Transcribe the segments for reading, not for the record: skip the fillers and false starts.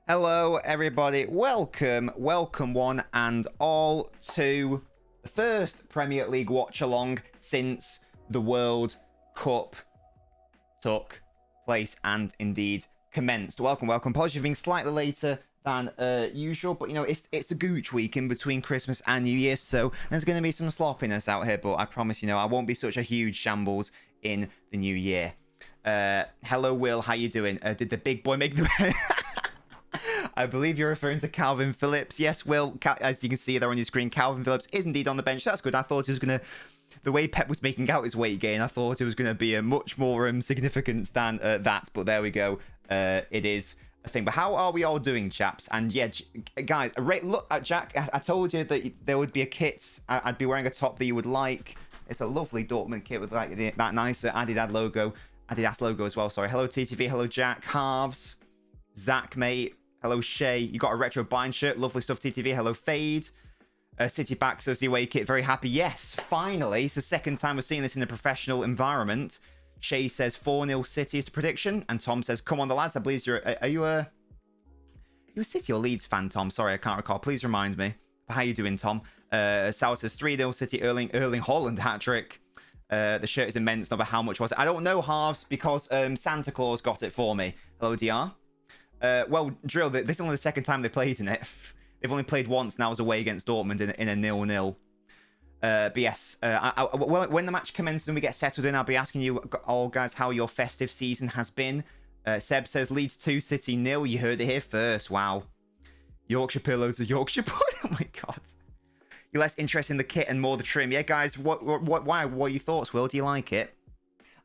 Hello, everybody. Welcome one and all to the first Premier League watch-along since the World Cup took place and indeed commenced. Welcome. Apologies for being slightly later than usual, but you know, it's the Gooch week in between Christmas and New Year, so there's going to be some sloppiness out here, but I promise, you know, I won't be such a huge shambles in the new year. Hello, Will. How you doing? Did the big boy make the... I believe you're referring to Calvin Phillips. Yes, Will, as you can see there on your screen, Calvin Phillips is indeed on the bench. That's good. I thought it was going to... The way Pep was making out his weight gain, I thought it was going to be a much more significant than that. But there we go. It is a thing. But how are we all doing, chaps? And yeah, guys, look, Jack, I told you that there would be a kit. I'd be wearing a top that you would like. It's a lovely Dortmund kit with like that nice Adidas logo as well. Sorry. Hello, TTV. Hello, Jack. Halves. Zach, mate. Hello, Shay. You got a retro bind shirt. Lovely stuff, TTV. Hello, Fade. City back, so the away kit. Very happy. Yes, finally. It's the second time we're seeing this in a professional environment. Shay says 4-0 City is the prediction. And Tom says, come on, the lads. I believe are you a City or Leeds fan, Tom? Sorry, I can't recall. Please remind me. How you doing, Tom? Sal says 3-0 City. Erling Haaland hat-trick. The shirt is immense. No, but how much was it? I don't know, Halves, because Santa Claus got it for me. Hello, DR. Well, Drill, this is only the second time they played in it. They've only played once, and that was away against Dortmund in a 0-0. But yes, when the match commences and we get settled in, I'll be asking you all, guys, how your festive season has been. Seb says Leeds 2, City 0. You heard it here first. Wow. Yorkshire pillows of Yorkshire boy. Oh my god. You're less interested in the kit and more the trim. Yeah, guys, why? What are your thoughts, Will? Do you like it?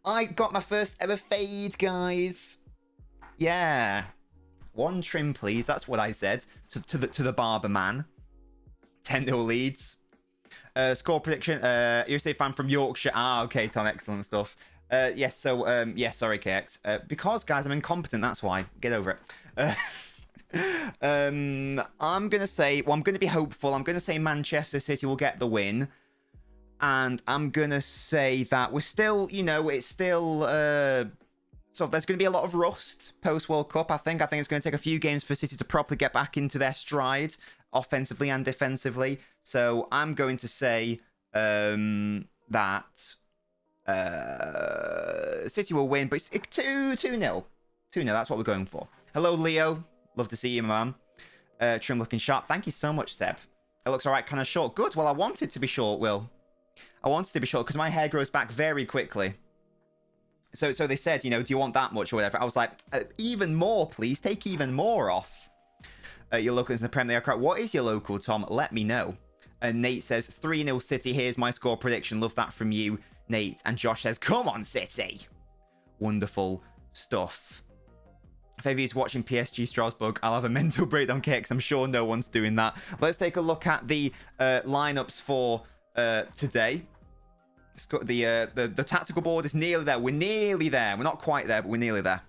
I got my first ever fade, guys. Yeah. One trim, please. That's what I said to the barber man. 10-0 Leeds. Score prediction. USA fan from Yorkshire. Ah, okay, Tom. Excellent stuff. Yes. So, yeah. Sorry, KX. Because, guys, I'm incompetent. That's why. Get over it. I'm gonna say. Well, I'm gonna be hopeful. I'm gonna say Manchester City will get the win, and I'm gonna say that we're still. You know, it's still. So there's going to be a lot of rust post-World Cup, I think. I think it's going to take a few games for City to properly get back into their stride, offensively and defensively. So I'm going to say that City will win, but it's 2-0. 2-0, that's what we're going for. Hello, Leo. Love to see you, man. Trim looking sharp. Thank you so much, Seb. It looks all right, kind of short. Good. Well, I want it to be short, Will. I want it to be short because my hair grows back very quickly. So they said, you know, do you want that much or whatever? I was like, even more, please. Take even more off. Your local is in the Premier League. What is your local, Tom? Let me know. Nate says 3-0 City. Here's my score prediction. Love that from you, Nate. And Josh says, come on, City. Wonderful stuff. If anyone's watching PSG Strasbourg, I'll have a mental breakdown kick. I'm sure no one's doing that. Let's take a look at the lineups for today. It's got the tactical board is nearly there. We're nearly there. We're not quite there, but we're nearly there.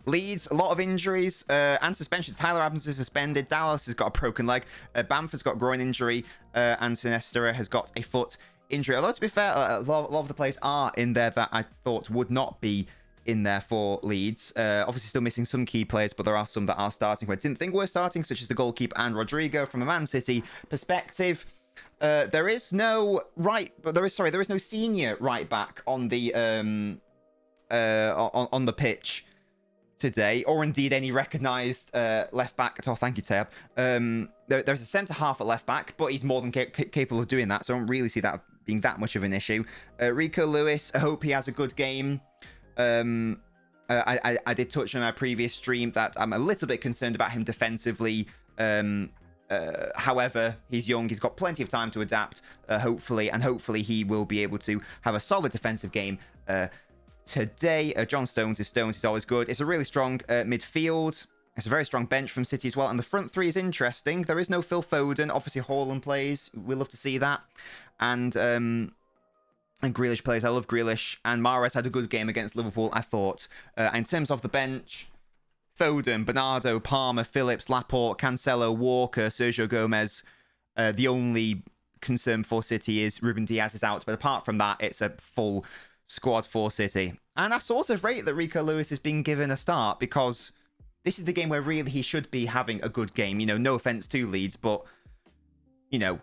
Leeds, a lot of injuries and suspension. Tyler Adams is suspended. Dallas has got a broken leg. Bamford's got a groin injury. And Sinestera has got a foot injury. Although, to be fair, a lot of the players are in there that I thought would not be in there for Leeds. Obviously, still missing some key players, but there are some that are starting who I didn't think were starting, such as the goalkeeper and Rodrigo. From a Man City perspective, there is no senior right back on the on the pitch today, or indeed any recognised left back at all. Thank you, Tab. There's a centre half at left back, but he's more than capable of doing that, so I don't really see that being that much of an issue. Rico Lewis, I hope he has a good game. I did touch on our previous stream that I'm a little bit concerned about him defensively. However, he's young. He's got plenty of time to adapt, hopefully he will be able to have a solid defensive game today. John Stones is always good. It's a really strong midfield. It's a very strong bench from City as well. And the front three is interesting. There is no Phil Foden. Obviously, Haaland plays. We'll love to see that. And Grealish plays. I love Grealish. And Mahrez had a good game against Liverpool, I thought. In terms of the bench, Foden, Bernardo, Palmer, Phillips, Laporte, Cancelo, Walker, Sergio Gomez. The only concern for City is Ruben Diaz is out. But apart from that, it's a full squad for City. And I sort of rate that Rico Lewis is being given a start because this is the game where really he should be having a good game. You know, no offense to Leeds, but, you know,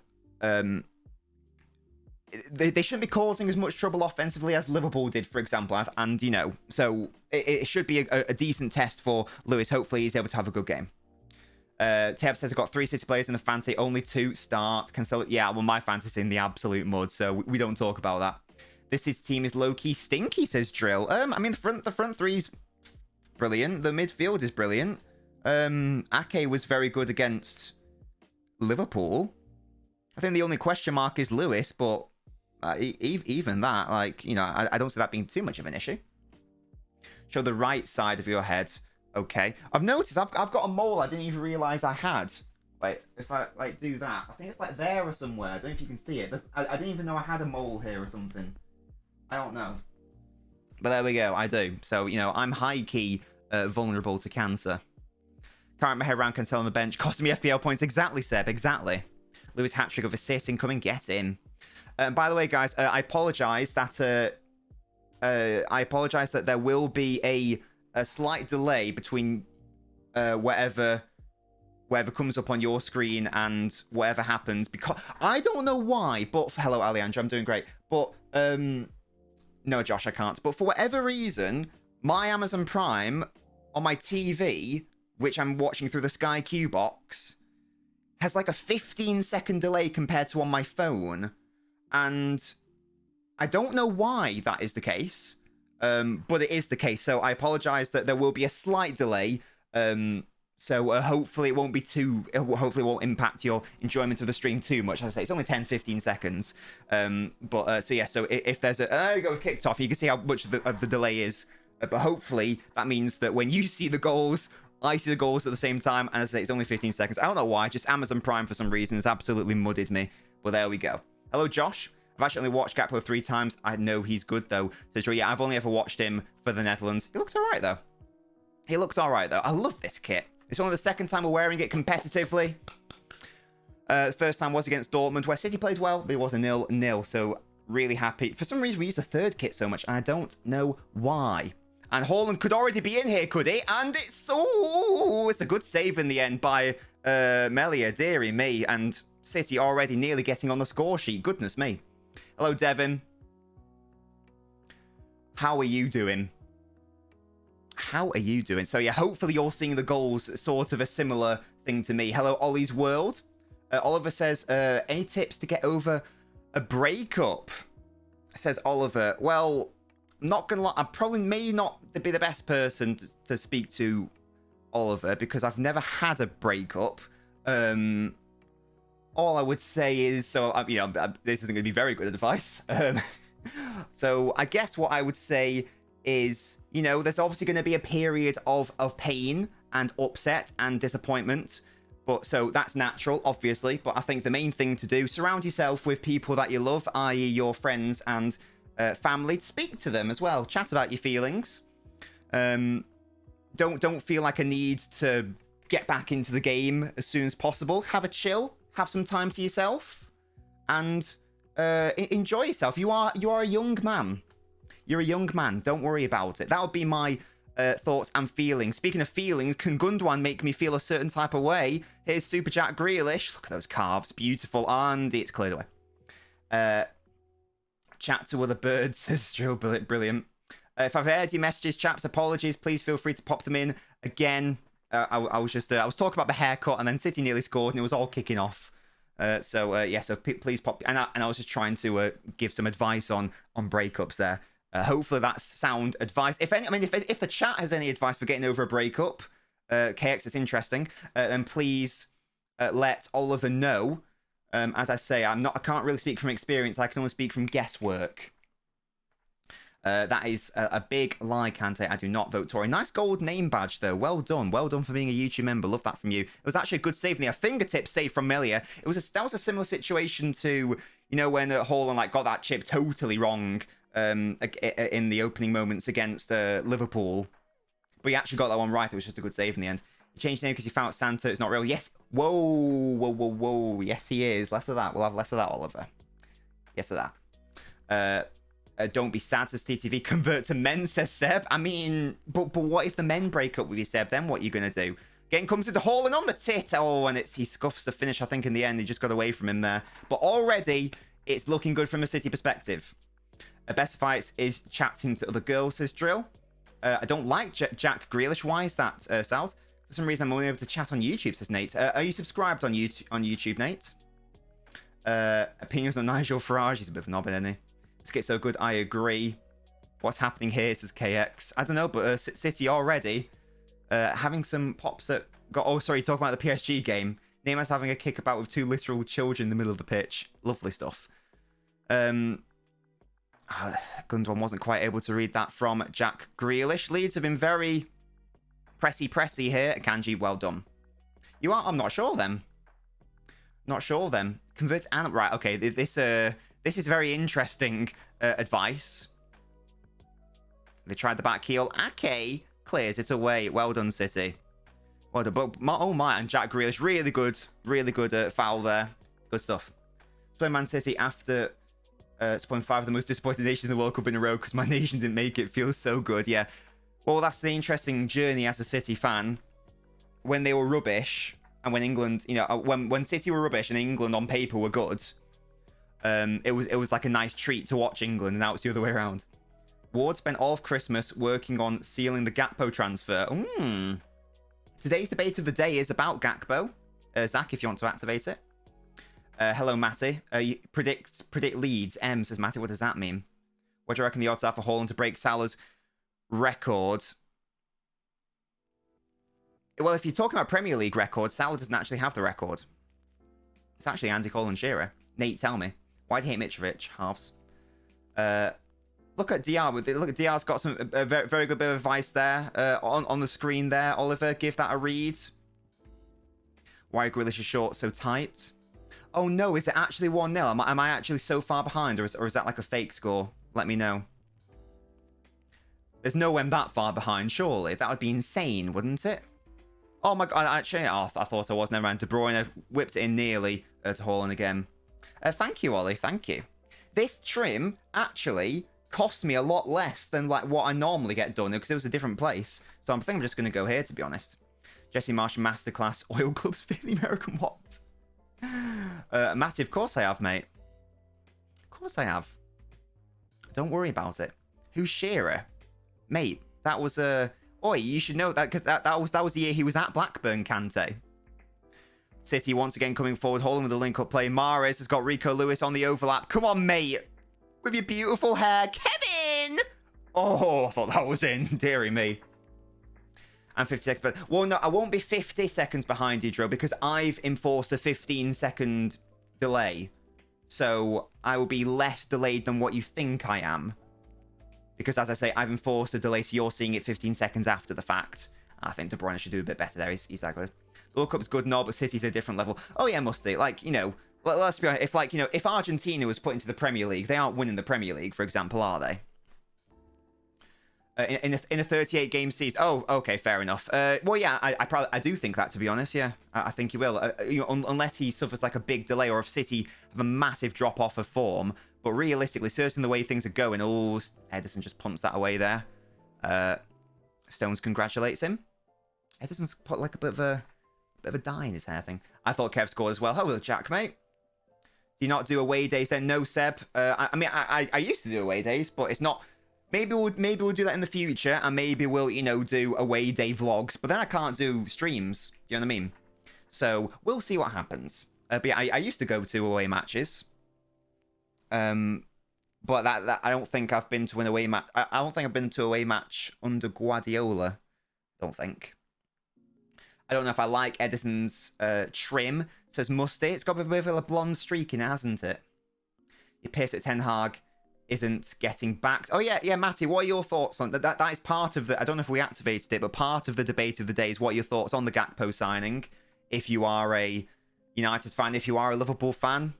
they shouldn't be causing as much trouble offensively as Liverpool did, for example. And, you know, so it should be a decent test for Lewis. Hopefully he's able to have a good game. Teb says I've got 3 City players in the fantasy, only 2 start. Cancel. Yeah, well, my fantasy's in the absolute mud, so we don't talk about that. This team is low-key stinky, says Drill. I mean, the front three's brilliant. The midfield is brilliant. Ake was very good against Liverpool. I think the only question mark is Lewis, but even that, like, you know, I don't see that being too much of an issue. Show the right side of your head. Okay. I've noticed I've got a mole I didn't even realize I had. Wait, if I, like, do that, I think it's, like, there or somewhere. I don't know if you can see it. I didn't even know I had a mole here or something. I don't know. But there we go, I do. So, you know, I'm high-key vulnerable to cancer. Can't my head around Cancel on the bench. Costing me FPL points. Exactly, Seb. Exactly. Lewis hat-trick of assist incoming. Get in. By the way, guys, I apologise that... there will be a slight delay between whatever comes up on your screen and whatever happens, because I don't know why, but hello Alejandro, I'm doing great, but no Josh, I can't, but for whatever reason my Amazon Prime on my TV, which I'm watching through the Sky Q box, has like a 15-second delay compared to on my phone, and I don't know why that is the case, but it is the case. So I apologize that there will be a slight delay. So hopefully it won't be hopefully it won't impact your enjoyment of the stream too much. As I say, it's only 10-15 seconds. So yeah, so if there's there you go, we've kicked off. You can see how much of the delay is. But hopefully that means that when you see the goals, I see the goals at the same time. And as I say, it's only 15 seconds. I don't know why. Just Amazon Prime for some reason has absolutely mudded me. But there we go. Hello, Josh. I've actually only watched Gakpo 3 times. I know he's good, though. So, yeah, I've only ever watched him for the Netherlands. He looks all right, though. He looks all right, though. I love this kit. It's only the second time we're wearing it competitively. The first time was against Dortmund, where City played well, but it was a 0-0. So, really happy. For some reason, we use the third kit so much, and I don't know why. And Haaland could already be in here, could he? And it's a good save in the end by Melia, dearie me. And City already nearly getting on the score sheet. Goodness me. Hello, Devin. How are you doing? How are you doing? So, yeah, hopefully you're seeing the goals sort of a similar thing to me. Hello, Ollie's World. Oliver says, any tips to get over a breakup? Says Oliver. Well, not going to lie, I probably may not be the best person to speak to Oliver because I've never had a breakup. All I would say is, so, you know, this isn't going to be very good advice. So I guess what I would say is, you know, there's obviously going to be a period of pain and upset and disappointment. But so that's natural, obviously. But I think the main thing to do, surround yourself with people that you love, i.e. your friends and family. Speak to them as well. Chat about your feelings. Don't feel like a need to get back into the game as soon as possible. Have a chill. Have some time to yourself, and enjoy yourself. You are a young man. You're a young man. Don't worry about it. That would be my thoughts and feelings. Speaking of feelings, can Gundogan make me feel a certain type of way? Here's Super Jack Grealish. Look at those calves. Beautiful. And it's cleared away. Chat to other birds. Says Drill. Brilliant. If I've heard your messages, chaps, apologies. Please feel free to pop them in again. I was talking about the haircut, and then City nearly scored, and it was all kicking off. Yeah, so please pop. And I was just trying to give some advice on breakups there. Hopefully that's sound advice. If the chat has any advice for getting over a breakup, KX is interesting. Then please let Oliver know. As I say, I can't really speak from experience. I can only speak from guesswork. That is a big lie, Kante. I do not vote Tory. Nice gold name badge, though. Well done. Well done for being a YouTube member. Love that from you. It was actually a good save in there. Fingertip save from Melia. That was a similar situation to, you know, when Haaland got that chip totally wrong in the opening moments against Liverpool. But he actually got that one right. It was just a good save in the end. He changed name because he found Santa. It's not real. Yes. Whoa. Yes, he is. Less of that. We'll have less of that, Oliver. Yes of that. Don't be sad, says TTV. Convert to men, says Seb. I mean, but what if the men break up with you, Seb? Then what are you going to do? Getting comes into Haaland on the tit. Oh, and he scuffs the finish, I think, in the end. He just got away from him there. But already, it's looking good from a City perspective. Best fights is chatting to other girls, says Drill. I don't like Jack Grealish. Why is that, Sal? For some reason, I'm only able to chat on YouTube, says Nate. Are you subscribed on YouTube, Nate? Opinions on Nigel Farage. He's a bit of a knob, isn't he? This gets so good. I agree. What's happening here, says KX. I don't know, but City already having some pops that got... Oh, sorry, talking about the PSG game. Neymar's having a kickabout with 2 literal children in the middle of the pitch. Lovely stuff. Gundwan wasn't quite able to read that from Jack Grealish. Leeds have been very pressy here. Kanji, well done. You are? I'm not sure then. Not sure then. Convert and... Right, okay. This is very interesting advice. They tried the back heel. Ake clears it away. Well done, City. Well done. But, oh my, and Jack Grealish, really good foul there. Good stuff. Playing Man City after spawn 5 of the most disappointed nations in the World Cup in a row because my nation didn't make it. Feels so good, yeah. Well, that's the interesting journey as a City fan. When they were rubbish, and when England, you know, when City were rubbish and England on paper were good, it was like a nice treat to watch England, and now it's the other way around. Ward spent all of Christmas working on sealing the Gakpo transfer. Today's debate of the day is about Gakpo. Zach, if you want to activate it. Hello, Matty. Predict Leeds. M, says Matty. What does that mean? What do you reckon the odds are for Haaland to break Salah's record? Well, if you're talking about Premier League records, Salah doesn't actually have the record. It's actually Andy Cole and Shearer. Nate, tell me. Why do you hate Mitrovic? Halves. Look at DR. Look at DR's got some very good bit of advice there on the screen there. Oliver, give that a read. Why Grealish is short so tight? Oh no, is it actually 1-0? Am I actually so far behind, or is that like a fake score? Let me know. There's no way I'm that far behind, surely. That would be insane, wouldn't it? Oh my god, actually, I thought I was. Never mind. De Bruyne whipped it in nearly to Haaland again. Thank you, Ollie. Thank you. This trim actually cost me a lot less than like what I normally get done because it was a different place. So I think I'm just going to go here, to be honest. Jesse Marsh Masterclass Oil Clubs for the American what? Matty, of course I have, mate. Of course I have. Don't worry about it. Who's Shearer? Mate, that was a... Oi, you should know that because that was the year he was at Blackburn, Kante. City once again coming forward, holding with the link-up play. Mahrez has got Rico Lewis on the overlap. Come on, mate. With your beautiful hair. Kevin! Oh, I thought that was in. Dearie me. I'm 50 seconds behind. Well, no, I won't be 50 seconds behind you, Drew, because I've enforced a 15-second delay. So I will be less delayed than what you think I am. Because, as I say, I've enforced a delay, so you're seeing it 15 seconds after the fact. I think De Bruyne should do a bit better there. He's that good. The World Cup's good, no, but City's a different level. Oh, yeah, must they? Like, you know, let's be honest. If, like, you know, if Argentina was put into the Premier League, they aren't winning the Premier League, for example, are they? In a 38-game season. Oh, okay, fair enough. Well, yeah, I do think that, to be honest. Yeah, I think he will. You know, unless he suffers like a big delay, or if City have a massive drop-off of form. But realistically, certain the way things are going, oh, Ederson just punts that away there. Stones congratulates him. Ederson's put like a bit of a dye in his hair thing. I thought Kev scored as well. Hello, Jack, mate. Do you not do away days then? No, Seb. I mean, I used to do away days, but it's not. Maybe we'll do that in the future, and maybe we'll, you know, do away day vlogs. But then I can't do streams. You know what I mean? So we'll see what happens. But yeah, I used to go to away matches. But that I don't think I've been to an away match. I don't think I've been to away match under Guardiola. Don't think. I don't know if I like Edison's trim. It says musty. It's got a bit of a blonde streak in it, hasn't it? You pierce at Ten Hag isn't getting backed. Oh yeah, Matty. What are your thoughts on that? That is part of the. I don't know if we activated it, but part of the debate of the day is what are your thoughts on the Gakpo signing. If you are a United fan, if you are a Liverpool fan.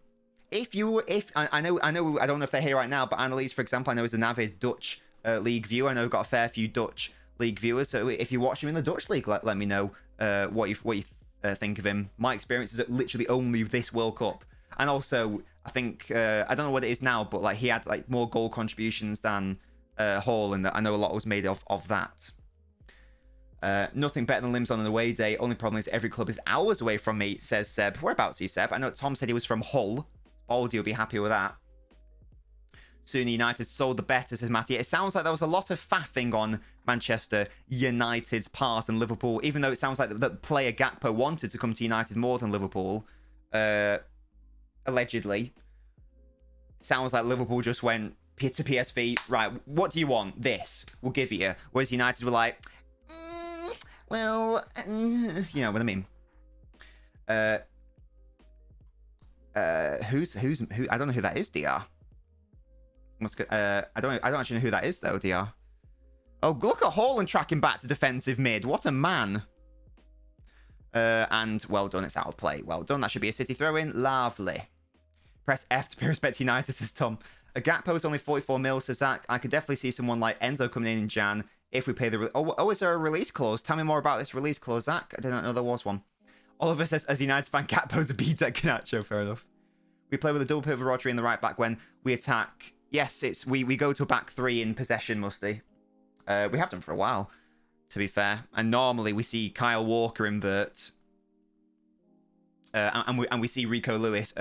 I know, I don't know if they're here right now, but Annalise, for example, I know is an avid Dutch league viewer. I know I've got a fair few Dutch league viewers. So if you watch him in the Dutch league, let me know what you think of him. My experience is at literally only this World Cup, and also I think, I don't know what it is now, but like he had like more goal contributions than Hall, and I know a lot was made of that. Nothing better than limbs on an away day. Only problem is every club is hours away from me, says Seb. Whereabouts are you, Seb? I know Tom said he was from Hull. Baldy will be happy with that. Soon United sold the better, says Matty. It sounds like there was a lot of faffing on Manchester United's part and Liverpool, even though it sounds like the player Gakpo wanted to come to United more than Liverpool, allegedly. Sounds like Liverpool just went to PSV, right, what do you want? This, we'll give it you. Whereas United were like, well, you know what I mean. Who? I don't know who that is, DR. I don't actually know who that is though, DR. Oh, look at Haaland tracking back to defensive mid. What a man. And well done, it's out of play. Well done, that should be a City throw-in. Lovely. Press F to pay respect to United, says Tom. A Gakpo is only 44 mil, says Zach. I could definitely see someone like Enzo coming in Jan if we pay the... Oh, is there a release clause? Tell me more about this release clause, Zach. I didn't know there was one. Oliver says, as a United fan, Gakpo's a B-Tech Canacho. Fair enough. We play with a double pivot Rodri in the right back when we attack. Yes, we go to a back three in possession, Musty. We have done for a while, to be fair. And normally we see Kyle Walker invert. And we see Rico Lewis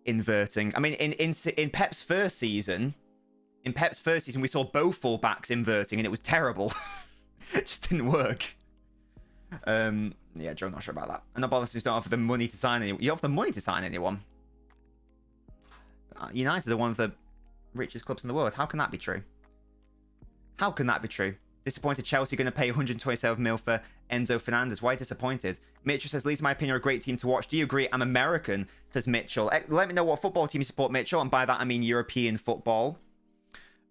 inverting. I mean, in Pep's first season, we saw both fullbacks inverting, and it was terrible. It just didn't work. Yeah, Joe, not sure about that. And not bothered to don't offer the money to sign anyone. You offer the money to sign anyone. United are one of the richest clubs in the world. How can that be true? How can that be true? Disappointed Chelsea going to pay 127 mil for Enzo Fernandez. Why disappointed? Mitchell says, Leeds, in my opinion, are a great team to watch. Do you agree? I'm American, says Mitchell. Let me know what football team you support, Mitchell. And by that, I mean European football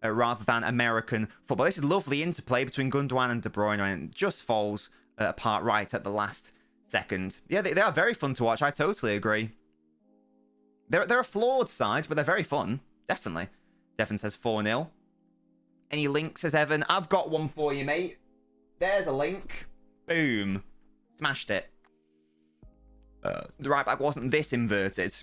rather than American football. This is lovely interplay between Gundogan and De Bruyne, and it just falls apart right at the last second. Yeah, they are very fun to watch. I totally agree. They're a flawed side, but they're very fun. Definitely. Devon says 4-0. Any links, says Evan? I've got one for you, mate. There's a link. Boom. Smashed it. The right back wasn't this inverted.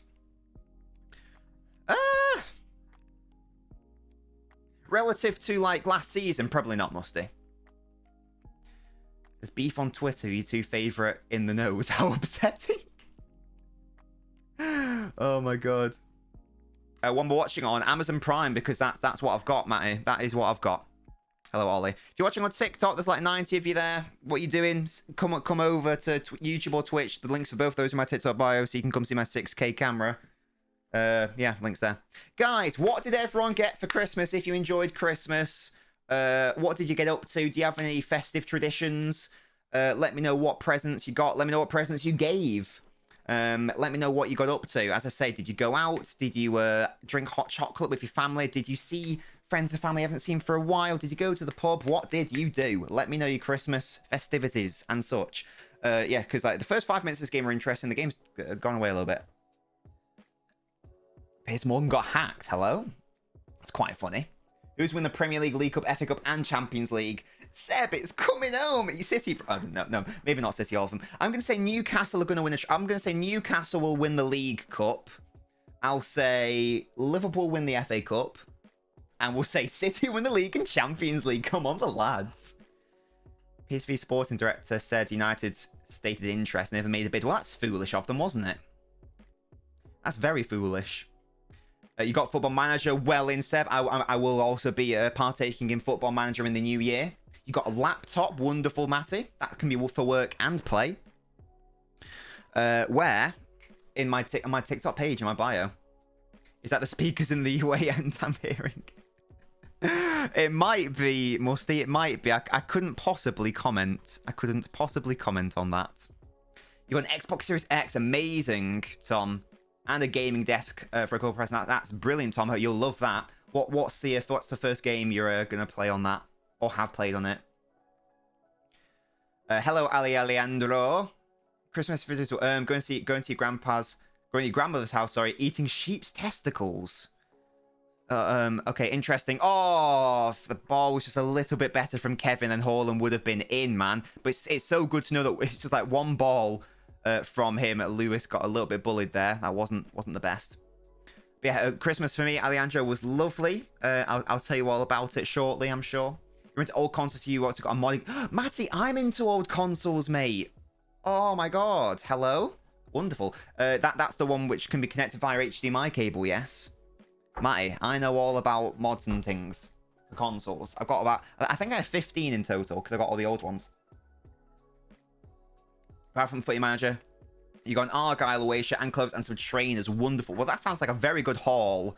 Relative to, like, last season, probably not, Musty. There's beef on Twitter, your two favourite in the nose. How upsetting. Oh, my God. One more watching on Amazon Prime, because that's what I've got, Matty. That is what I've got. Hello, Ollie. If you're watching on TikTok, there's like 90 of you there. What are you doing? Come over to YouTube or Twitch. The links for both those in my TikTok bio, so you can come see my 6K camera. Yeah, links there. Guys, what did everyone get for Christmas? If you enjoyed Christmas, what did you get up to? Do you have any festive traditions? Let me know what presents you got. Let me know what presents you gave. Let me know what you got up to. As I say, did you go out? Did you drink hot chocolate with your family? Did you see friends and family you haven't seen for a while? Did you go to the pub? What did you do? Let me know your Christmas festivities and such. Yeah, because like the first 5 minutes of this game are interesting. The game's gone away a little bit. Piers Morgan got hacked. Hello? It's quite funny. Who's win the Premier League, League Cup, FA Cup, and Champions League? Seb, it's coming home. You City. Oh, no, maybe not City. All of them. I'm going to say Newcastle are going to win. I'm going to say Newcastle will win the League Cup. I'll say Liverpool win the FA Cup, and we'll say City win the League and Champions League. Come on, the lads. PSV sporting director said United's stated interest, never made a bid. Well, that's foolish of them, wasn't it? That's very foolish. You got Football Manager well in, Seb. I will also be partaking in Football Manager in the new year. You got a laptop, wonderful, Matty. That can be for work and play. Where in my TikTok page in my bio is that the speakers in the UA end I'm hearing? It might be, Musty. It might be. I couldn't possibly comment. I couldn't possibly comment on that. You got an Xbox Series X, amazing, Tom. And a gaming desk for a couple presents. That's brilliant, Tom. You'll love that. What's the first game you're going to play on that? Or have played on it? Hello, Ali Alejandro. Christmas videos. Going to your grandmother's house, sorry. Eating sheep's testicles. Okay, interesting. Oh, if the ball was just a little bit better from Kevin, then Haaland would have been in, man. But it's so good to know that it's just like one ball from him. Lewis got a little bit bullied there. That wasn't the best. Yeah, Christmas for me, Alejandro, was lovely. I'll tell you all about it shortly, I'm sure. You're into old consoles, you also got a modding. Matty, I'm into old consoles, mate. Oh my god. Hello? Wonderful. That's the one which can be connected via HDMI cable, yes. Matty, I know all about mods and things for consoles. I've got about, I think I have 15 in total because I got all the old ones. Apart from Footy Manager, you got an Argyle away shirt and gloves and some trainers. Wonderful. Well, that sounds like a very good haul.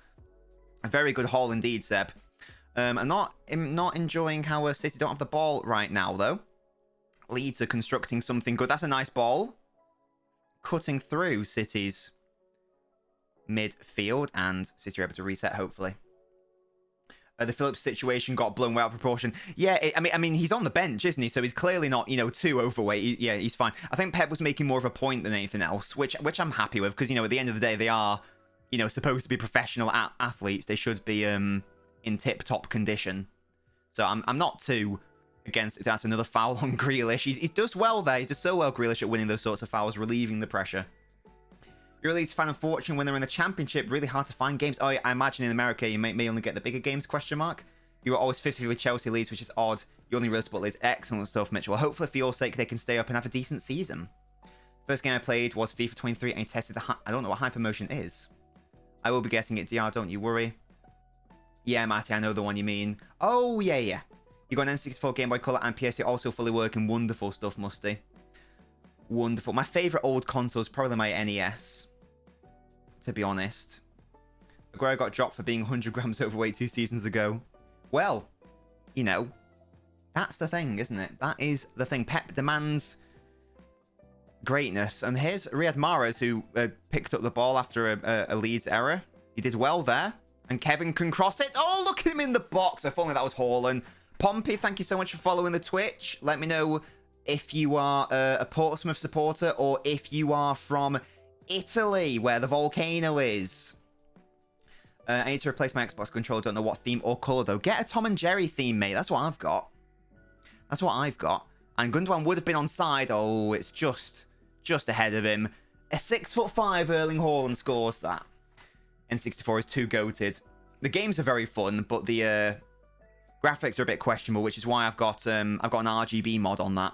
A very good haul indeed, Seb. I'm not enjoying how City don't have the ball right now, though. Leeds are constructing something good. That's a nice ball. Cutting through City's midfield, and City are able to reset, hopefully. The Phillips situation got blown way out of proportion. Yeah, I mean, he's on the bench, isn't he? So he's clearly not, too overweight. Yeah, he's fine. I think Pep was making more of a point than anything else, which I'm happy with, because, at the end of the day, they are, supposed to be professional athletes. They should be in tip-top condition. So I'm not too against it. That's another foul on Grealish. He does well there. He does so well, Grealish, at winning those sorts of fouls, relieving the pressure. You're a Leeds fan, unfortunately, when they're in the Championship, really hard to find games. Oh, I imagine in America, you may only get the bigger games, question mark. You were always 50 with Chelsea Leeds, which is odd. You only really support Leeds. Excellent stuff, Mitchell. Well, hopefully, for your sake, they can stay up and have a decent season. First game I played was FIFA 23, and I tested the... I don't know what hypermotion is. I will be getting it, DR, don't you worry. Yeah, Matty, I know the one you mean. Oh, yeah. You got an N64 Game Boy Color and PS2 also fully working. Wonderful stuff, Musty. Wonderful. My favourite old console is probably my NES. To be honest. Aguero got dropped for being 100 grams overweight 2 seasons ago. Well, that's the thing, isn't it? That is the thing. Pep demands greatness. And here's Riyad Mahrez, who picked up the ball after a Leeds error. He did well there. And Kevin can cross it. Oh, look at him in the box. If only that was Haaland. Pompey, thank you so much for following the Twitch. Let me know if you are a Portsmouth supporter or if you are from Italy, where the volcano is. I need to replace my Xbox controller. Don't know what theme or color, though. Get a Tom and Jerry theme, mate. That's what I've got. That's what I've got. And Gundogan would have been on side. Oh, it's just ahead of him. A 6'5" Erling Haaland scores that. N64 is too goated. The games are very fun, but the graphics are a bit questionable, which is why I've got an RGB mod on that.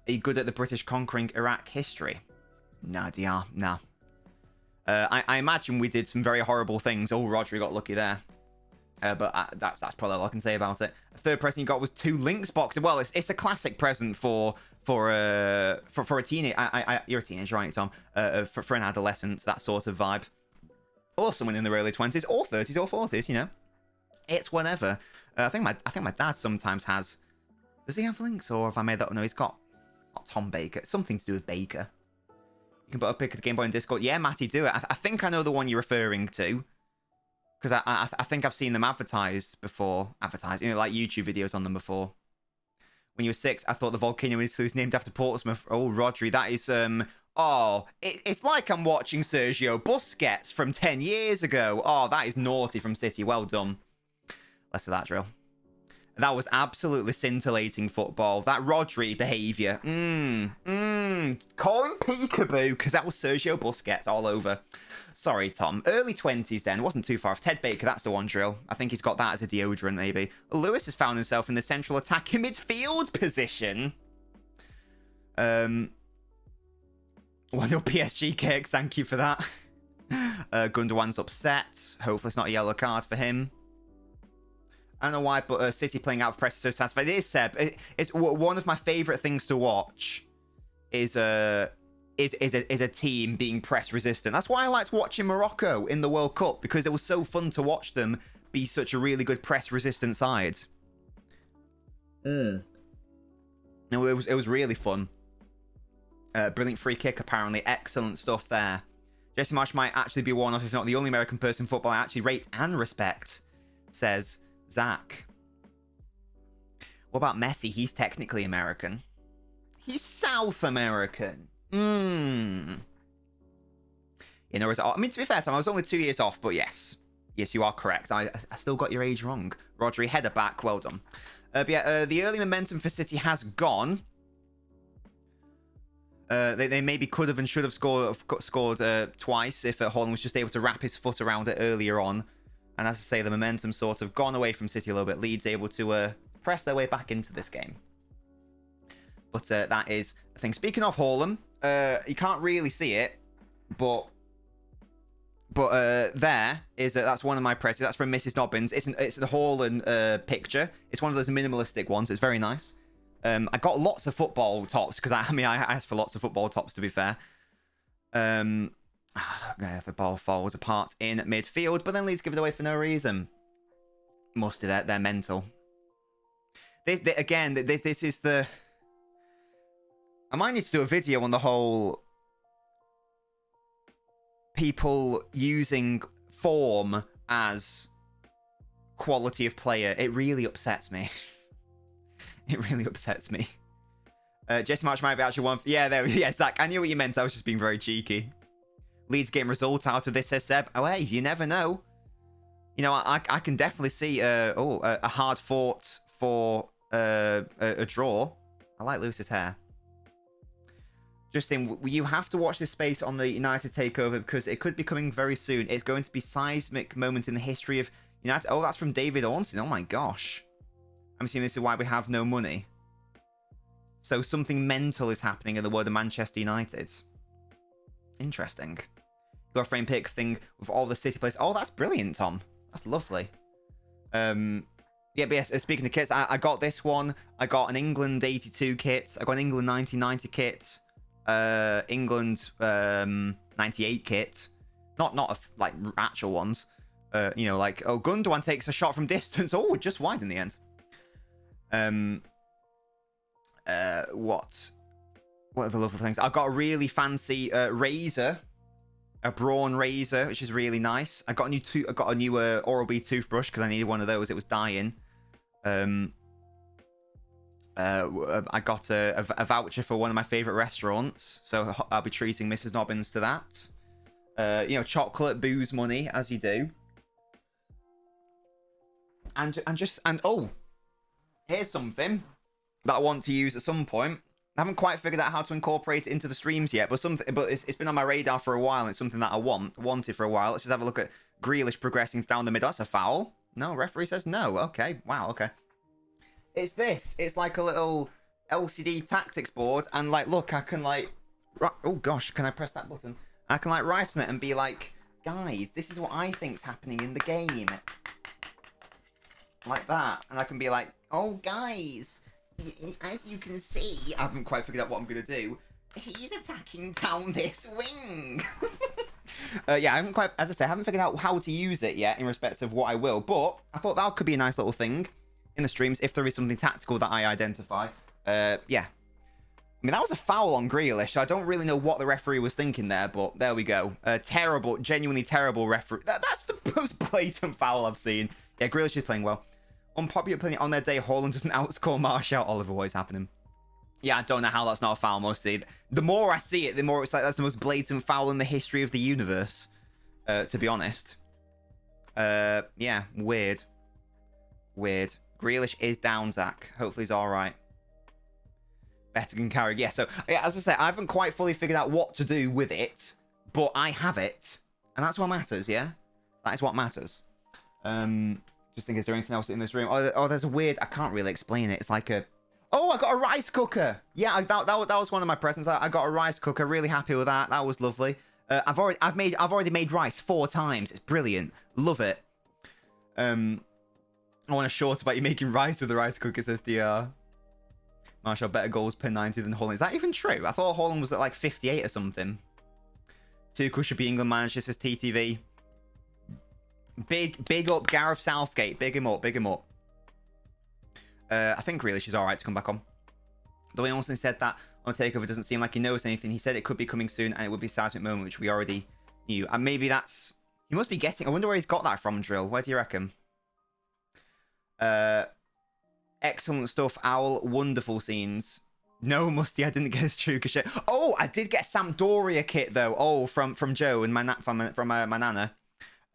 Are you good at the British conquering Iraq history? Nah, DR, nah. I imagine we did some very horrible things. Oh, Rodri got lucky there. But that's probably all I can say about it. The third present you got was 2 Lynx boxes. Well, it's the classic present for a teenage. You're a teenager, aren't you, Tom? For an adolescent, that sort of vibe. Or someone in their early 20s, or 30s, or 40s. It's whatever. I think my dad sometimes has. Does he have Lynx, or have I made that? No, he's got not Tom Baker. Something to do with Baker. You can put a pic of the Game Boy in Discord. Yeah, Matty, do it. I think I know the one you're referring to. Because I think I've seen them advertised before. Advertised, like YouTube videos on them before. When you were 6, I thought the volcano was named after Portsmouth. Oh, Rodri, that is... Oh, it's like I'm watching Sergio Busquets from 10 years ago. Oh, that is naughty from City. Well done. Less of that drill. That was absolutely scintillating football. That Rodri behaviour. Call him peekaboo, because that was Sergio Busquets all over. Sorry, Tom. Early 20s then. Wasn't too far off. Ted Baker, that's the one drill. I think he's got that as a deodorant, maybe. Lewis has found himself in the central attacking midfield position. 1-0 PSG cakes. Thank you for that. Gundogan's upset. Hopefully it's not a yellow card for him. I don't know why, but City playing out of press is so satisfying. It is, Seb. It's one of my favourite things to watch. Is a team being press resistant. That's why I liked watching Morocco in the World Cup, because it was so fun to watch them be such a really good press resistant side. No, it was really fun. Brilliant free kick, apparently. Excellent stuff there. Jesse Marsh might actually be one of, if not the only American person in football I actually rate and respect, says Zach. What about Messi? He's technically American. He's South American. I mean, to be fair, Tom, I was only 2 years off, but yes. Yes, you are correct. I still got your age wrong. Rodri, header back. Well done. But yeah, the early momentum for City has gone. They maybe could have and should have scored twice if Haaland was just able to wrap his foot around it earlier on. And as I say, the momentum sort of gone away from City a little bit. Leeds able to press their way back into this game. But that is a thing. Speaking of Haaland, you can't really see it, but there is that's one of my presses. That's from Mrs. Nobbins. It's the Haaland picture. It's one of those minimalistic ones. It's very nice. I got lots of football tops because I asked for lots of football tops, to be fair. The ball falls apart in midfield, but then Leeds give it away for no reason. Musty, they're mental. This is the... I might need to do a video on the whole people using form as quality of player. It really upsets me. It really upsets me. Jesse March might be actually one... Yeah, Zach, I knew what you meant. I was just being very cheeky. Leeds getting result out of this, says Seb. Oh, hey, you never know. You know, I can definitely see a hard fought for a draw. I like Lewis's hair. Justin, you have to watch this space on the United takeover because it could be coming very soon. It's going to be seismic moment in the history of United. Oh, that's from David Ornstein. Oh my gosh. I'm assuming this is why we have no money. So something mental is happening in the world of Manchester United. Interesting. Got a frame pick thing with all the City players. Oh, that's brilliant, Tom. That's lovely. Yeah, but yes, speaking of kits, I got this one. I got an England 82 kit. I got an England 1990 kit. England 98 kit. Not like actual ones. You know, like, oh, Gundogan takes a shot from distance. Oh, just wide in the end. What are the lovely things? I've got a really fancy razor, a Braun razor, which is really nice. I got a new Oral-B toothbrush because I needed one of those. It was dying. I got a voucher for one of my favorite restaurants, so I'll be treating Mrs. Nobbins to that. You know, chocolate, booze, money, as you do. And oh, here's something that I want to use at some point. I haven't quite figured out how to incorporate it into the streams yet, but it's been on my radar for a while, and it's something that I wanted for a while. Let's just have a look at Grealish progressing down the middle. That's a foul. No, referee says no. Okay, wow, okay. It's this. It's like a little LCD tactics board, and like, look, I can like... Oh gosh, can I press that button? I can like write on it and be like, guys, this is what I think's happening in the game. Like that. And I can be like, oh guys... As you can see, I haven't quite figured out what I'm going to do. He's attacking down this wing. Yeah, I haven't quite, as I say, I haven't figured out how to use it yet in respect of what I will. But I thought that could be a nice little thing in the streams if there is something tactical that I identify. Yeah. I mean, that was a foul on Grealish, so I don't really know what the referee was thinking there, but there we go. Terrible, genuinely terrible referee. That's the most blatant foul I've seen. Yeah, Grealish is playing well. Unpopular opinion on their day, Haaland doesn't outscore Martial. Oliver, what is happening? Yeah, I don't know how that's not a foul, mostly. The more I see it, the more it's like that's the most blatant foul in the history of the universe, to be honest. Yeah, weird. Weird. Grealish is down, Zach. Hopefully he's all right. Better than Carrick. Yeah, so, yeah, as I say, I haven't quite fully figured out what to do with it, but I have it, and that's what matters, yeah? That is what matters. Just think, is there anything else in this room? Oh, there's a weird... I can't really explain it. It's like a... Oh, I got a rice cooker. Yeah, that was one of my presents. I got a rice cooker. Really happy with that. That was lovely. I've already made rice 4 times. It's brilliant. Love it. I want a short about you making rice with a rice cooker, says DR. Martial, better goals per 90 than Haaland. Is that even true? I thought Haaland was at like 58 or something. Tuchel should be England manager, says TTV. Big up Gareth Southgate. Big him up, big him up. I think Grealish is alright to come back on. The way Olsen said that on the takeover doesn't seem like he knows anything. He said it could be coming soon and it would be a seismic moment, which we already knew. And maybe that's... He must be getting... I wonder where he's got that from, Drill. Where do you reckon? Excellent stuff, Owl. Wonderful scenes. No, Musty, I didn't get his true shit. Oh, I did get a Sampdoria kit, though. Oh, from Joe and my nana.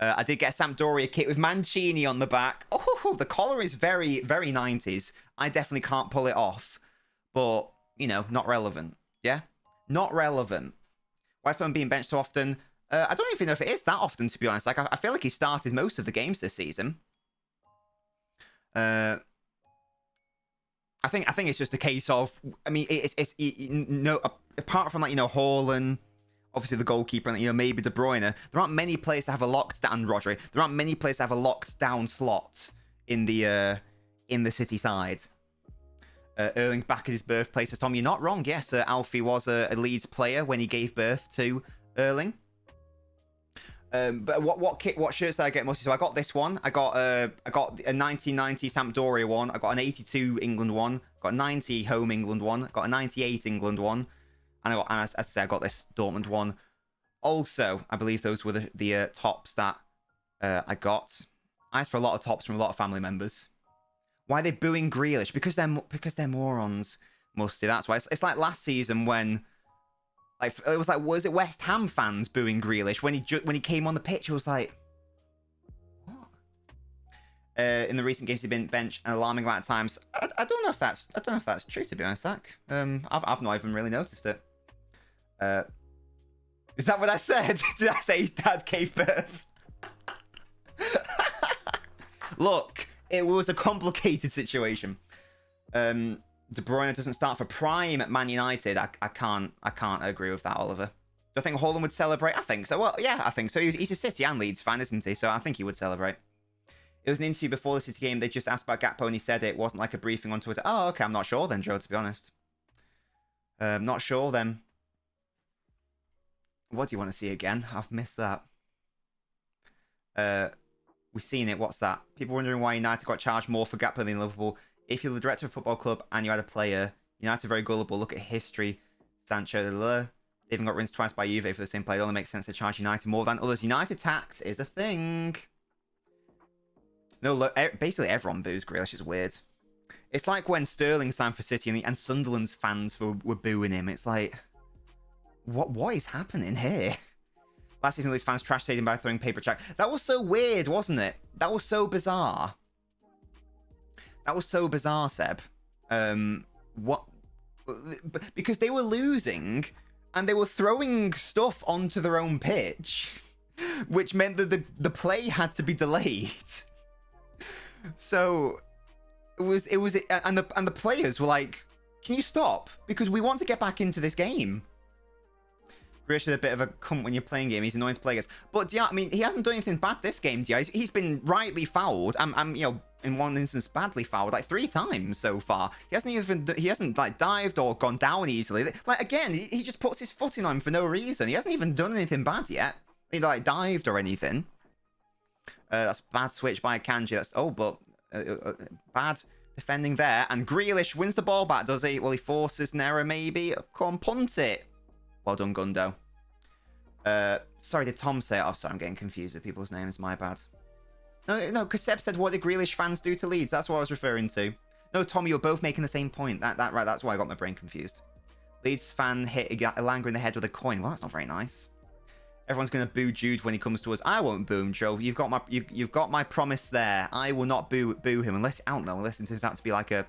I did get a Sampdoria kit with Mancini on the back. Oh, the collar is very, very 90s. I definitely can't pull it off. But, you know, not relevant. Yeah? Not relevant. Why phone being benched so often? I don't even know if it is that often, to be honest. Like, I feel like he started most of the games this season. I think it's just a case of, I mean, it's no, apart from, like, you know, Haaland, obviously the goalkeeper, and, you know, maybe De Bruyne, there aren't many players to have a locked down, Rodri. There aren't many players to have a locked down slot in the City side. Erling back at his birthplace, says Tom, you're not wrong. Yes, Alfie was a Leeds player when he gave birth to Erling. But what shirts did I get mostly? So I got this one. I got a 1990 Sampdoria one. I got an 82 England one. Got a 90 home England one. I got a 98 England one. And as I said, I got this Dortmund one. Also, I believe those were the tops that I got. I asked for a lot of tops from a lot of family members. Why are they booing Grealish? Because they're morons, Musty. That's why. It's like last season when, like, it was like, was it West Ham fans booing Grealish when he came on the pitch? It was like, what? In the recent games, he's been benched an alarming amount of times. I don't know if that's true, to be honest, Zach. I've not even really noticed it. Is that what I said? Did I say his dad gave birth? Look. It was a complicated situation. De Bruyne doesn't start for Prime at Man United. I can't agree with that, Oliver. Do I think Haaland would celebrate? I think so. Well, yeah, I think so. He's a City and Leeds fan, isn't he? So I think he would celebrate. It was an interview before the City game. They just asked about Gakpo and he said it wasn't like a briefing on Twitter. Oh, okay. I'm not sure then, Joe, to be honest. Not sure then. What do you want to see again? I've missed that. We've seen it. What's that? People wondering why United got charged more for Gakpo than Liverpool. If you're the director of a football club and you had a player, United are very gullible. Look at history. Sancho, they even got rinsed twice by Juve for the same play. It only makes sense to charge United more than others. United tax is a thing. No, look, basically everyone boos Grealish. Is weird. It's like when Sterling signed for City and Sunderland's fans were booing him. It's like, what is happening here? Last season, these fans trashed stadium by throwing paper trash. That was so weird, wasn't it? That was so bizarre. That was so bizarre, Seb. What? Because they were losing, and they were throwing stuff onto their own pitch, which meant that the play had to be delayed. So it was, and the players were like, "Can you stop? Because we want to get back into this game." Grealish is a bit of a cunt when you're playing game. He's annoying to play against. But Diaz, I mean, he hasn't done anything bad this game, Diaz. He's been rightly fouled. I'm you know, in one instance badly fouled like 3 times so far. He hasn't like dived or gone down easily. Like, again, he just puts his foot in on him for no reason. He hasn't even done anything bad yet. He like dived or anything. That's bad switch by Kanji. That's but bad defending there. And Grealish wins the ball back, does he? Well, he forces an error maybe. Come on, punt it. Well done, Gundo. Sorry, did Tom say it? Oh, sorry, I'm getting confused with people's names. My bad. No, because Seb said, what did Grealish fans do to Leeds? That's what I was referring to. No, Tom, you were both making the same point. Right, that's why I got my brain confused. Leeds fan hit Elanga in the head with a coin. Well, that's not very nice. Everyone's going to boo Jude when he comes to us. I won't boo him, Joe. You've got my promise there. I will not boo him unless, I don't know, unless it turns out to be like a,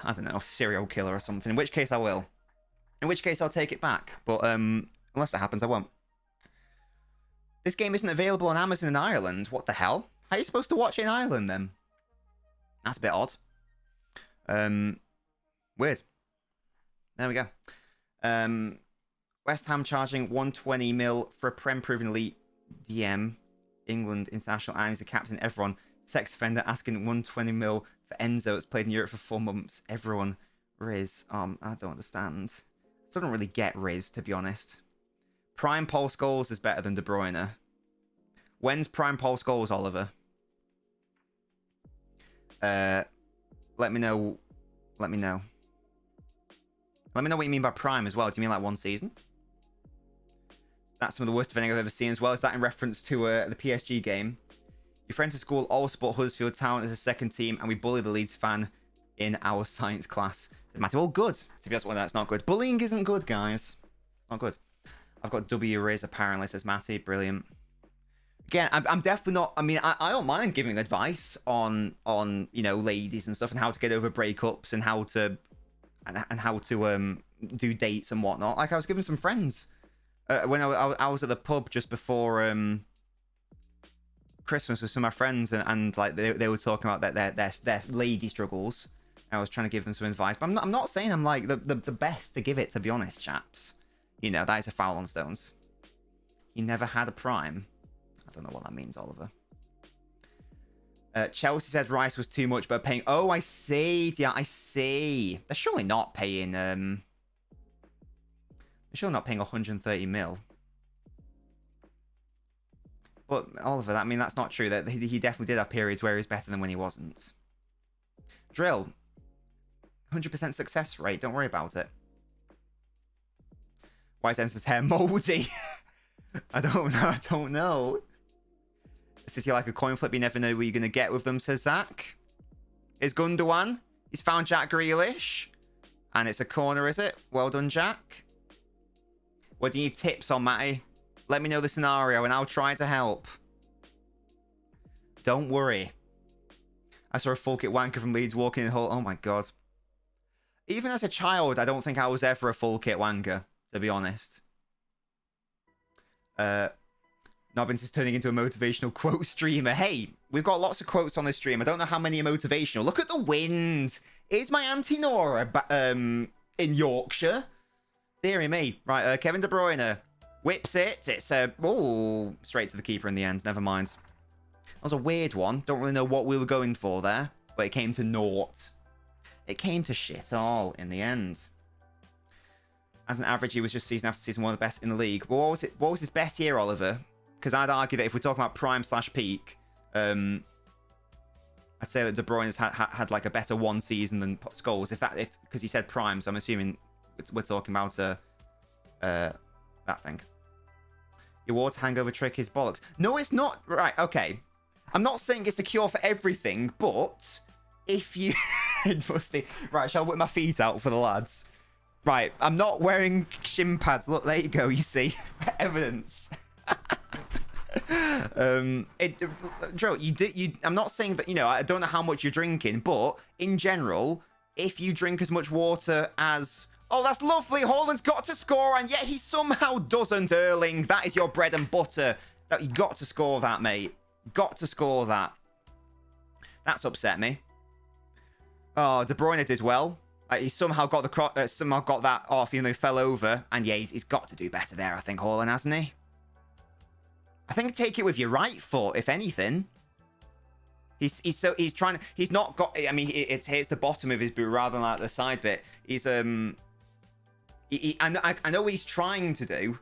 I don't know, serial killer or something. In which case I will. In which case I'll take it back. But unless that happens, I won't. This game isn't available on Amazon in Ireland. What the hell? How are you supposed to watch it in Ireland then? That's a bit odd. Weird. There we go. West Ham charging 120 mil for a Prem-proven elite DM. England international, and he's the captain. Everyone. Sex offender asking 120 mil for Enzo. It's played in Europe for 4 months. Everyone. Riz. I don't understand. I don't really get Riz, to be honest. Prime Paul Scholes is better than De Bruyne. When's Prime Paul Scholes, Oliver? Let me know. Let me know. Let me know what you mean by Prime as well. Do you mean like 1 season? That's some of the worst defending I've ever seen as well. Is that in reference to the PSG game? Your friends at school all support Huddersfield Town as a second team, and we bully the Leeds fan in our science class. Matty, well, good. To be honest, well, that's not good. Bullying isn't good, guys. It's not good. I've got W Riz apparently, says Matty. Brilliant. Again, I'm definitely not. I mean, I don't mind giving advice on you know, ladies and stuff, and how to get over breakups and how to do dates and whatnot. Like, I was giving some friends when I was at the pub just before Christmas with some of my friends, and like they were talking about their lady struggles. I was trying to give them some advice, but I'm not saying I'm like the best to give it, to be honest, chaps. You know, that is a foul on stones. You never had a prime. I don't know what that means, Oliver. Chelsea said Rice was too much, but paying... Oh, I see. Yeah, I see. They're surely not paying... They're surely not paying 130 mil. But, Oliver, I mean, that's not true. That he definitely did have periods where he was better than when he wasn't. Drill. 100% success rate. Don't worry about it. Why is his hair moldy? I don't know. City like a coin flip, you never know what you're going to get with them, says Zach. Is Gundogan? He's found Jack Grealish. And it's a corner, is it? Well done, Jack. What do you need tips on, Matty? Let me know the scenario and I'll try to help. Don't worry. I saw a full kit wanker from Leeds walking in the hall. Oh my god. Even as a child, I don't think I was ever a full kit wanker, to be honest. Nobbins is turning into a motivational quote streamer. Hey, we've got lots of quotes on this stream. I don't know how many are motivational. Look at the wind. Is my Auntie Nora in Yorkshire? Deary me. Right, Kevin De Bruyne whips it. It's oh, straight to the keeper in the end. Never mind. That was a weird one. Don't really know what we were going for there, but it came to naught. It came to shit all in the end. As an average, he was just season after season one of the best in the league. But what was his best year, Oliver? Because I'd argue that if we're talking about prime / peak, I'd say that De Bruyne has had like a better one season than Scholes. Because he said prime, so I'm assuming we're talking about that thing. Your water hangover trick is bollocks. No, it's not. Right, okay. I'm not saying it's the cure for everything, but if you... Right, shall I whip my feet out for the lads? Right, I'm not wearing shin pads. Look, there you go, you see. Evidence. Joe, I'm not saying that, you know, I don't know how much you're drinking, but in general, if you drink as much water as... Oh, that's lovely. Haaland's got to score, and yet he somehow doesn't, Erling. That is your bread and butter. You got to score that, mate. Got to score that. That's upset me. Oh, De Bruyne did well. He somehow got that off, even though he fell over. And yeah, he's got to do better there, I think, Haaland, hasn't he? I think take it with your right foot, if anything. He's not got... I mean, it hits the bottom of his boot rather than like the side bit. He's I know what he's trying to do.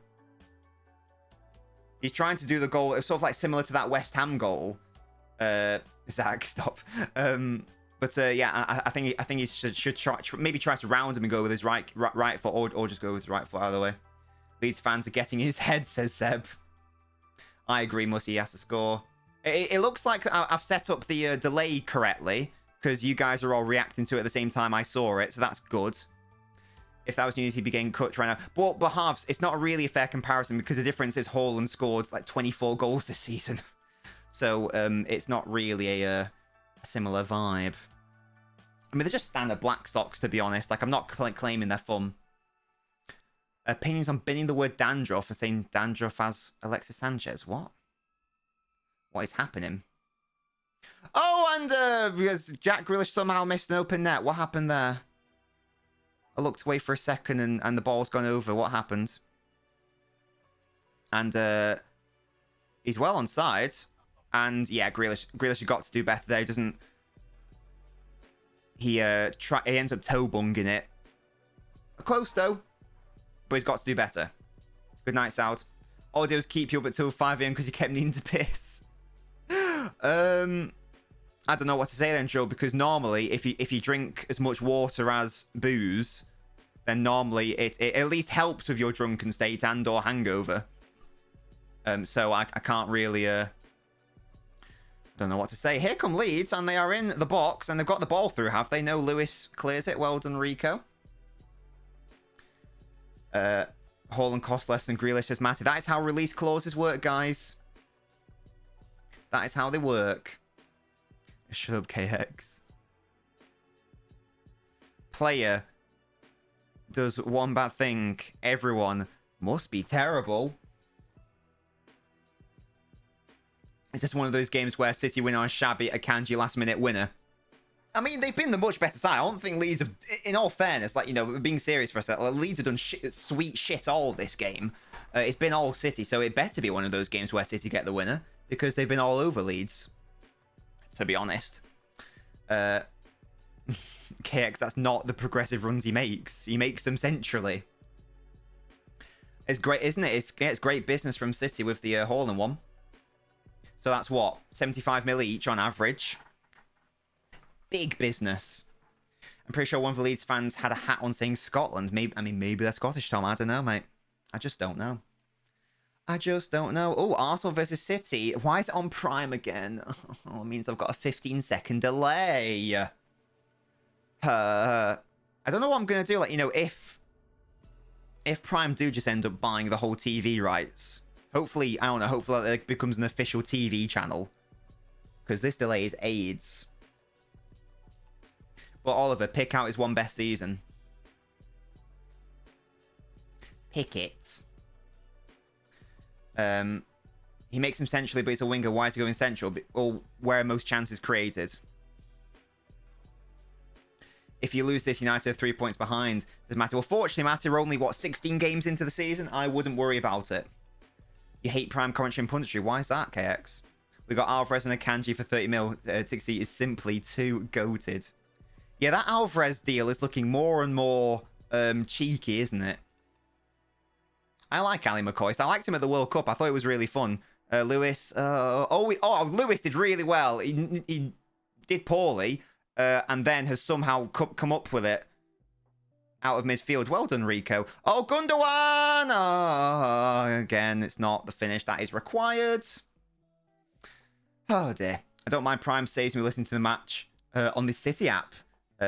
He's trying to do the goal. It's sort of like similar to that West Ham goal. Zach, stop. But yeah, I think he should maybe try to round him and go with his right foot, or just go with his right foot either way. Leeds fans are getting his head, says Seb. I agree, Mussy has to score. It looks like I've set up the delay correctly, because you guys are all reacting to it at the same time I saw it, so that's good. If that was news, he'd be getting cut right now. But halves, it's not really a fair comparison, because the difference is Haaland scored like 24 goals this season. So it's not really a similar vibe. I mean, they're just standard black socks, to be honest. Like, I'm not claiming they're fun. Opinions on binning the word dandruff and saying dandruff as Alexis Sanchez. What? What is happening? Oh, and because Jack Grealish somehow missed an open net. What happened there? I looked away for a second and the ball's gone over. What happened? And he's well on side. And yeah, Grealish has got to do better there. He doesn't... He ends up toe bunging it. Close though. But he's got to do better. Good night, Soud. All I do is keep you up until 5 AM because you kept needing to piss. I don't know what to say then, Joe, because normally if you drink as much water as booze, then normally it at least helps with your drunken state and or hangover. So I can't really don't know what to say. Here come Leeds, and they are in the box, and they've got the ball through, have they? No, Lewis clears it. Well done, Rico. Haaland cost less than Grealish, says Matty. That is how release clauses work, guys. That is how they work. Shut up, KX. Player does one bad thing, everyone must be terrible. Is this one of those games where City win on a shabby Akanji last-minute winner? I mean, they've been the much better side. I don't think Leeds have, in all fairness, like, you know, being serious for a second, Leeds have done sweet shit all this game. It's been all City, so it better be one of those games where City get the winner, because they've been all over Leeds, to be honest. KX, that's not the progressive runs he makes. He makes them centrally. It's great, isn't it? It's great business from City with the Hall-in-One. So that's what? 75 mil each on average. Big business. I'm pretty sure one of the Leeds fans had a hat on saying Scotland. Maybe, I mean, maybe they're Scottish, Tom. I don't know, mate. I just don't know. I just don't know. Oh, Arsenal versus City. Why is it on Prime again? Oh, it means I've got a 15-second delay. I don't know what I'm going to do. Like, you know, if Prime do just end up buying the whole TV rights, hopefully, I don't know, hopefully it becomes an official TV channel. Because this delay is AIDS. But Oliver, pick out his one best season. Pick it. He makes him centrally, but he's a winger. Why is he going central? Or where are most chances created? If you lose this, United are 3 points behind. Does matter? Well, fortunately, matter. We're only, what, 16 games into the season? I wouldn't worry about it. You hate prime commentary and punditry. Why is that, KX? We got Alvarez and Akanji for 30 mil. Tixie is simply too goated. Yeah, that Alvarez deal is looking more and more cheeky, isn't it? I like Ali McCoy. I liked him at the World Cup. I thought it was really fun. Lewis. Lewis did really well. He did poorly, and then has somehow come up with it out of midfield. Well done, Rico. Oh, Gundogan! Oh, again, it's not the finish that is required. Oh, dear. I don't mind Prime saves me listening to the match on the City app,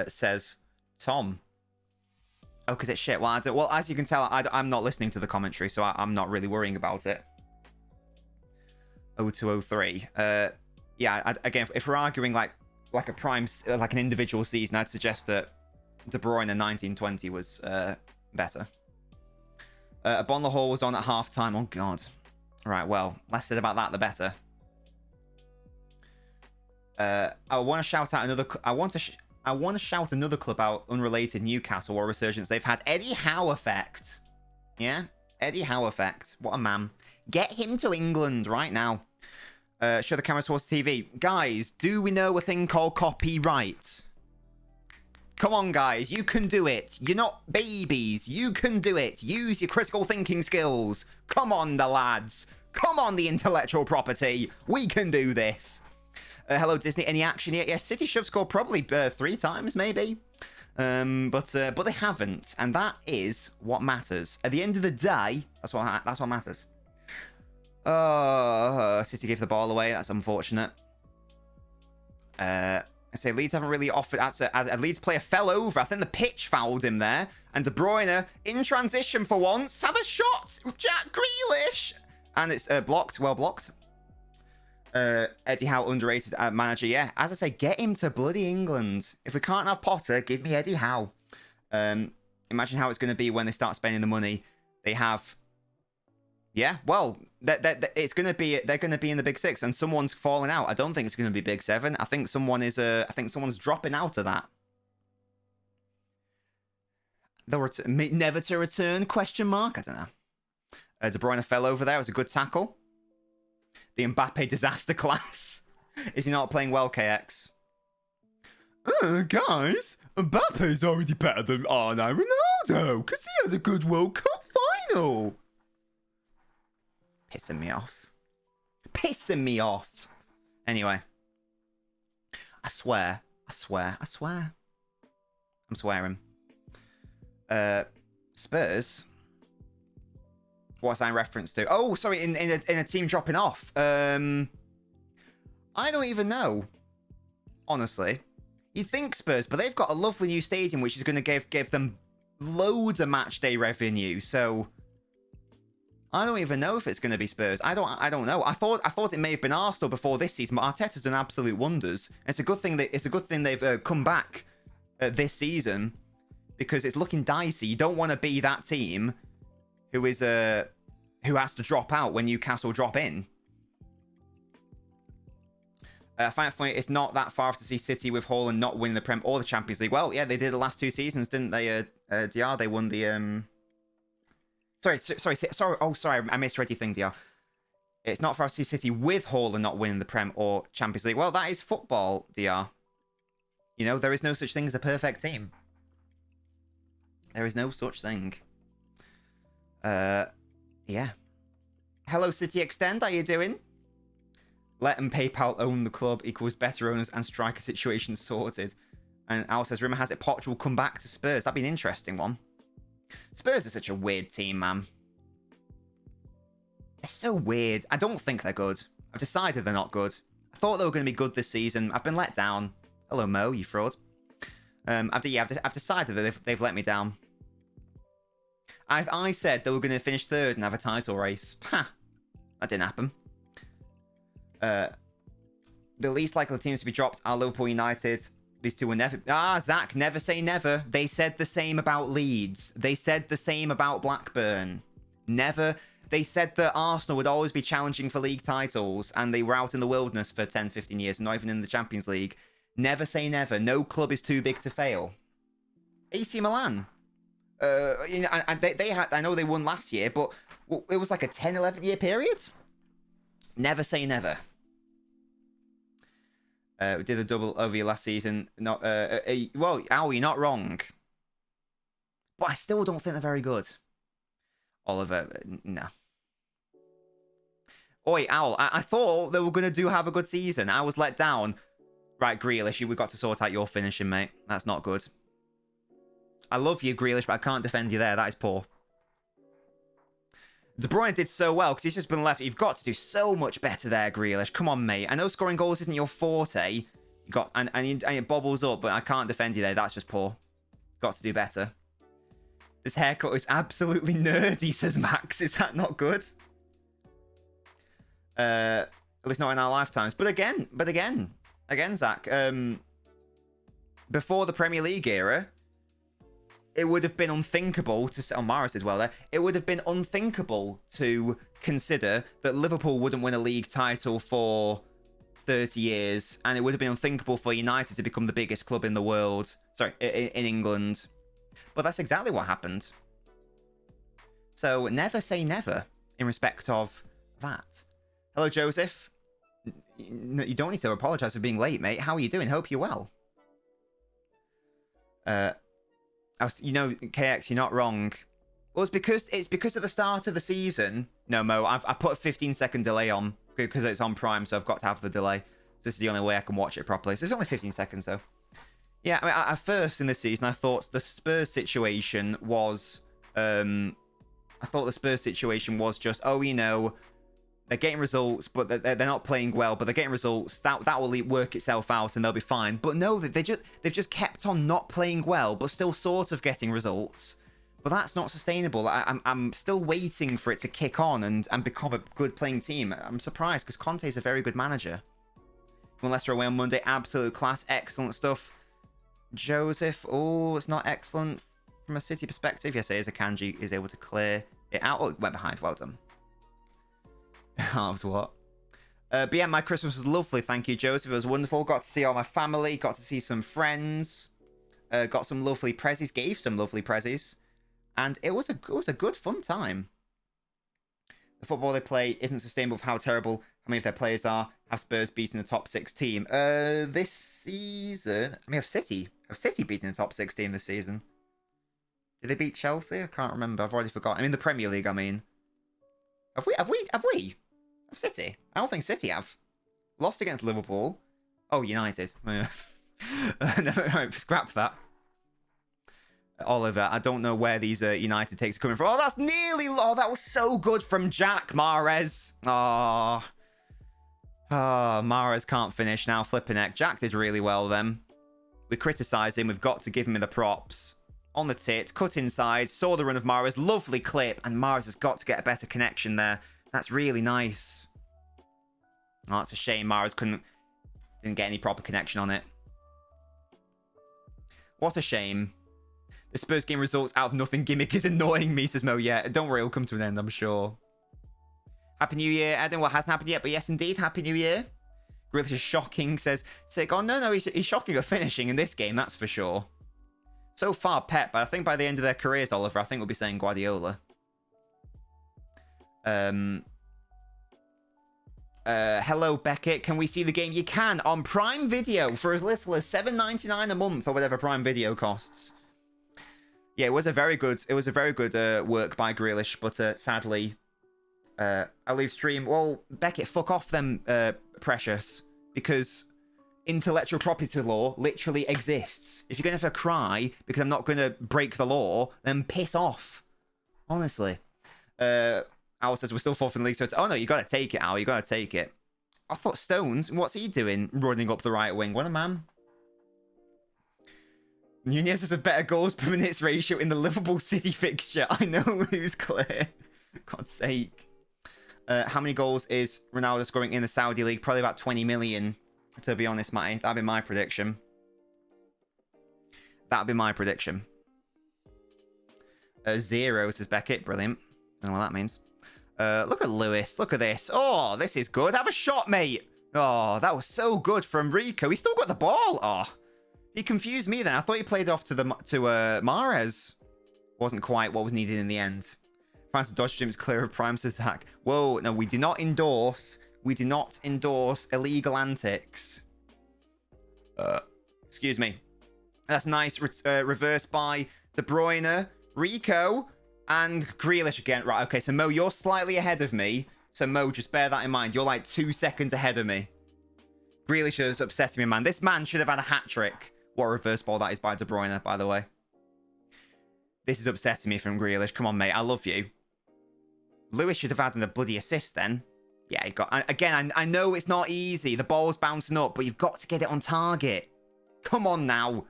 says Tom. Oh, because it's shit. Well, as you can tell, I'm not listening to the commentary, so I'm not really worrying about it. 0203. Yeah, again, if we're arguing like a prime, like an individual season, I'd suggest that De Bruyne in 1920 was better. Bond Hall was on at half-time. Oh, God. Right, well, less said about that, the better. I want to shout out another... I want to shout another club out, unrelated, Newcastle or Resurgence. They've had Eddie Howe effect. Yeah? Eddie Howe effect. What a man. Get him to England right now. Show the camera towards the TV. Guys, do we know a thing called copyright? Come on, guys. You can do it. You're not babies. You can do it. Use your critical thinking skills. Come on, the lads. Come on, the intellectual property. We can do this. Hello, Disney. Any action yet? Yeah, City should have scored probably 3 times, maybe. But they haven't, and that is what matters. At the end of the day, that's what matters. City gave the ball away. That's unfortunate. I say Leeds haven't really offered. A Leeds player fell over. I think the pitch fouled him there. And De Bruyne in transition for once. Have a shot, Jack Grealish, and it's blocked. Well blocked. Eddie Howe, underrated manager. Yeah, as I say, get him to bloody England. If we can't have Potter, give me Eddie Howe. Imagine how it's going to be when they start spending the money. They have... Yeah, well, it's going to be... They're going to be in the Big Six, and someone's falling out. I don't think it's going to be Big Seven. I think someone is... I think someone's dropping out of that. Never to return? Question mark? I don't know. De Bruyne fell over there. It was a good tackle. The Mbappe disaster class. Is he not playing well, KX? Guys, Mbappe's already better than Arno Ronaldo, because he had a good World Cup final. Pissing me off. Pissing me off. Anyway. I swear. I'm swearing. Spurs... What's that in reference to? Oh, sorry, in a team dropping off. I don't even know. Honestly. You think Spurs, but they've got a lovely new stadium which is going to give them loads of match day revenue. So I don't even know if it's going to be Spurs. I don't know. I thought it may have been Arsenal before this season, but Arteta's done absolute wonders. It's a good thing they've come back this season because it's looking dicey. You don't want to be that team who is who has to drop out when Newcastle drop in. I find it funny, it's not that far off to see City with Haaland not winning the Prem or the Champions League. Well, yeah, they did the last 2 seasons, didn't they? DR, they won the... Sorry. Oh, sorry, I misread your thing, DR. It's not far off to see City with Haaland not winning the Prem or Champions League. Well, that is football, DR. You know, there is no such thing as a perfect team. There is no such thing. Yeah. Hello, City Extend, how you doing? Let and PayPal own the club equals better owners and striker situation sorted. And Al says, rumour has it Poch will come back to Spurs. That'd be an interesting one. Spurs are such a weird team, man. They're so weird. I don't think they're good. I've decided they're not good. I thought they were going to be good this season. I've been let down. Hello, Mo, you fraud. I've decided that they've let me down. I said they were going to finish 3rd and have a title race. Ha! That didn't happen. The least likely teams to be dropped are Liverpool United. These two will never... Zach, never say never. They said the same about Leeds. They said the same about Blackburn. Never... They said that Arsenal would always be challenging for league titles, and they were out in the wilderness for 10, 15 years, not even in the Champions League. Never say never. No club is too big to fail. AC Milan. You know, and they had... I know they won last year, but it was like a 10, 11-year period. Never say never. We did a double over you last season. Not well, Al, you're not wrong. But I still don't think they're very good. Oliver, no. Oi, Al, I thought they were going to have a good season. I was let down. Right, Grealish, we got to sort out your finishing, mate. That's not good. I love you, Grealish, but I can't defend you there. That is poor. De Bruyne did so well because he's just been left. You've got to do so much better there, Grealish. Come on, mate. I know scoring goals isn't your forte. You got and it bobbles up, but I can't defend you there. That's just poor. Got to do better. This haircut is absolutely nerdy, says Max. Is that not good? At least not in our lifetimes. But again, Zach. Before the Premier League era, it would have been unthinkable to... Oh, Maris did well there. It would have been unthinkable to consider that Liverpool wouldn't win a league title for 30 years. And it would have been unthinkable for United to become the biggest club in the world. Sorry, in England. But that's exactly what happened. So never say never in respect of that. Hello, Joseph. You don't need to apologise for being late, mate. How are you doing? Hope you're well. You know, KX, you're not wrong. Well, it's because at the start of the season. No, Mo, I've put a 15-second delay on because it's on Prime, so I've got to have the delay. This is the only way I can watch it properly. So it's only 15 seconds, though. Yeah, I mean, at first in this season, I thought the Spurs situation was... I thought the Spurs situation was just, oh, you know, they're getting results, but they're not playing well, but they're getting results. That will work itself out and they'll be fine. But no, they've just kept on not playing well, but still sort of getting results. But that's not sustainable. I'm still waiting for it to kick on and become a good playing team. I'm surprised because Conte's a very good manager. When Leicester away on Monday, absolute class, excellent stuff. Joseph, oh, it's not excellent from a City perspective. Yes, it is. Akanji is able to clear it out. Oh, it went behind. Well done. Halves what? But yeah, my Christmas was lovely. Thank you, Joseph. It was wonderful. Got to see all my family. Got to see some friends. Got some lovely prezzies. Gave some lovely prezzies. And it was a good, fun time. The football they play isn't sustainable for how terrible how many of their players are. Have Spurs beaten the top 6 team? This season... I mean, have City beaten the top 6 team this season? Did they beat Chelsea? I can't remember. I've already forgotten. I mean, the Premier League, I mean. Have we? Have City? I don't think City have. Lost against Liverpool. Oh, United. Never mind, scrap that. Oliver, I don't know where these United takes are coming from. Oh, that's nearly... Oh, that was so good from Jack Mahrez. Oh, Mahrez can't finish now. Flipping heck. Jack did really well then. We criticised him. We've got to give him the props. On the tit, cut inside, saw the run of Mahrez. Lovely clip. And Mahrez has got to get a better connection there. That's really nice. Oh, that's a shame Mahrez didn't get any proper connection on it. What a shame. The Spurs game results out of nothing gimmick is annoying me, says Mo. Yeah, don't worry, it'll come to an end, I'm sure. Happy New Year, Eden. Well, hasn't happened yet, but yes, indeed, Happy New Year. Grealish is shocking, says Sick. Oh, no, he's shocking at finishing in this game, that's for sure. So far, Pep, but I think by the end of their careers, Oliver, I think we'll be saying Guardiola. Hello, Beckett. Can we see the game? You can on Prime Video for as little as $7.99 a month or whatever Prime Video costs. Yeah, it was a very good work by Grealish, but sadly, I'll leave stream. Well, Beckett, fuck off them, Precious, because intellectual property law literally exists. If you're going to have a cry because I'm not going to break the law, then piss off. Honestly. Al says we're still fourth in the league, so it's... Oh, no, you got to take it, Al. You got to take it. I thought Stones, what's he doing running up the right wing? What a man. Nunez has a better goals per minutes ratio in the Liverpool City fixture. I know who's clear. God's sake. How many goals is Ronaldo scoring in the Saudi League? Probably about 20 million, to be honest, Matty. That'd be my prediction. That'd be my prediction. 0, says Beckett. Brilliant. Don't know what that means. Look at Lewis. Look at this. Oh, this is good. Have a shot, mate. Oh, that was so good from Rico. He still got the ball. Oh, he confused me then. I thought he played off to Mahrez. Wasn't quite what was needed in the end. France Dodge Stream is clear of Prime, says Zach. Whoa, no, we do not endorse. We do not endorse illegal antics. Excuse me. That's nice. Reversed by De Bruyne, Rico, and Grealish again. Right, okay, so Mo, you're slightly ahead of me. So Mo, just bear that in mind. You're like 2 seconds ahead of me. Grealish is upsetting me, man. This man should have had a hat-trick. What a reverse ball that is by De Bruyne, by the way. This is upsetting me from Grealish. Come on, mate. I love you. Lewis should have had a bloody assist then. Yeah, he got... Again, I know it's not easy. The ball's bouncing up, but you've got to get it on target. Come on now.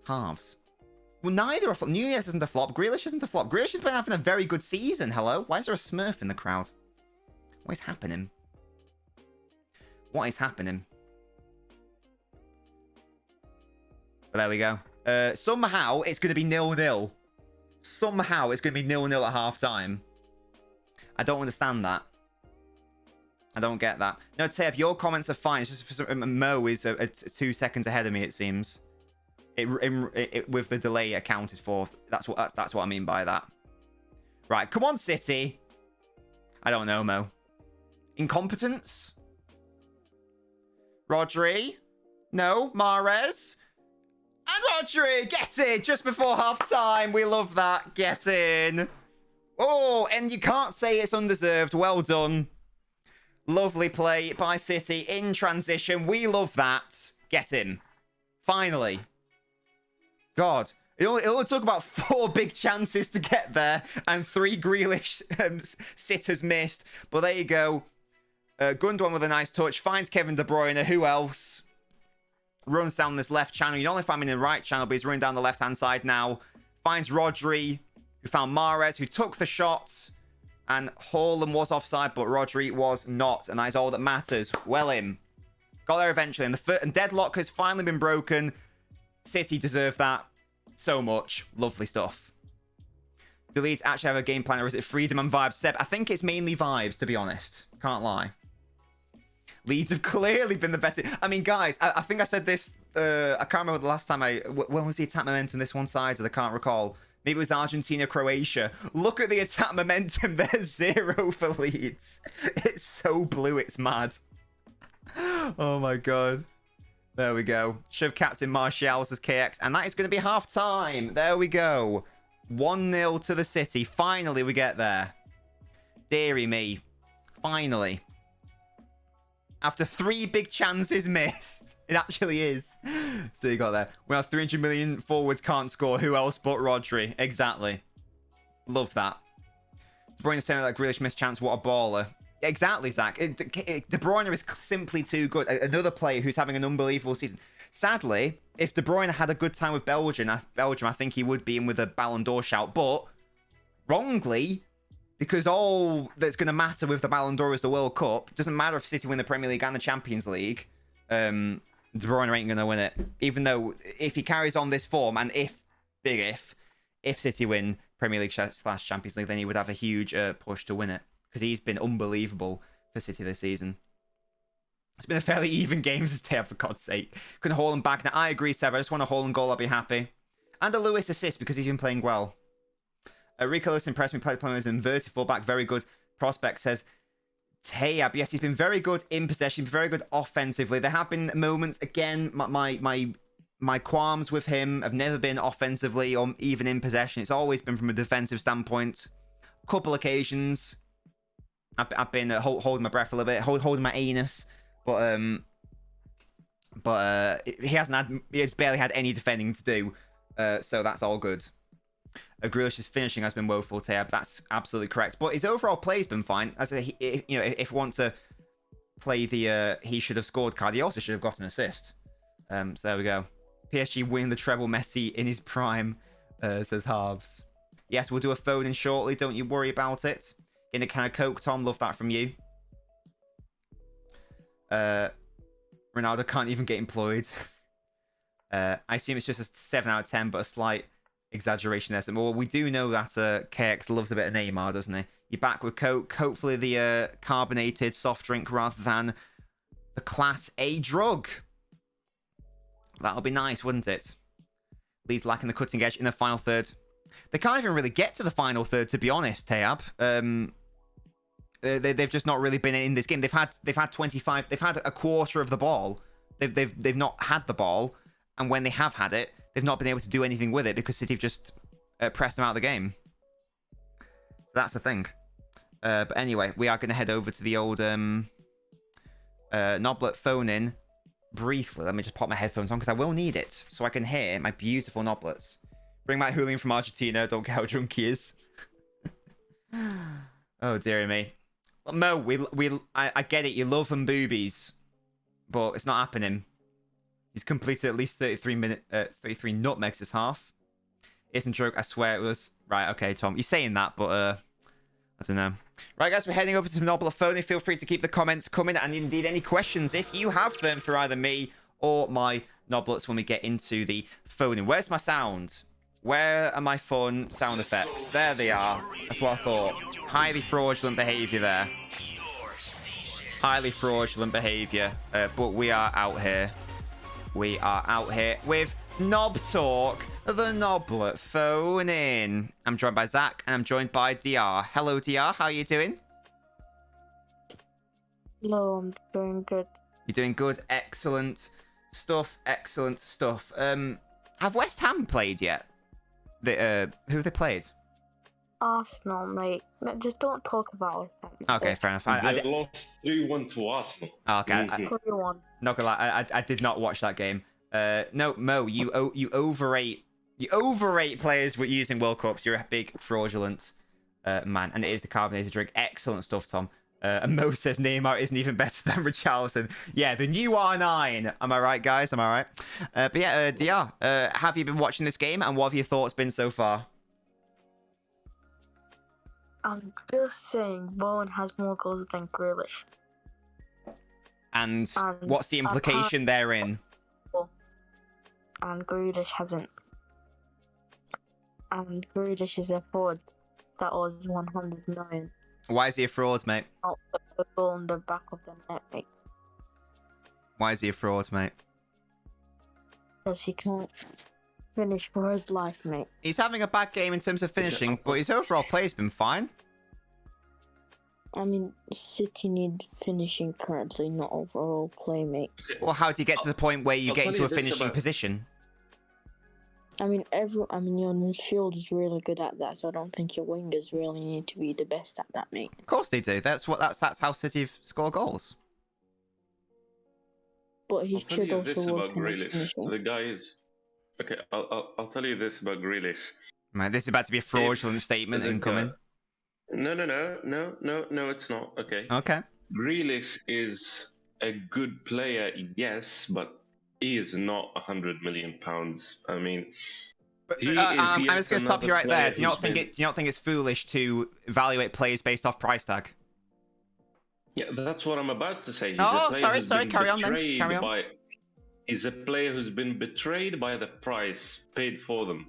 Halves. Well, neither are flop. Nunez isn't a flop. Grealish isn't a flop. Grealish has been having a very good season. Hello? Why is there a Smurf in the crowd? What is happening? What is happening? But there we go. Somehow, it's going to be 0-0. Somehow, it's going to be 0-0 at half-time. I don't understand that. I don't get that. No, Tab, your comments are fine. It's just for some, Mo is 2 seconds ahead of me, it seems. With the delay accounted for. That's what I mean by that. Right, come on, City. I don't know, Mo. Incompetence? Rodri? No, Mahrez? And Rodri gets in just before half-time. We love that. Get in. Oh, and you can't say it's undeserved. Well done. Lovely play by City in transition. We love that. Get in. Finally. God. It only took about 4 big chances to get there, and 3 Grealish sitters missed. But there you go. Gundogan with a nice touch. Finds Kevin De Bruyne. Who else? Runs down this left channel. You don't know if I'm in the right channel, but he's running down the left-hand side now. Finds Rodri, who found Mahrez, who took the shots. And Haaland was offside, but Rodri was not. And that is all that matters. Well in. Got there eventually. And deadlock has finally been broken. City deserve that so much. Lovely stuff. Do Leeds actually have a game plan, or is it freedom and vibes? Seb, I think it's mainly vibes, to be honest. Can't lie. Leeds have clearly been the best. I mean, guys, I think I said this. I can't remember the last time when was the attack momentum this one side? I can't recall. Maybe it was Argentina, Croatia. Look at the attack momentum. There's 0 for Leeds. It's so blue, it's mad. Oh my god. There we go. Shove captain Martial as KX. And that is going to be half time. There we go. 1-0 to the City. Finally, we get there. Deary me. Finally. After 3 big chances missed. It actually is. So you got there. We have 300 million forwards can't score. Who else but Rodri? Exactly. Love that. De Bruyne saying that Grealish missed chance. What a baller. Exactly, Zach. De Bruyne is simply too good. Another player who's having an unbelievable season. Sadly, if De Bruyne had a good time with Belgium, I think he would be in with a Ballon d'Or shout. But wrongly, because all that's going to matter with the Ballon d'Or is the World Cup. It doesn't matter if City win the Premier League and the Champions League. De Bruyne ain't going to win it. Even though if he carries on this form, and if City win Premier League / Champions League, then he would have a huge push to win it. Because he's been unbelievable for City this season. It's been a fairly even game to stay up, for God's sake. Couldn't Haaland back now. I agree, Seb. I just want a Haaland goal. I'll be happy. And a Lewis assist because he's been playing well. Rico Lewis impressed me. Playing as an inverted fullback. Very good prospect, says Tayab. Yes, he's been very good in possession. Very good offensively. There have been moments, again, my qualms with him have never been offensively or even in possession. It's always been from a defensive standpoint. A couple occasions, I've been holding my breath a little bit, holding my anus. But he has barely had any defending to do, so that's all good. Grealish's finishing has been woeful, Tab. That's absolutely correct. But his overall play's been fine. If we want to play the he should have scored card, he also should have got an assist. So there we go. PSG win the treble. Messi in his prime, says Harves. Yes, we'll do a phone in shortly. Don't you worry about it. In a can of Coke, Tom. Love that from you. Ronaldo can't even get employed. I assume it's just a 7 out of 10, but a slight exaggeration there. So, well, we do know that KX loves a bit of Neymar, doesn't he? You're back with Coke. Hopefully the carbonated soft drink rather than the Class A drug. That'll be nice, wouldn't it? Leeds lacking the cutting edge in the final third. They can't even really get to the final third, to be honest, Tayab. They've just not really been in this game. They've had 25. They've had a quarter of the ball. They've not had the ball, and when they have had it, they've not been able to do anything with it because City have just pressed them out of the game. That's the thing. But anyway, we are going to head over to the old Noblet phone in briefly. Let me just pop my headphones on because I will need it so I can hear my beautiful Noblets. Bring back Julian from Argentina. Don't care how drunk he is. Oh dearie me. Mo, I get it. You love them boobies, but it's not happening. He's completed at least 33 nutmegs this half. Isn't joke. I swear it was right. Okay, Tom, you're saying that, but I don't know. Right, guys, we're heading over to the Nobler phone. Feel free to keep the comments coming, and indeed any questions if you have them for either me or my Noblets when we get into the phone. Where's my sound? Where are my fun sound effects? There they are. That's what I thought. Highly fraudulent behavior there. Highly fraudulent behavior. But we are out here. We are out here with Knob Talk, the Noblet phone in. I'm joined by Zach, and I'm joined by DR. Hello, DR. How are you doing? Hello, I'm doing good. You're doing good. Excellent stuff. Excellent stuff. Have West Ham played yet? Who have they played? Arsenal, mate. Just don't talk about it. Okay, fair enough. They lost 3-1 to Arsenal. Oh, okay. 3-1. Not gonna lie, I did not watch that game. No, Mo, you overrate players with using World Cups. You're a big fraudulent man, and it is the carbonated drink. Excellent stuff, Tom. And Mo says Neymar isn't even better than Richarlison. Yeah, the new R9. Am I right, guys? Am I right? But yeah, DR, have you been watching this game, and what have your thoughts been so far? I'm just saying, Bowen has more goals than Grealish. And what's the implication therein? And Grealish hasn't. And Grealish is a forward that was 100 million. Why is he a fraud, mate? Not the goal on the back of the net, mate. Why is he a fraud, mate? Because he can't finish for his life, mate. He's having a bad game in terms of finishing, but his overall play's been fine. I mean, City need finishing currently, not overall play, mate. Well, how do you get to the point where you get into a finishing position? I mean, your midfield is really good at that, so I don't think your wingers really need to be the best at that, mate. Of course they do. That's how City score goals. But he should also work on his Grealish. finishing. The guy is okay. I'll tell you this about Grealish. Man, this is about to be a fraudulent statement incoming. No, it's not. Okay. Okay. Grealish is a good player, yes, but he is not £100 million. I mean, I'm just going to stop you right there. Do you not think it's foolish to evaluate players based off price tag? Yeah, that's what I'm about to say. Sorry. Carry on then. Carry on. He's a player who's been betrayed by the price paid for them.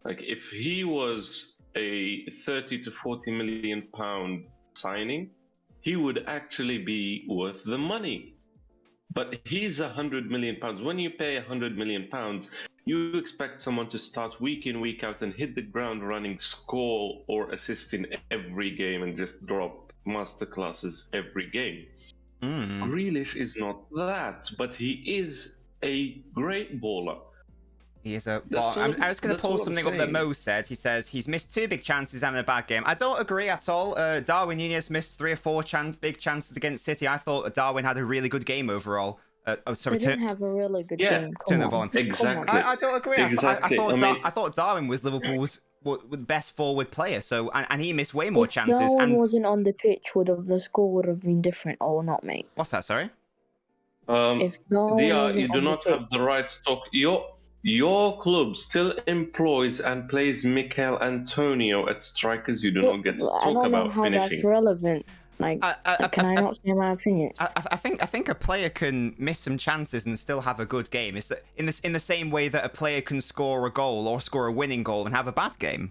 Like if he was a 30 to 40 million pound signing, he would actually be worth the money. But he's 100 million pounds. When you pay 100 million pounds, you expect someone to start week in, week out and hit the ground running, score or assist in every game and just drop masterclasses every game. Grealish is not that, but he is a great baller. He is a. Well, I'm just going to pull something up that Mo said. He says he's missed 2 big chances, having a bad game. I don't agree at all. Darwin Núñez missed 3 or 4 big chances against City. I thought Darwin had a really good game overall. Sorry, he didn't have a really good game. Turn the volume. Exactly. I don't agree. Exactly. I thought Darwin was Liverpool's the best forward player. So and he missed way more chances. If Darwin and wasn't on the pitch, the score would have been different, or not, mate. What's that? Sorry. If Darwin wasn't you do not have the right to talk. Your club still employs and plays Mikel Antonio at strikers. You do not get to talk about finishing. I don't know how that's relevant. Like, can I not say my opinion? I think a player can miss some chances and still have a good game. It's in the same way that a player can score a goal or score a winning goal and have a bad game.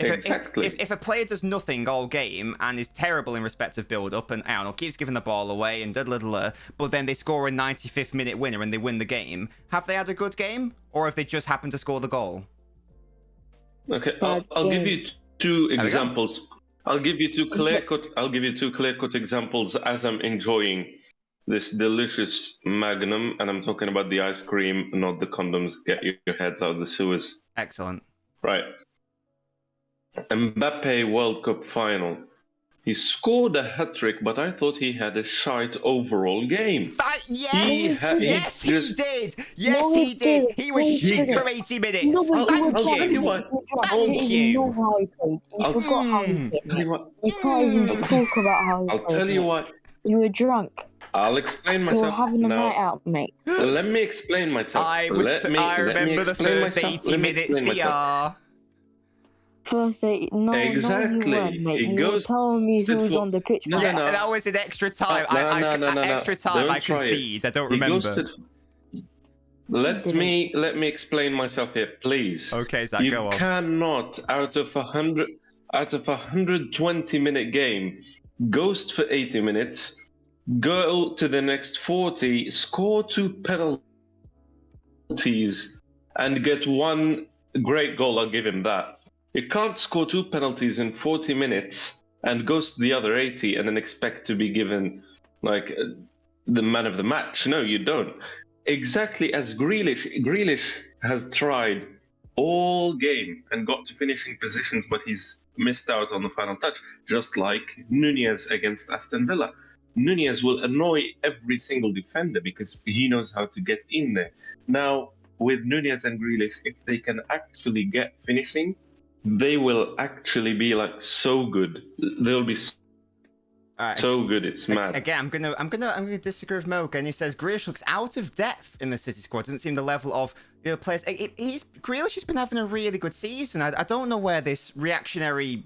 If a player does nothing all game and is terrible in respect of build-up and I don't know, keeps giving the ball away and but then they score a 95th minute winner and they win the game, have they had a good game or have they just happened to score the goal? Okay, I'll give you 2 examples. I'll give you 2 clear-cut examples as I'm enjoying this delicious Magnum, and I'm talking about the ice cream, not the condoms. Get your heads out of the sewers. Excellent. Right. Mbappe World Cup final. He scored a hat-trick, but I thought he had a shite overall game. Yes, he did. Yes, he did. He was shit for 80 minutes. Thank you. Thank you. Know how he played. You forgot how he played. You can't even talk about how he played. I'll tell you what. You were drunk. I'll explain myself. You were having a night out, mate. Let me explain myself. I remember the first 80 minutes, DR. First 8, no, exactly. No, you weren't, mate. You were telling me who was on the pitch. No. That was an extra time. Extra time. I concede. I don't remember. Let me explain myself here, please. Okay, Zach, go on. You cannot, out of a 120-minute game, ghost for 80 minutes, go to the next 40, score 2 penalties, and get 1 great goal. I'll give him that. You can't score 2 penalties in 40 minutes and ghost the other 80 and then expect to be given like the man of the match. No, you don't. Exactly as Grealish has tried all game and got to finishing positions, but he's missed out on the final touch, just like Núñez against Aston Villa. Núñez will annoy every single defender because he knows how to get in there. Now, with Núñez and Grealish, if they can actually get finishing, they will actually be like so good. They'll be so good. It's mad. Again, I'm gonna disagree with Mo again. He says Grealish looks out of depth in the City squad. Doesn't seem the level of the other players. Grealish has been having a really good season. I don't know where this reactionary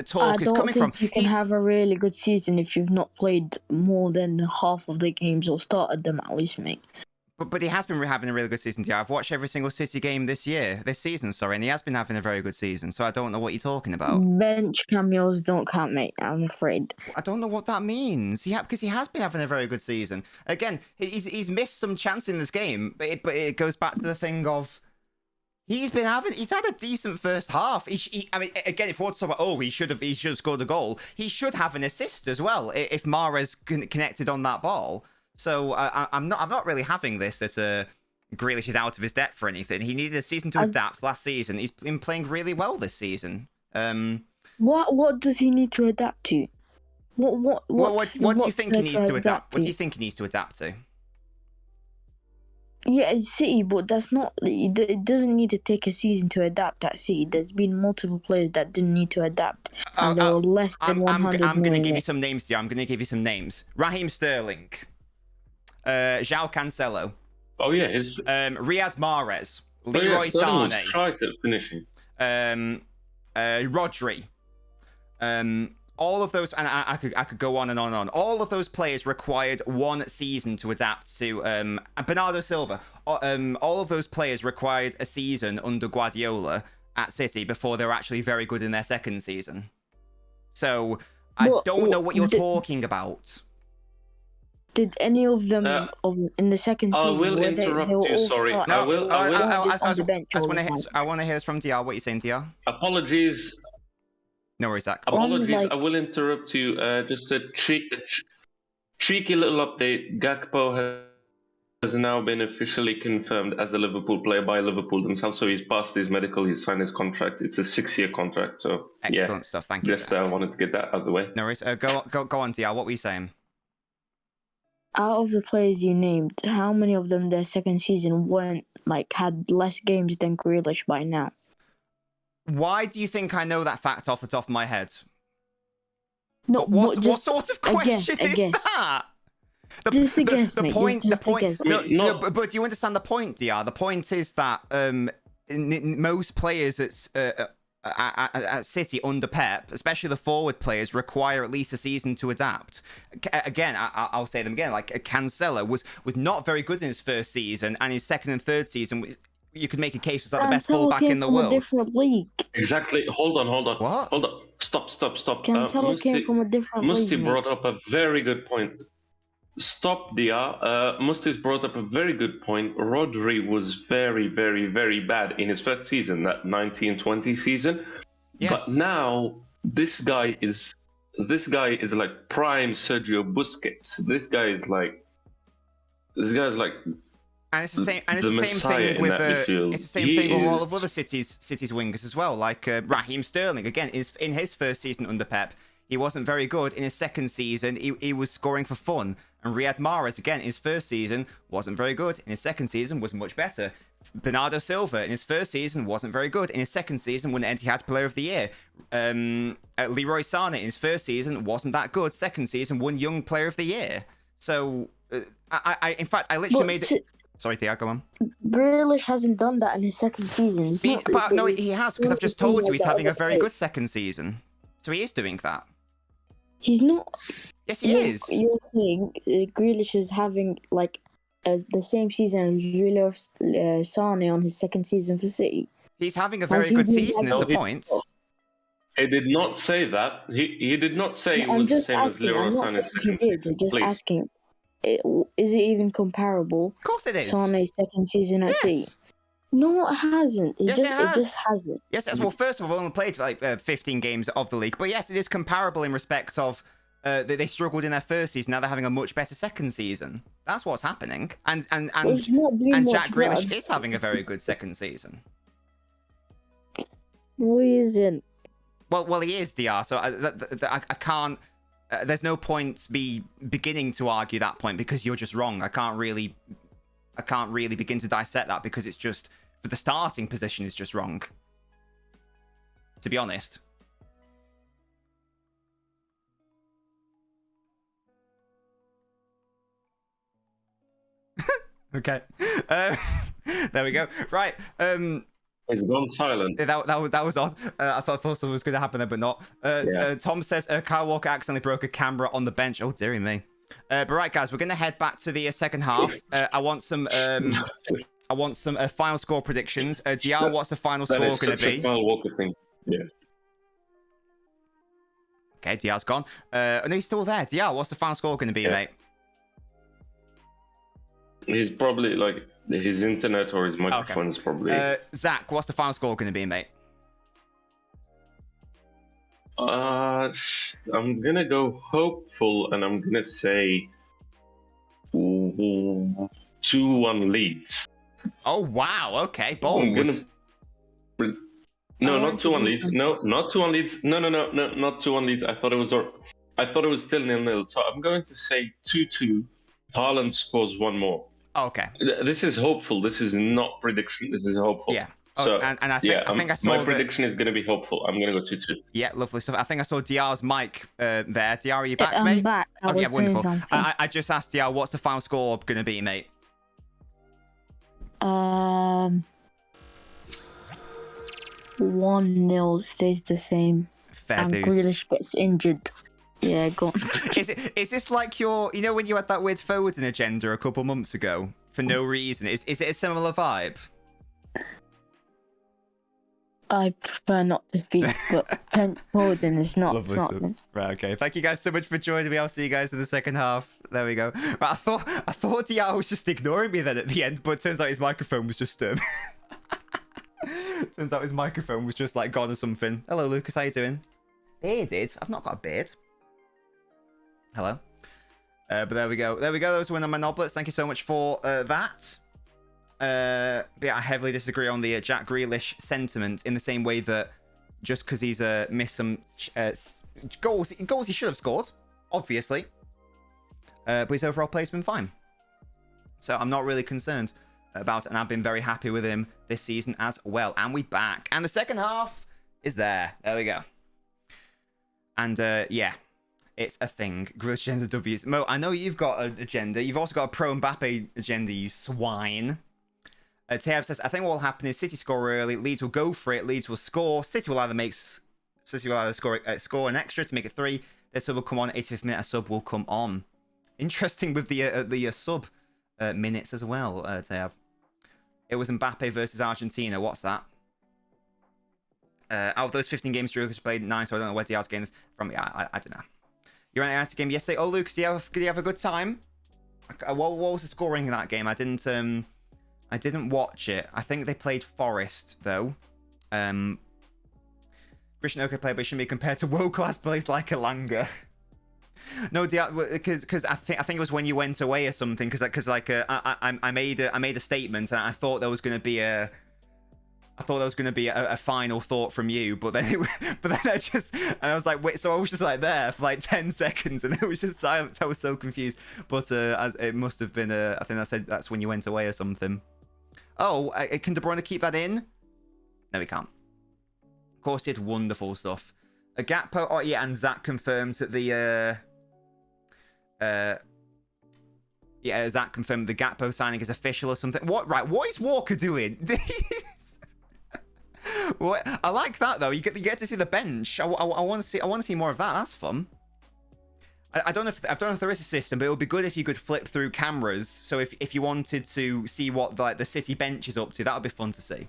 talk is coming from. I don't think you can have a really good season if you've not played more than half of the games or started them at least, mate. But he has been having a really good season, I've watched every single City game this season, and he has been having a very good season, so I don't know what you're talking about. Bench cameos don't count, mate, I'm afraid. I don't know what that means. Because he has been having a very good season. Again, he's missed some chance in this game, but it goes back to the thing of he's had a decent first half. I mean, again, if we want to talk about, he should have scored a goal, he should have an assist as well if Mahrez connected on that ball. So I'm not really having this that Grealish is out of his depth or anything. He needed a season to adapt last season. He's been playing really well this season. What does he need to adapt to? What do you think he needs to adapt? What do you think he needs to adapt to? Yeah, it's City, but that's not. It doesn't need to take a season to adapt at City. There's been multiple players that didn't need to adapt, and they were less than 100 I'm going to give you some names here. I'm going to give you some names. Raheem Sterling. João Cancelo. Oh yeah, Riyad Mahrez, Leroy Sané. Tried at finishing. Rodri. all of those, and I could go on and on and on. All of those players required 1 season to adapt to Bernardo Silva. All of those players required a season under Guardiola at City before they were actually very good in their second season. So I don't know what you're talking about. Did any of them in the second season? I will interrupt you. Sorry, I want to hear this from DR. What are you saying, DR? Apologies. No worries, Zach. Apologies. I will interrupt you. Just a cheeky little update. Gakpo has now been officially confirmed as a Liverpool player by Liverpool themselves. So he's passed his medical. He's signed his contract. It's a 6-year contract. So excellent stuff. Thank you. Just I wanted to get that out of the way. No worries. Go on, DR. What were you saying? Out of the players you named, how many of them their second season weren't had less games than Grealish by now? Why do you think I know that fact off the top of my head? No, what sort of question is that? Just a guess, mate. But do you understand the point, DR? The point is that most players at City under Pep, especially the forward players, require at least a season to adapt. Again, I'll say them again. Cancelo was not very good in his first season, and his second and third season, you could make a case was the best fullback in the world. A different league. Exactly. Hold on. What? Hold on. Stop. Cancelo came from a different league. Musti brought up a very good point. Stop, DR. Musti's brought up a very good point. Rodri was very, very, very bad in his first season, that 1920 season. Yes. But now this guy is like prime Sergio Busquets. This guy is like. And it's the same. And it's the same thing with it's the same thing with all of other cities wingers as well. Like Raheem Sterling again is in his first season under Pep. He wasn't very good. In his second season, he was scoring for fun. And Riyad Mahrez, again, in his first season, wasn't very good. In his second season, was much better. Bernardo Silva, in his first season, wasn't very good. In his second season, won Etihad Player of the Year. Leroy Sane, in his first season, wasn't that good. Second season, won Young Player of the Year. So, in fact, I literally made it... Sorry, Tia, go on. Grealish hasn't done that in his second season. No, he has, because I've just told you he's having a very good second season. So he is doing that. He's not. Yes, he is. You're saying Grealish is having the same season as Leroy Sane on his second season for City. He's having a very good season, is the point. He did not say that. He did not say it was the same as Leroy Sane's second season. I'm just asking. Is it even comparable? Of course it is. Sane's second season at City. No, it hasn't. It just hasn't. Yes, well, first of all, I've only played 15 games of the league. But yes, it is comparable in respect of they struggled in their first season. Now they're having a much better second season. That's what's happening. And Jack Grealish is having a very good second season. No, he isn't. Well, he is, DR. So I can't... there's no point me beginning to argue that point because you're just wrong. I can't really begin to dissect that because it's just... The starting position is just wrong, to be honest. Okay. There we go. Right. He's gone silent. That was odd. I thought something was going to happen there, but not. Tom says Kyle Walker accidentally broke a camera on the bench. Oh, dearie me. But right, guys, we're going to head back to the second half. I want some final score predictions. DR, what's the final score going to be? Kyle Walker thing. Yeah. Okay, DR's gone. No, he's still there. DR, what's the final score going to be, mate? He's probably his internet or his microphone is probably. Zach, what's the final score going to be, mate? I'm gonna go hopeful, and I'm gonna say 2-1 Leeds. Oh wow! Okay, bold. No, not 2-1 Leeds. No, not 2-1 Leeds. No, not 2-1 Leeds. I thought it was still 0-0. So I'm going to say 2-2. Haaland scores one more. Okay. This is hopeful. This is not prediction. This is hopeful. Yeah. So, and I think I saw my prediction is going to be hopeful. I'm going to go 2-2. Yeah, lovely stuff. I think I saw DR's mic there. DR, are you back, I'm mate? back. Oh, yeah, wonderful. I just asked DR, what's the final score going to be, mate? 1-0 stays the same. Fair and dues. Grealish gets injured. Yeah, go on. Is this like your, you know, when you had that weird Foden agenda a couple months ago for no reason? Is it a similar vibe? I prefer not to speak, but Foden is not. Lovely It's not stuff. good. Right, okay. Thank you guys so much for joining me. I'll see you guys in the second half. There we go. Right, I thought Diao was just ignoring me then at the end, but it turns out his microphone was just turns out his microphone was just like gone or something. Hello, Lucas. How you doing? Bearded? I've not got a beard. Hello. But there we go. There we go. Those were my noblets. Thank you so much for that. But yeah, I heavily disagree on the Jack Grealish sentiment in the same way that just because he's missed some goals he should have scored, obviously. But his overall play's been fine. So I'm not really concerned about it, and I've been very happy with him this season as well. And we back. And the second half is there. There we go. And yeah, it's a thing. Grealish agenda W's. Mo, I know you've got an agenda. You've also got a pro Mbappe agenda, you swine. Teab says, I think what will happen is City score early, Leeds will go for it, Leeds will score, City will either score an extra to make it 3, their sub will come on, 85th minute, a sub will come on. Interesting with the sub minutes as well, Teab. It was Mbappe versus Argentina, what's that? Out of those 15 games, Drew has played 9, so I don't know where Diaz's games from. Yeah, I don't know. You ran an INSTA game yesterday. Oh, Lucas, did you have a good time? What was the scoring in that game? I didn't watch it. I think they played Forest though. Christian okay player, but it shouldn't be compared to world class players like Elanga. No, because I think it was when you went away or something. Because like I made a statement and I thought there was going to be a. I thought there was going to be a final thought from you, but then I was like, wait, so I was just like there for like 10 seconds and it was just silence. I was so confused, but as it must have been, I think I said that's when you went away or something. Oh, can De Bruyne keep that in? No, he can't. Of course, he did wonderful stuff. A Gakpo, oh yeah, and Zach confirms that Zach confirmed the Gakpo signing is official or something. What is Walker doing? What? I like that though. You get to see the bench. I want to see more of that. That's fun. I don't know if there is a system, but it would be good if you could flip through cameras. So if you wanted to see what like the City bench is up to, that would be fun to see.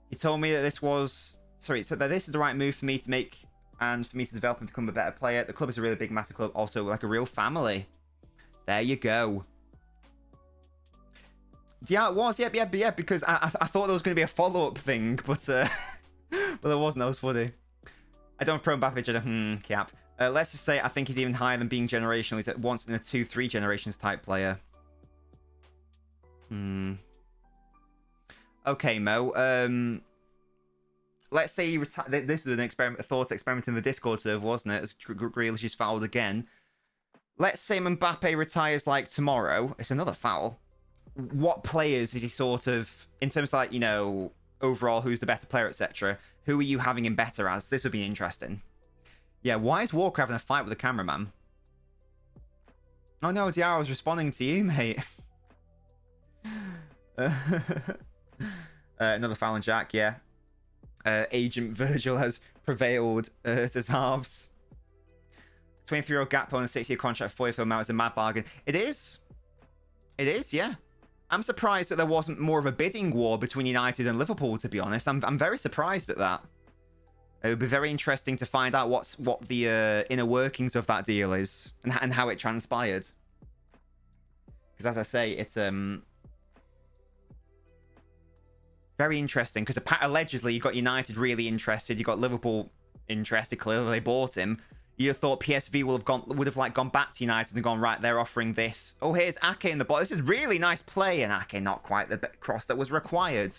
He told me that this is the right move for me to make and for me to develop and become a better player. The club is a really big, massive club, also like a real family. There you go. Yeah, it was. Yeah, because I thought there was going to be a follow-up thing, but there wasn't. That was funny. I don't have pro Mbappe. Cap. Let's just say I think he's even higher than being generational. He's at once in a 2-3 generations type player. Okay, Mo. Let's say you retire. This is a thought experiment in the Discord server, wasn't it? As Grealish is fouled again. Let's say Mbappe retires like tomorrow. It's another foul. What players is he sort of, in terms of like, you know, overall who's the better player, etc. Who are you having him better as? This would be interesting. Yeah, why is Walker having a fight with the cameraman? Oh no, Diarra was responding to you, mate. Another foul on Jack, yeah. Agent Virgil has prevailed, says halves. 23-year-old Gakpo on a 6-year contract, 44 mil is a mad bargain. It is, yeah. I'm surprised that there wasn't more of a bidding war between United and Liverpool, to be honest. I'm very surprised at that. It would be very interesting to find out what the inner workings of that deal is and how it transpired. Because as I say, it's very interesting. Because allegedly you got United really interested, you got Liverpool interested. Clearly they bought him. You thought PSV would have gone back to United and gone, right, they're offering this. Oh, here's Ake in the ball. This is really nice play, and Ake not quite the cross that was required.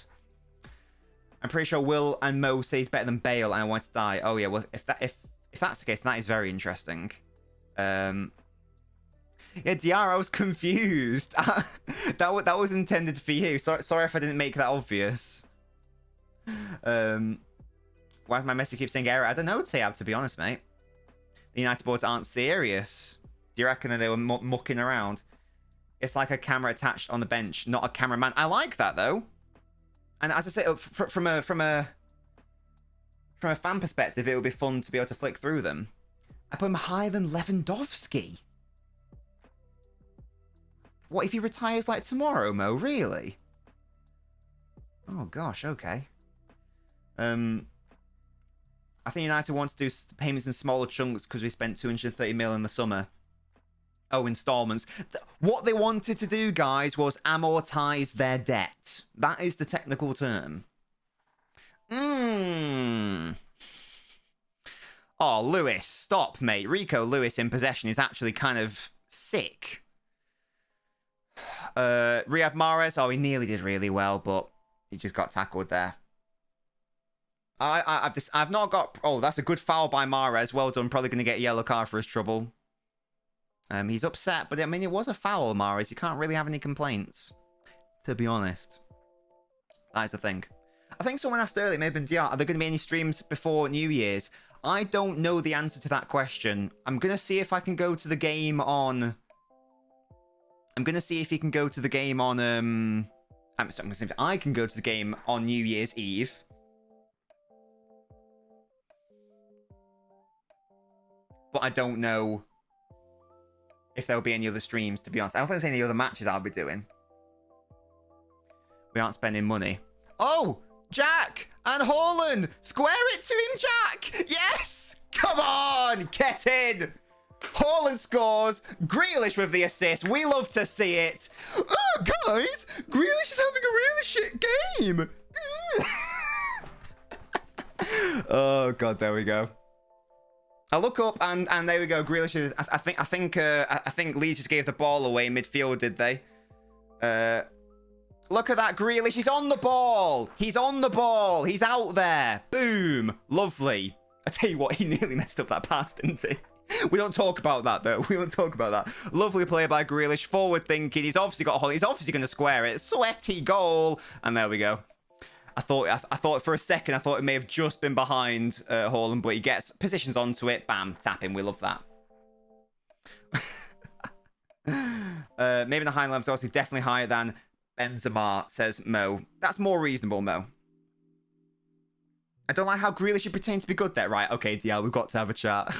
I'm pretty sure Will and Mo say he's better than Bale, and I want to die. Oh yeah, well if that's the case, that is very interesting. Yeah, Diarra, I was confused. that was intended for you. Sorry if I didn't make that obvious. Why does my message keep saying error? I don't know, Tab, to be honest, mate. The United boards aren't serious. Do you reckon that they were mucking around? It's like a camera attached on the bench, not a cameraman. I like that though. And as I say, from a from a fan perspective, it would be fun to be able to flick through them. I put him higher than Lewandowski. What if he retires like tomorrow, Mo? Really? Oh gosh, okay. I think United wants to do payments in smaller chunks because we spent 230 mil in the summer. Oh, installments. What they wanted to do, guys, was amortize their debt. That is the technical term. Oh, Lewis, stop, mate. Rico Lewis in possession is actually kind of sick. Riyad Mahrez, oh, he nearly did really well, but he just got tackled there. I've not got... Oh, that's a good foul by Mahrez. Well done. Probably going to get a yellow card for his trouble. He's upset, but I mean, it was a foul, Mahrez. You can't really have any complaints, to be honest. That is the thing. I think someone asked earlier, maybe DR, are there going to be any streams before New Year's? I don't know the answer to that question. I'm going to see if I can go to the game on... I'm going to see if he can go to the game on... I'm sorry, I'm going to see if I can go to the game on New Year's Eve. But I don't know if there'll be any other streams, to be honest. I don't think there's any other matches I'll be doing. We aren't spending money. Oh! Jack! And Haaland! Square it to him, Jack! Yes! Come on! Get in! Haaland scores. Grealish with the assist. We love to see it. Oh, guys! Grealish is having a really shit game! Oh, God, there we go. I look up and there we go. Grealish is. I think Leeds just gave the ball away midfield, did they? Look at that, Grealish. He's on the ball. He's on the ball. He's out there. Boom. Lovely. I tell you what, he nearly messed up that pass, didn't he? We don't talk about that though. We don't talk about that. Lovely play by Grealish. Forward thinking. He's obviously got a hole. He's obviously going to square it. Sweaty goal. And there we go. I thought for a second, I thought it may have just been behind Haaland, but he gets positions onto it. Bam, tap him. We love that. Maybe the high levels obviously definitely higher than Benzema, says Mo. That's more reasonable, Mo. I don't like how Grealish should pretend to be good there. Right, okay, DL, we've got to have a chat.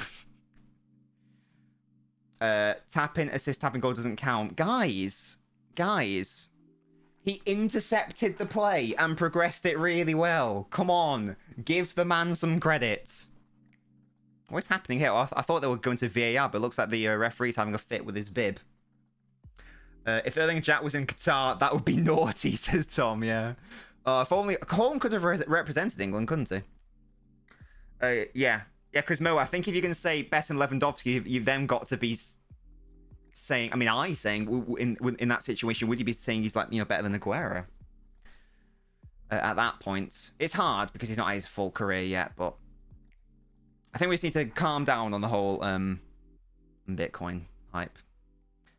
Tapping, assist, tapping, goal doesn't count. Guys. He intercepted the play and progressed it really well. Come on. Give the man some credit. What's happening here? I thought they were going to VAR, but it looks like the referee's having a fit with his bib. If Erling Jack was in Qatar, that would be naughty, says Tom, yeah. If only... Colin could have represented England, couldn't he? Yeah. Yeah, because Mo, I think if you're going to say better than Lewandowski, you've then got to be... saying, I mean, saying in that situation, would you be saying he's like, better than Aguero? At that point, it's hard because he's not had his full career yet, but I think we just need to calm down on the whole Bitcoin hype.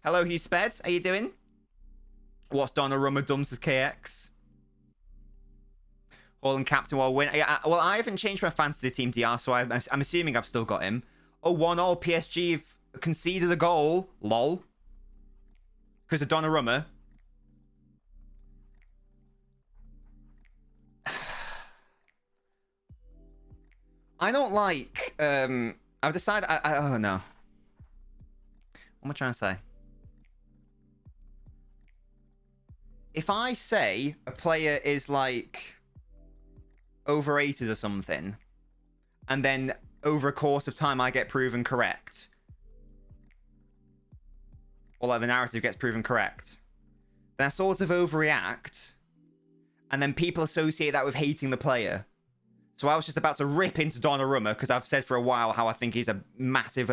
Hello, Hugh Sped, how you doing? What's Donnarumma dumb, says KX? Haaland captain while win. Well, I haven't changed my fantasy team DR, so I'm assuming I've still got him. Oh, 1-1 PSG conceded a goal. Lol. Because of Donnarumma. I don't like... I've decided... oh, no. What am I trying to say? If I say a player is, like, overrated or something, and then over a course of time I get proven correct... or like the narrative gets proven correct, then I sort of overreact, and then people associate that with hating the player. So I was just about to rip into Donnarumma, because I've said for a while how I think he's a massive,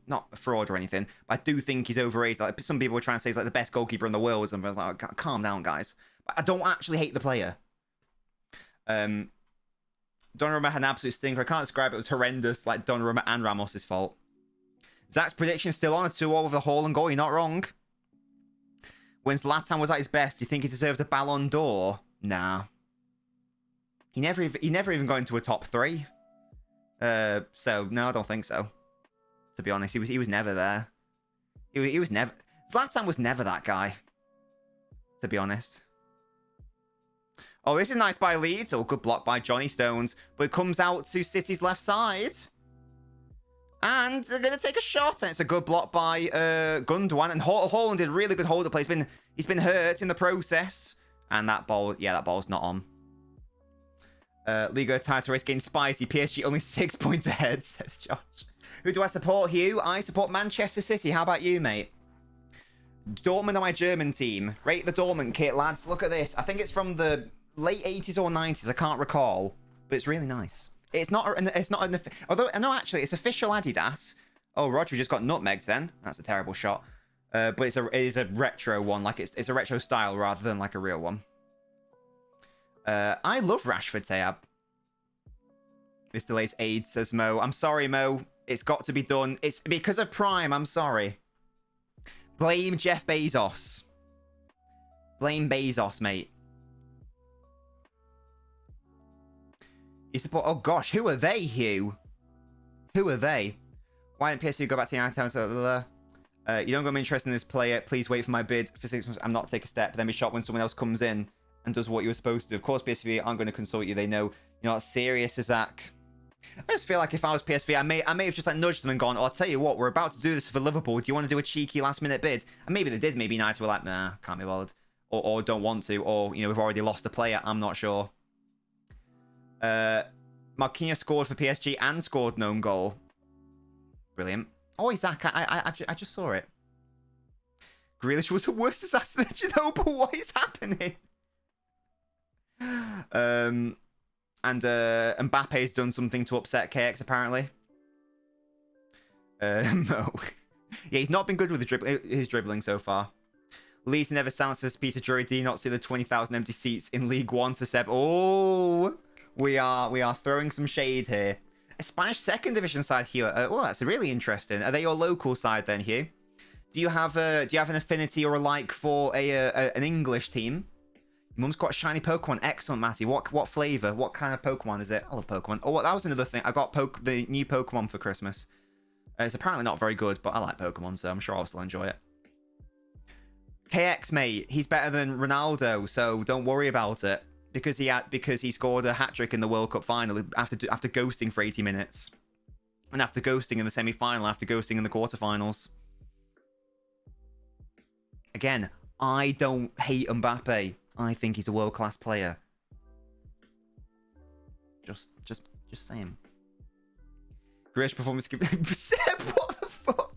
not a fraud or anything, but I do think he's overrated. Like, some people were trying to say he's like the best goalkeeper in the world or something. I was like, oh, calm down, guys. But I don't actually hate the player. Donnarumma had an absolute stinker. I can't describe it. It was horrendous, like Donnarumma and Ramos' fault. Zach's prediction still on a 2-0 with a Haaland goal. You're not wrong. When Zlatan was at his best, do you think he deserved a Ballon d'Or? Nah. He never even got into a top 3. So no, I don't think so. To be honest, he was never there. He was never. Zlatan was never that guy. To be honest. Oh, this is nice by Leeds. Oh, good block by Johnny Stones. But it comes out to City's left side. And they're going to take a shot. And it's a good block by Gundogan. And Haaland did really good hold-up play. He's been hurt in the process. And that ball, yeah, that ball's not on. Liga title race getting spicy. PSG only 6 points ahead, says Josh. Who do I support, Hugh? I support Manchester City. How about you, mate? Dortmund are my German team. Rate the Dortmund kit, lads. Look at this. I think it's from the late 80s or 90s. I can't recall. But it's really nice. It's not an... Although, no, actually, it's official Adidas. Oh, Rodri just got nutmegged then. That's a terrible shot. But it is a retro one. Like, it's a retro style rather than, like, a real one. I love Rashford, Tayab. This delays aid, says Mo. I'm sorry, Mo. It's got to be done. It's because of Prime. I'm sorry. Blame Jeff Bezos. Blame Bezos, mate. You support... Oh, gosh. Who are they, Hugh? Who are they? Why didn't PSG go back to the United? You don't got me interested in this player. Please wait for my bid for 6 months. I'm not take a step, then be shocked when someone else comes in and does what you were supposed to do. Of course, PSV aren't going to consult you. They know you're not serious as Zach. I just feel like if I was PSV, I may have just like nudged them and gone, oh, I'll tell you what, we're about to do this for Liverpool. Do you want to do a cheeky last-minute bid? And maybe they did. Maybe United were like, nah, can't be bothered. Or don't want to. Or, you know, we've already lost a player. I'm not sure. Marquinhos scored for PSG and scored an own goal. Brilliant. Oh, Zach, I just saw it. Grealish was the worst assassination, though, but what is happening? And Mbappe's done something to upset KX, apparently. No. Yeah, he's not been good with his dribbling so far. Leeds never sounds, says Peter Drury. Do you not see the 20,000 empty seats in League One, says Seb? Oh, we are throwing some shade here. A Spanish second division side here. Oh, that's really interesting. Are they your local side then, Hugh? Do you have an affinity or a like for an English team? Your mum's got a shiny Pokemon. Excellent, Matty. What flavor? What kind of Pokemon is it? I love Pokemon. Oh, that was another thing. I got the new Pokemon for Christmas. It's apparently not very good, but I like Pokemon, so I'm sure I'll still enjoy it. KX, mate. He's better than Ronaldo, so don't worry about it. Because he scored a hat-trick in the World Cup final after ghosting for 80 minutes. And after ghosting in the semi-final, after ghosting in the quarterfinals. Again, I don't hate Mbappe. I think he's a world-class player. Just saying. Great performance. Seb, what the fuck?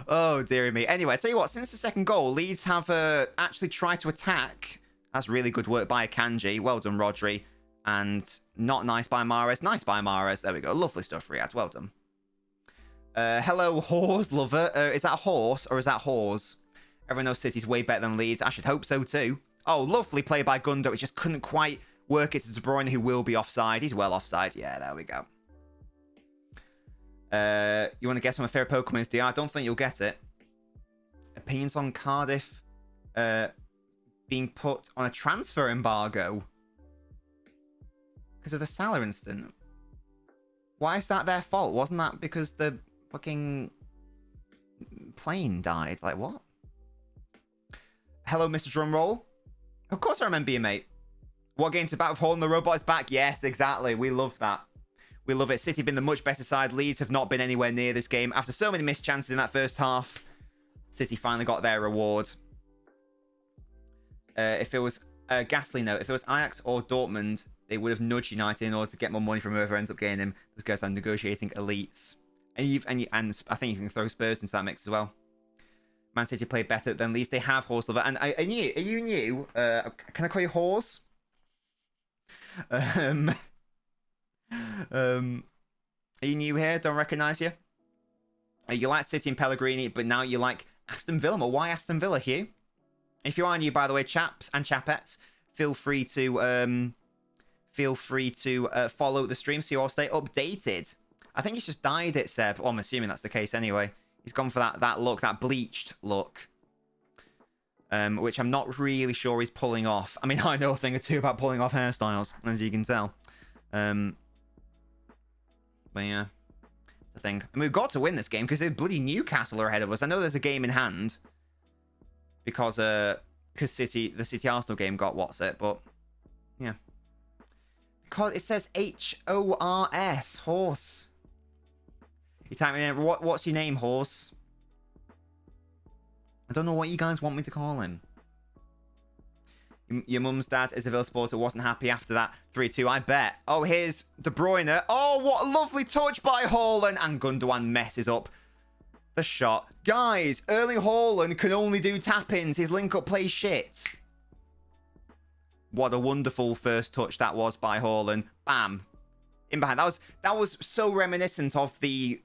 Oh, dearie me. Anyway, I tell you what, since the second goal, Leeds have actually tried to attack. That's really good work by Akanji. Well done, Rodri. And not nice by Mahrez. Nice by Mahrez. There we go. Lovely stuff, Riyadh. Well done. Hello, Horse Lover. Is that a horse or is that Horse? Everyone knows City's way better than Leeds. I should hope so too. Oh, lovely play by Gundo. It just couldn't quite work it to De Bruyne, who will be offside. He's well offside. Yeah, there we go. You want to guess what my favourite Pokemon is, DR? I don't think you'll get it. Opinions on Cardiff being put on a transfer embargo because of the Salah incident. Why is that their fault? Wasn't that because the fucking plane died? Like, what? Hello, Mr. Drumroll. Of course I remember you, mate. What game to bat with Hall and the robot is back? Yes, exactly. We love that. We love it. City have been the much better side. Leeds have not been anywhere near this game. After so many missed chances in that first half, City finally got their reward. If it was a ghastly note, if it was Ajax or Dortmund, they would have nudged United in order to get more money from whoever ends up getting him. Those guys are negotiating elites. And I think you can throw Spurs into that mix as well. Man City played better than Leeds. They have Horse Lover. And are you new? Can I call you Horse? Are you new here? Don't recognise you? You like City and Pellegrini, but now you like Aston Villa. Well, why Aston Villa, Hugh? If you are new, by the way, chaps and chapettes, feel free to follow the stream so you all stay updated. I think he's just dyed it, Seb. Well, I'm assuming that's the case anyway. He's gone for that look, that bleached look. Which I'm not really sure he's pulling off. I mean, I know a thing or two about pulling off hairstyles, as you can tell. But yeah, the thing. I mean, we've got to win this game because bloody Newcastle are ahead of us. I know there's a game in hand because because the City Arsenal game got what's it, but yeah. Because it says HORS, horse. You type in, what's your name, horse? I don't know what you guys want me to call him. Your mum's dad is a Villa supporter, wasn't happy after that 3-2, I bet. Oh, here's De Bruyne. Oh, what a lovely touch by Haaland. And Gundogan messes up the shot. Guys, Erling Haaland can only do tap-ins. His link-up plays shit. What a wonderful first touch that was by Haaland. Bam. In behind. That was so reminiscent of the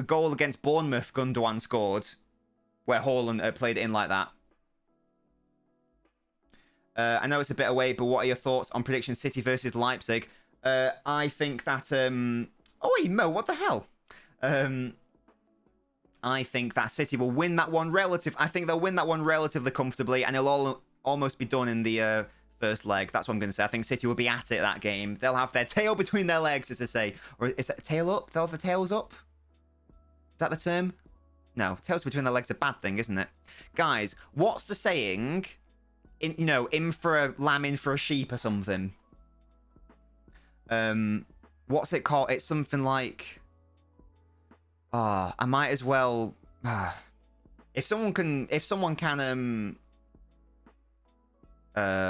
goal against Bournemouth Gundogan scored, where Haaland played it in like that. I know it's a bit away, but what are your thoughts on prediction City versus Leipzig? I think that... Oh, wait, Mo, what the hell? I think that City will win that one I think they'll win that one relatively comfortably, and it'll almost be done in the first leg. That's what I'm going to say. I think City will be at it that game. They'll have their tail between their legs, as I say. Or is it tail up? They'll have the tails up? Is that the term? No, tails between their legs is a bad thing, isn't it? Guys, what's the saying... in for a lamb, in for a sheep or something. What's it called? It's something like... I might as well... if someone can...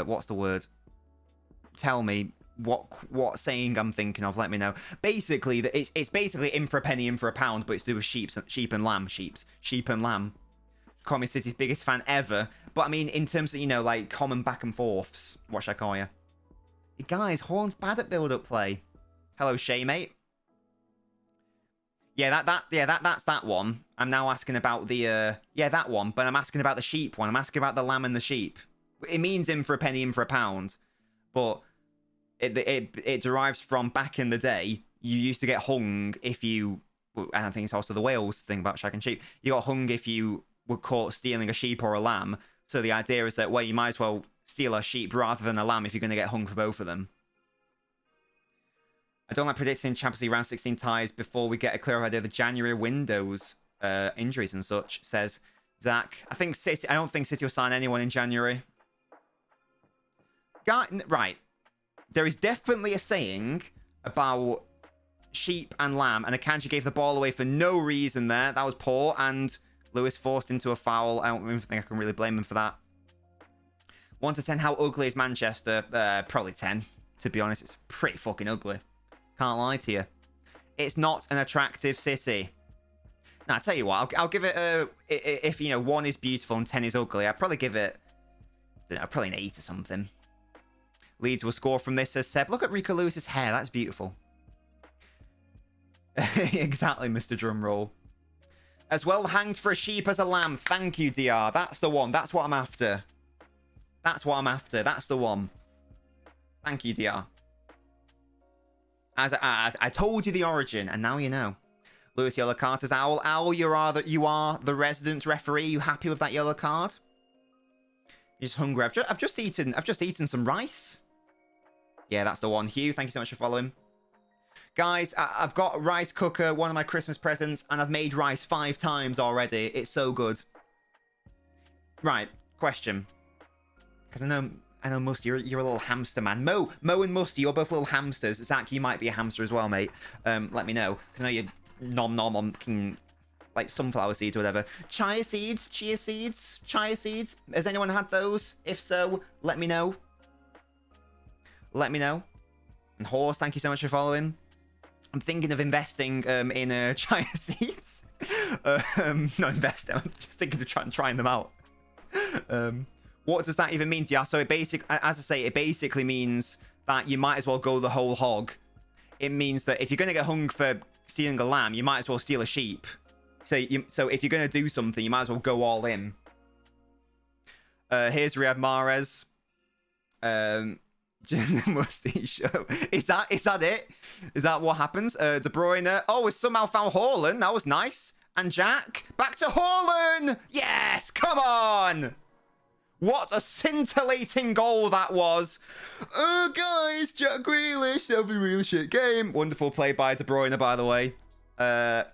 what's the word? Tell me what saying I'm thinking of. Let me know. Basically, it's basically in for a penny, in for a pound, but it's to do with sheep and lamb. Sheep and lamb. Call me City's biggest fan ever. But I mean, in terms of, like, common back and forths, what should I call you? Hey guys, Haaland's bad at build-up play. Hello, Shay, mate. Yeah, that's that one. I'm now asking about the, that one, but I'm asking about the sheep one. I'm asking about the lamb and the sheep. It means in for a penny, in for a pound. But it derives from back in the day, you used to get hung if you, and I think it's also the Wales thing about shag and sheep, you got hung if you were caught stealing a sheep or a lamb. So the idea is that, well, you might as well steal a sheep rather than a lamb if you're going to get hung for both of them. I don't like predicting Champions League round 16 ties before we get a clear idea of the January windows injuries and such, says Zach. I don't think City will sign anyone in January. Right. There is definitely a saying about sheep and lamb, and Akanji gave the ball away for no reason there. That was poor, and Lewis forced into a foul. I don't even think I can really blame him for that. 1 to 10, how ugly is Manchester? Probably 10, to be honest. It's pretty fucking ugly. Can't lie to you. It's not an attractive city. Now, I'll tell you what. I'll give it a... If, 1 is beautiful and 10 is ugly, I'd probably give it... I don't know, probably an 8 or something. Leeds will score from this, says Seb. Look at Rico Lewis's hair. That's beautiful. Exactly, Mr. Drumroll. As well hanged for a sheep as a lamb. Thank you, DR. That's the one. That's what I'm after. That's what I'm after. That's the one. Thank you, DR. As I told you the origin, and now you know. Lewis, yellow card, says Owl. Owl, you are the resident referee. You happy with that yellow card? You're just hungry. I've just eaten some rice. Yeah, that's the one. Hugh, thank you so much for following. Guys, I've got a rice cooker, one of my Christmas presents, and I've made rice 5 times already. It's so good. Right, question. Because I know Musty, you're a little hamster man. Mo and Musty, you're both little hamsters. Zach, you might be a hamster as well, mate. Let me know. Because I know you're nom on like sunflower seeds or whatever. Chia seeds. Has anyone had those? If so, let me know. And Horse, thank you so much for following. I'm thinking of investing in chia seeds. Not investing. I'm just thinking of trying them out. What does that even mean? Yeah, so it basically means that you might as well go the whole hog. It means that if you're going to get hung for stealing a lamb, you might as well steal a sheep. So if you're going to do something, you might as well go all in. Here's Riyad Mahrez. Musty show. Is that it? Is that what happens? De Bruyne. Oh, we somehow found Haaland. That was nice. And Jack. Back to Haaland. Yes, come on. What a scintillating goal that was. Oh, guys, Jack Grealish. That was a really shit game. Wonderful play by De Bruyne, by the way. I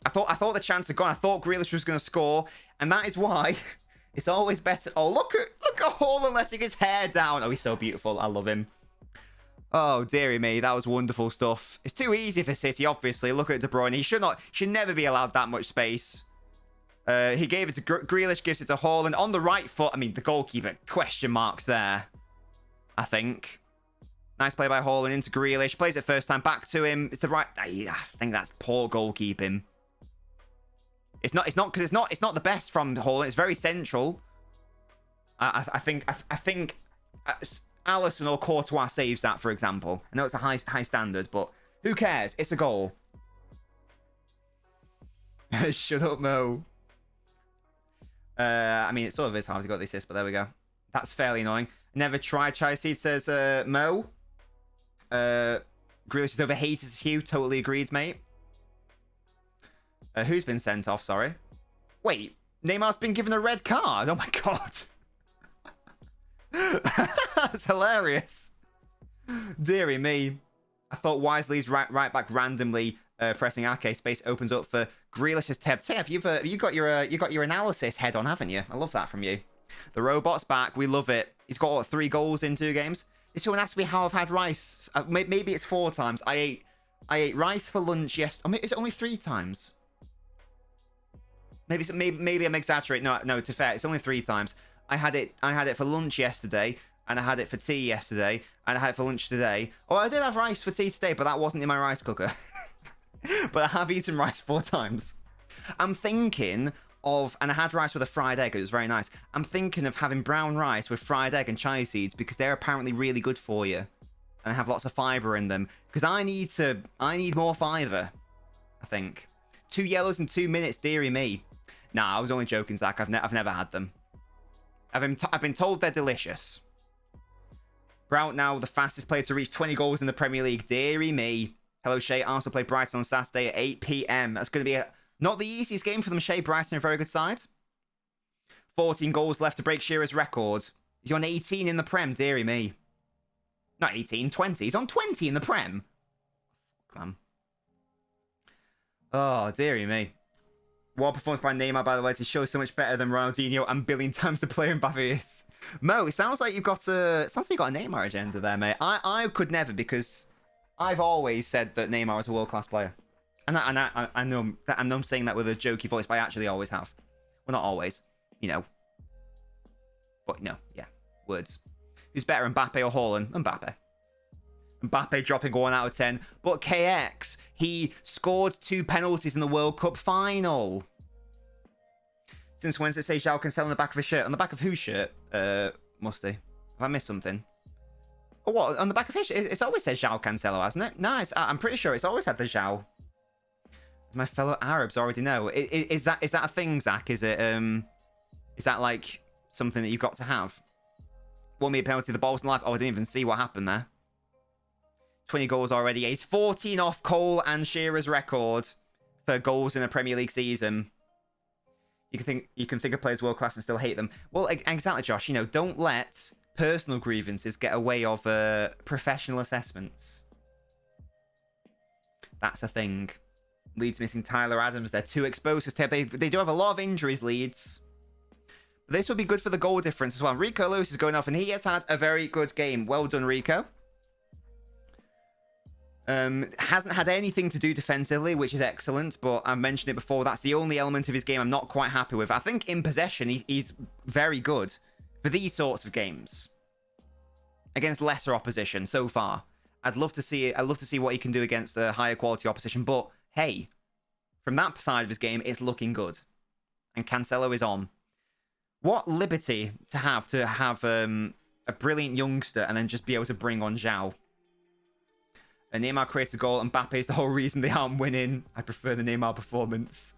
thought the chance had gone. I thought Grealish was going to score. And that is why It's always better. Oh, look at Haaland letting his hair down. Oh, he's so beautiful. I love him. Oh, dearie me. That was wonderful stuff. It's too easy for City, obviously. Look at De Bruyne. He should never be allowed that much space. He gave it to Grealish, gives it to Haaland. On the right foot, I mean, the goalkeeper, question marks there, I think. Nice play by Haaland into Grealish. Plays it first time back to him. It's the right... I think that's poor goalkeeping. It's not the best from Haaland. It's very central. I think Alisson or Courtois saves that, for example. I know it's a high standard, but who cares? It's a goal. Shut up, Mo. I mean, it sort of is how he got the assist, but there we go. That's fairly annoying. Never tried Chelsea, says Mo. Grealish is overhated as Hugh. Totally agreed, mate. Who's been sent off? Sorry. Wait, Neymar's been given a red card. Oh my god. That's hilarious. Deary me. I thought Wisely's right back randomly pressing Ake. Space opens up for Grealish's Teb. You've got your analysis head on, haven't you? I love that from you. The robot's back. We love it. He's got, what, 3 goals in 2 games? This one asks me how I've had rice. Maybe it's 4 times. I ate rice for lunch yesterday. Is it only 3 times? Maybe I'm exaggerating. No, to be fair, it's only 3 times. I had it for lunch yesterday, and I had it for tea yesterday, and I had it for lunch today. Oh, I did have rice for tea today, but that wasn't in my rice cooker. But I have eaten rice 4 times. I'm thinking of, and I had rice with a fried egg. It was very nice. I'm thinking of having brown rice with fried egg and chia seeds because they're apparently really good for you, and have lots of fiber in them. Because I need more fiber. I think 2 yellows in 2 minutes, dearie me. Nah, I was only joking, Zach. I've never had them. I've been told they're delicious. Brown now the fastest player to reach 20 goals in the Premier League. Deary me. Hello, Shay. Arsenal play Brighton on Saturday at 8 p.m. That's going to be not the easiest game for them, Shay. Brighton are a very good side. 14 goals left to break Shearer's record. Is he on 18 in the Prem? Deary me. Not 18, 20. He's on 20 in the Prem. Come on. Oh, dearie me. What performance by Neymar, by the way, to show so much better than Ronaldinho and billion times the player Mbappe is. Mo, it sounds like you've got a Neymar agenda there, mate. I could never, because I've always said that Neymar is a world-class player. And I know I'm saying that with a jokey voice, but I actually always have. Well, not always, you know. But no, yeah, words. Who's better, Mbappe or Haaland? Mbappe. Mbappe dropping 1 out of 10. But KX, he scored 2 penalties in the World Cup final. Since when does it say João Cancelo on the back of his shirt? On the back of whose shirt? Musty. Have I missed something? Oh, what? On the back of his shirt? It's always said João Cancelo, hasn't it? No, I'm pretty sure it's always had the João. My fellow Arabs already know. Is that a thing, Zach? Is that like something that you've got to have? Won me a penalty, the ball's in life. Oh, I didn't even see what happened there. 20 goals already. He's 14 off Cole and Shearer's record for goals in a Premier League season. You can think of players world class and still hate them. Well, exactly, Josh. You know, don't let personal grievances get away of professional assessments. That's a thing. Leeds missing Tyler Adams. They're too exposed. They do have a lot of injuries, Leeds. But this would be good for the goal difference as well. Rico Lewis is going off, and he has had a very good game. Well done, Rico. Hasn't had anything to do defensively, which is excellent, but I've mentioned it before, that's the only element of his game I'm not quite happy with. I think in possession, he's very good for these sorts of games. Against lesser opposition so far. I'd love to see what he can do against a higher quality opposition, but hey, from that side of his game, it's looking good. And Cancelo is on. What liberty to have a brilliant youngster and then just be able to bring on João. And Neymar creates a goal, and Mbappe is the whole reason they aren't winning. I prefer the Neymar performance.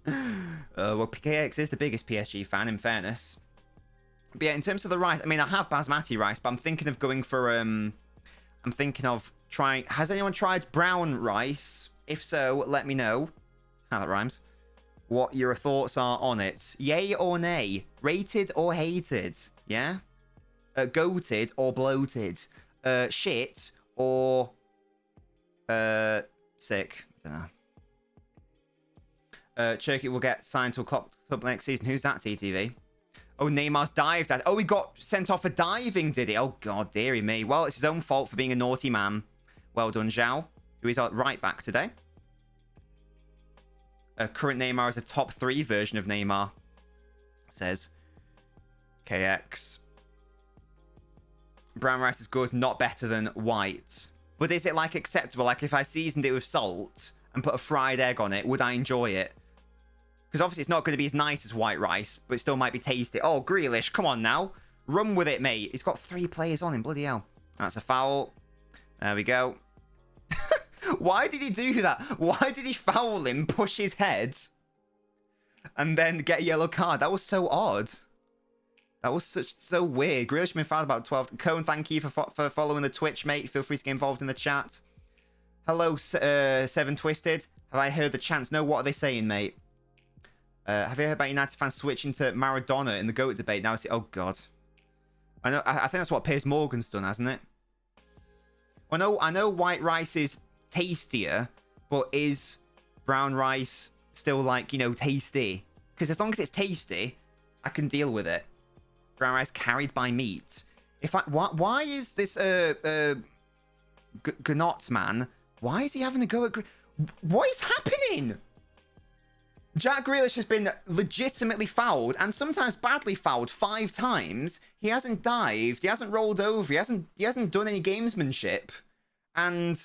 Well, PKX is the biggest PSG fan, in fairness. But yeah, in terms of the rice, I mean, I have basmati rice, but I'm thinking of going for, I'm thinking of trying, has anyone tried brown rice? If so, let me know. How that rhymes. What your thoughts are on it. Yay or nay? Rated or hated? Yeah? Goated or bloated? Shit or sick? I don't know. Cherky will get signed to a club next season. Who's that, TTV? Oh, Neymar's dived at. Oh, he got sent off for diving, did he? Oh, God, dearie me. Well, it's his own fault for being a naughty man. Well done, Zhao, who is our right back today. Current Neymar is a top 3 version of Neymar, says KX. Brown rice is good, not better than white. But is it, like, acceptable? Like, if I seasoned it with salt and put a fried egg on it, would I enjoy it? Because obviously it's not going to be as nice as white rice, but it still might be tasty. Oh, Grealish, come on now. Run with it, mate. He's got 3 players on him. Bloody hell. That's a foul. There we go. Why did he do that? Why did he foul him, push his head, and then get a yellow card? That was so odd. That was so weird. Grealish been fouled about 12. Cone, thank you for following the Twitch, mate. Feel free to get involved in the chat. Hello, Seven Twisted. Have I heard the chants? No, what are they saying, mate? Have you heard about United fans switching to Maradona in the GOAT debate? Now, oh, God. I think that's what Piers Morgan's done, hasn't it? I know white rice is tastier, but is brown rice still, like, you know, tasty? Because as long as it's tasty, I can deal with it. Brown rice carried by meat. Why is this Gnot man? Why is he having a go at? What is happening? Jack Grealish has been legitimately fouled, and sometimes badly fouled 5 times. He hasn't dived. He hasn't rolled over. He hasn't done any gamesmanship, and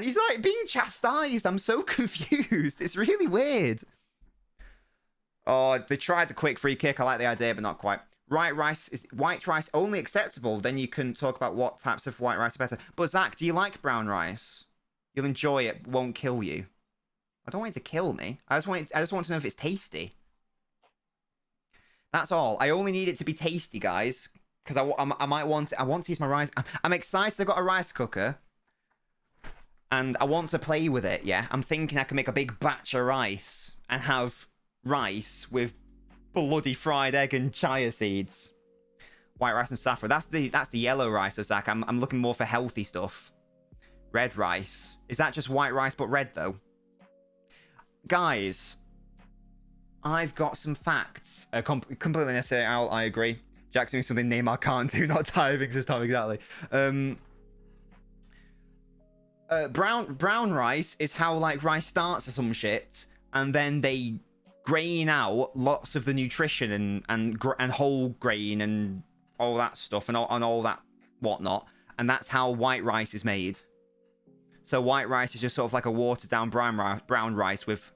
he's like being chastised. I'm so confused. It's really weird. Oh, they tried the quick free kick. I like the idea, but not quite. White rice only acceptable? Then you can talk about what types of white rice are better. But Zach, do you like brown rice? You'll enjoy it. Won't kill you. I don't want it to kill me. I just want to know if it's tasty. That's all. I only need it to be tasty, guys, because I might want to use my rice. I'm excited. I've got a rice cooker, and I want to play with it. Yeah, I'm thinking I can make a big batch of rice and have rice with bloody fried egg and chia seeds. White rice and saffron. That's the yellow rice, so Zach. I'm looking more for healthy stuff. Red rice. Is that just white rice but red though? Guys, I've got some facts. Completely necessary. I agree. Jack's doing something Neymar can't do, not diving this time exactly. Brown rice is how, like, rice starts or some shit, and then they grain out lots of the nutrition and whole grain and all that stuff and all that whatnot, and that's how white rice is made. So white rice is just sort of like a watered down brown rice with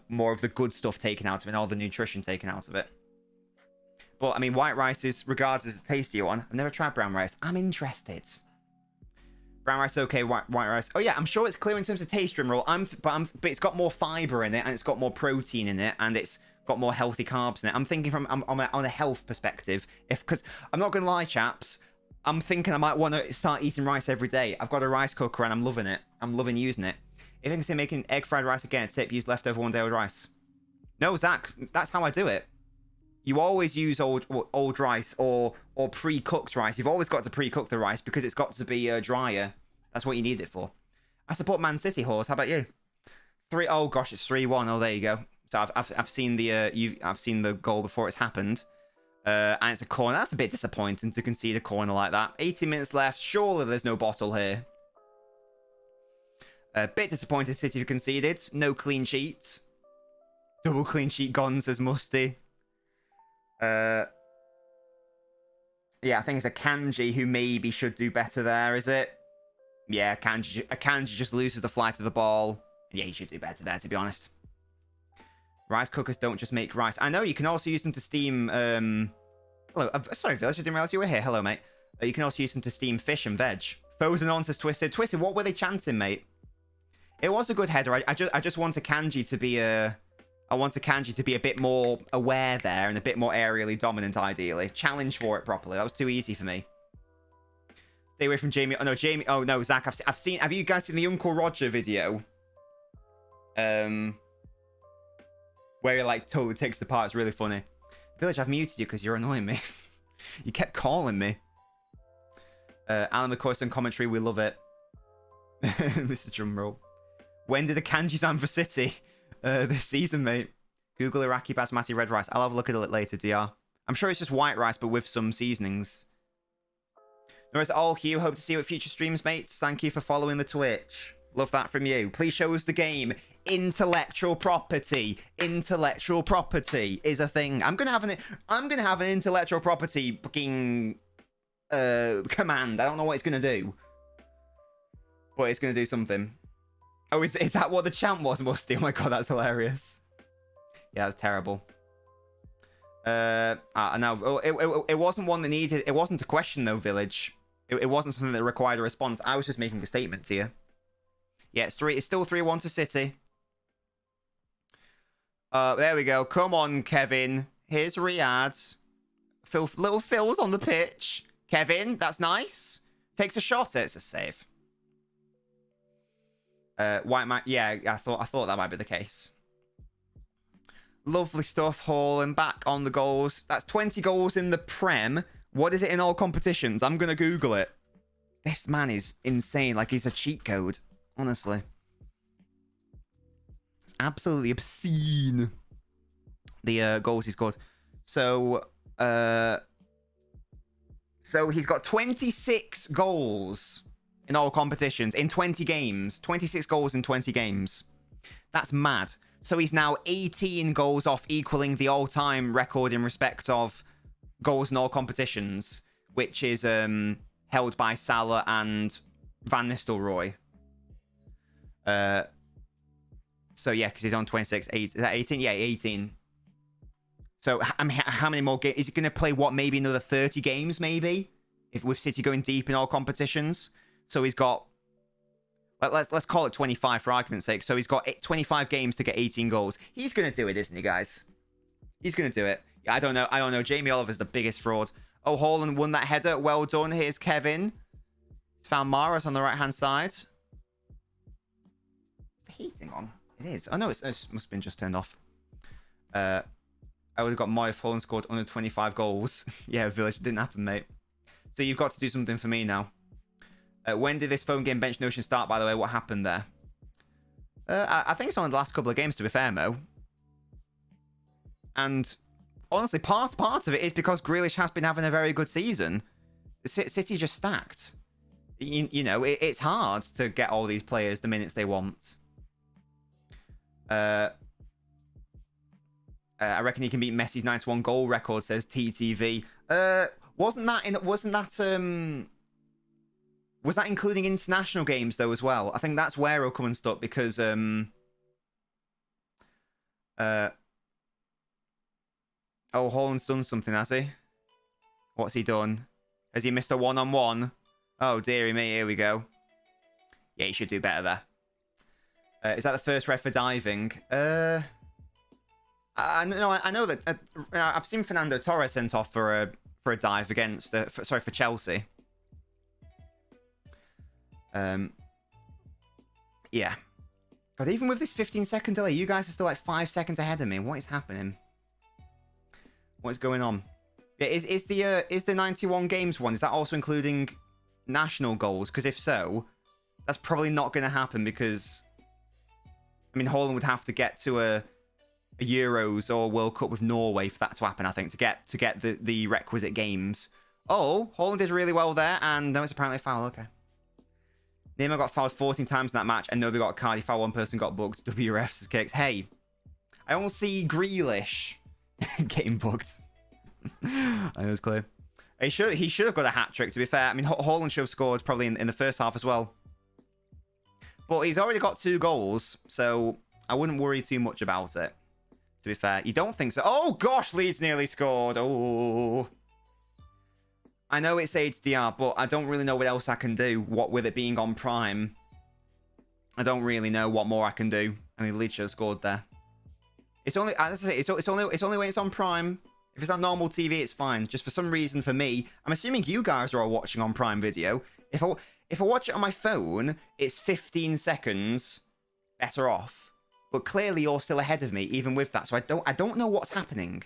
more of the good stuff taken out of it and all the nutrition taken out of it. But I mean, white rice is regarded as a tastier one. I've never tried brown rice. I'm interested. Brown rice, okay. White rice. Oh yeah, I'm sure it's clear in terms of taste, Rimroll. But it's got more fiber in it, and it's got more protein in it, and it's got more healthy carbs in it. I'm thinking from on a health perspective, because I'm not gonna lie, chaps. I'm thinking I might want to start eating rice every day. I've got a rice cooker and I'm loving it. I'm loving using it. If I can say making egg fried rice again, tip, use leftover 1 day old rice. No, Zach, that's how I do it. You always use old rice or pre-cooked rice. You've always got to pre-cook the rice because it's got to be drier. That's what you need it for. I support Man City, Horse. How about you? Oh gosh, it's 3-1. Oh, there you go. So I've seen I've seen the goal before it's happened. And it's a corner. That's a bit disappointing to concede a corner like that. 18 minutes left. Surely there's no bottle here. A bit disappointed City have conceded. No clean sheet. Double clean sheet gone, says Musty. Yeah, I think it's a Kanji who maybe should do better there, is it? Yeah, Kanji just loses the flight of the ball. Yeah, he should do better there, to be honest. Rice cookers don't just make rice. I know, you can also use them to steam... Hello, sorry, Village, I didn't realize you were here. Hello, mate. You can also use them to steam fish and veg. Frozen on says Twisted. Twisted, what were they chanting, mate? It was a good header. I just want a Kanji to be a... I want a Kanji to be a bit more aware there and a bit more aerially dominant, ideally. Challenge for it properly. That was too easy for me. Stay away from Jamie. Oh, no, Jamie... Oh, no, Zach, I've seen... Have you guys seen the Uncle Roger video? Where he, like, totally takes the part. It's really funny. Village, I've muted you because you're annoying me. You kept calling me. Alan McCoy's on commentary. We love it. Mr. Drumroll. When did the Kanji sign for City? This season, mate. Google Iraqi Basmati red rice. I'll have a look at it later, DR. I'm sure it's just white rice, but with some seasonings. No, it's all Hugh. Hope to see you at future streams, mates. Thank you for following the Twitch. Love that from you. Please show us the game. Intellectual property. Intellectual property is a thing. I'm gonna have an intellectual property fucking command. I don't know what it's gonna do, but it's gonna do something. Oh, is that what the chant was, Musty? Oh my god, that's hilarious. Yeah, that's terrible. No, it wasn't one that needed. It wasn't a question though, Village. It wasn't something that required a response. I was just making a statement to you. Yeah, it's still 3-1 to City. There we go. Come on, Kevin. Here's Riyadh. Little Phil's on the pitch. Kevin, that's nice. Takes a shot. It's a save. White man. Yeah, I thought that might be the case. Lovely stuff, Hall, and back on the goals. That's 20 goals in the Prem. What is it in all competitions? I'm going to Google it. This man is insane. Like, he's a cheat code. Honestly. It's absolutely obscene. The goals he scored. So he's got 26 goals in all competitions in 20 games. 26 goals in 20 games. That's mad. So he's now 18 goals off equaling the all-time record in respect of goals in all competitions, which is held by Salah and Van Nistelrooy. So yeah, because he's on 26. Is that 18? Yeah, 18. So how many more games? Is he going to play, what, maybe another 30 games, maybe? If with City going deep in all competitions? So he's got... Let's call it 25 for argument's sake. So he's got 25 games to get 18 goals. He's going to do it, isn't he, guys? He's going to do it. I don't know. Jamie Oliver's the biggest fraud. Oh, Haaland won that header. Well done. Here's Kevin. He's found Maris on the right-hand side. Is the heating on? It is. Oh, no, it must have been just turned off. I would have got Moy if Haaland scored under 25 goals. Yeah, Village. It didn't happen, mate. So you've got to do something for me now. When did this phone game bench notion start, by the way? What happened there? I think it's only the last couple of games, to be fair, Mo. And honestly, part of it is because Grealish has been having a very good season. City just stacked. You know, it's hard to get all these players the minutes they want. I reckon he can beat Messi's 91 goal record, says TTV. Was that including international games, though, as well? I think that's where he'll come unstuck, because... Oh, Haaland's done something, has he? What's he done? Has he missed a one-on-one? Oh, dearie me, here we go. Yeah, he should do better there. Is that the first red for diving? I know that... I've seen Fernando Torres sent off for a dive against... for Chelsea. Yeah. God, even with this 15-second delay, you guys are still like 5 seconds ahead of me. What is happening? What is going on? Yeah, is the 91 games one, is that also including national goals? Because if so, that's probably not going to happen, because I mean, Haaland would have to get to a Euros or World Cup with Norway for that to happen, I think, to get the requisite games. Oh, Haaland did really well there, and no, it's apparently a foul. Okay. Neymar got fouled 14 times in that match, and nobody got a card. He fouled one person, got booked. WRF's kicks. Hey, I don't see Grealish getting booked. I know it's clear. He should have got a hat-trick, to be fair. I mean, Haaland should have scored probably in the first half as well. But he's already got 2 goals, so I wouldn't worry too much about it, to be fair. You don't think so? Oh, gosh, Leeds nearly scored. Oh. I know it's HDR, but I don't really know what else I can do. What with it being on Prime, I don't really know what more I can do. I mean, Leeds should have scored there. It's only, as I say, it's only when it's on Prime. If it's on normal TV, it's fine. Just for some reason, for me, I'm assuming you guys are all watching on Prime Video. If I watch it on my phone, it's 15 seconds better off. But clearly, you're still ahead of me, even with that. So I don't know what's happening,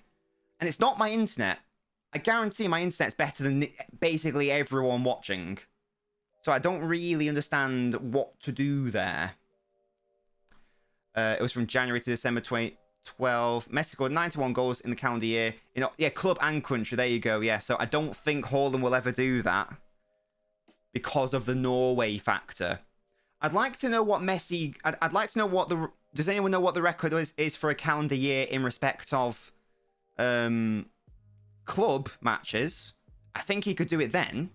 and it's not my internet. I guarantee my internet's better than basically everyone watching. So I don't really understand what to do there. It was from January to December 12. Messi scored 91 goals in the calendar year. You know, yeah, club and country. There you go. Yeah, so I don't think Haaland will ever do that because of the Norway factor. I'd like to know what Messi... I'd like to know what the... Does anyone know what the record is for a calendar year in respect of club matches? I think he could do it then.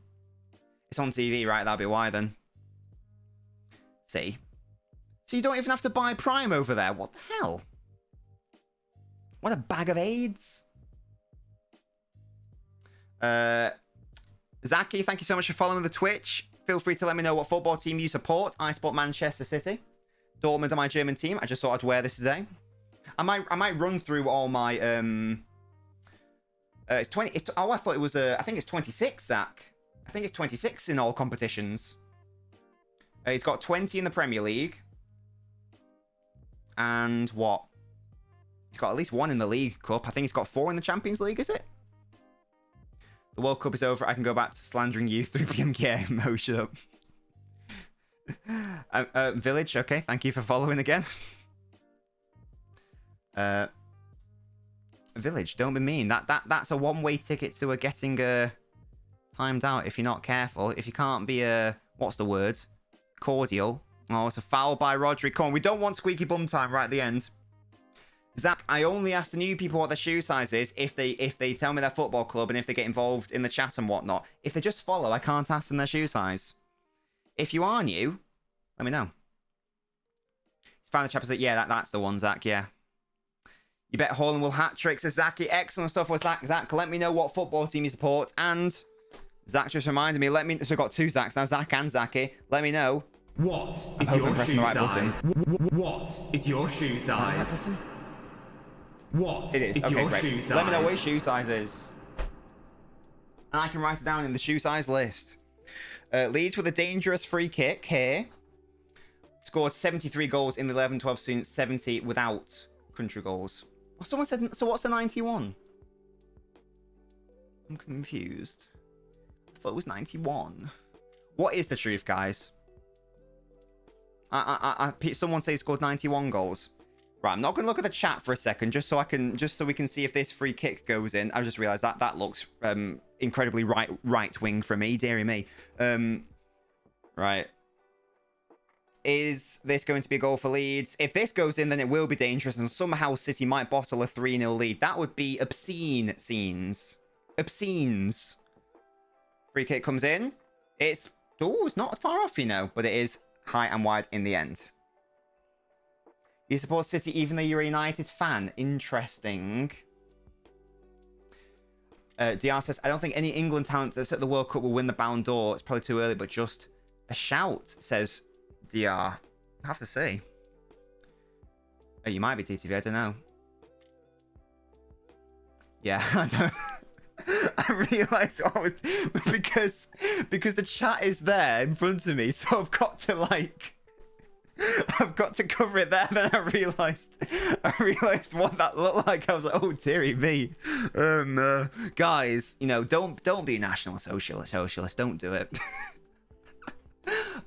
It's on TV, right? That'll be why then. See? So you don't even have to buy Prime over there. What the hell? What a bag of AIDS. Zaki, thank you so much for following the Twitch. Feel free to let me know what football team you support. I support Manchester City. Dortmund are my German team. I just thought I'd wear this today. I might run through all my it's 20. Oh, I thought it was I think it's 26, Zach. I think it's 26 in all competitions. He's got 20 in the Premier League. And what? He's got at least 1 in the League Cup. I think he's got 4 in the Champions League, is it? The World Cup is over. I can go back to slandering you 3 p.m. Yeah, Mo, shut up. Village, okay. Thank you for following again. Village, don't be mean. That's a one-way ticket to getting timed out if you're not careful. If you can't be what's the word? Cordial. Oh, it's a foul by Rodri. Come on, we don't want squeaky bum time right at the end. Zach, I only ask the new people what their shoe size is if they tell me their football club and if they get involved in the chat and whatnot. If they just follow, I can't ask them their shoe size. If you are new, let me know. Found the chapter that yeah, that's the one, Zach. Yeah. You bet Haaland will hat trick, says Zaki. Excellent stuff with Zach. Zach, let me know what football team you support. And Zach just reminded me. So we've got 2 Zachs now, Zach and Zaki. Let me know. What is your shoe size? What is your shoe size? What it is okay, your great. shoe size? Let me know what your shoe size is. And I can write it down in the shoe size list. Leeds with a dangerous free kick here. Scored 73 goals in the 11-12 season, 70 without country goals. Oh, someone said, so what's the 91? I'm confused. I thought it was 91. What is the truth, guys? Someone say he scored 91 goals. Right, I'm not going to look at the chat for a second, just so we can see if this free kick goes in. I just realised that looks incredibly right wing for me, dearie me. Right. Is this going to be a goal for Leeds? If this goes in, then it will be dangerous, and somehow City might bottle a 3-0 lead. That would be obscene scenes. Obscenes. Free kick comes in. It's not far off, you know, but it is high and wide in the end. You support City even though you're a United fan. Interesting. DR says, I don't think any England talent that's at the World Cup will win the Ballon d'Or. It's probably too early, but just a shout, says DR. I have to see. Oh, you might be TTV, I don't know. Yeah, I don't... I realised I was... because the chat is there in front of me, so I've got to, like... I've got to cover it there. Then I realised what that looked like. I was like, oh dearie me. Guys, you know, don't be national socialist. Don't do it.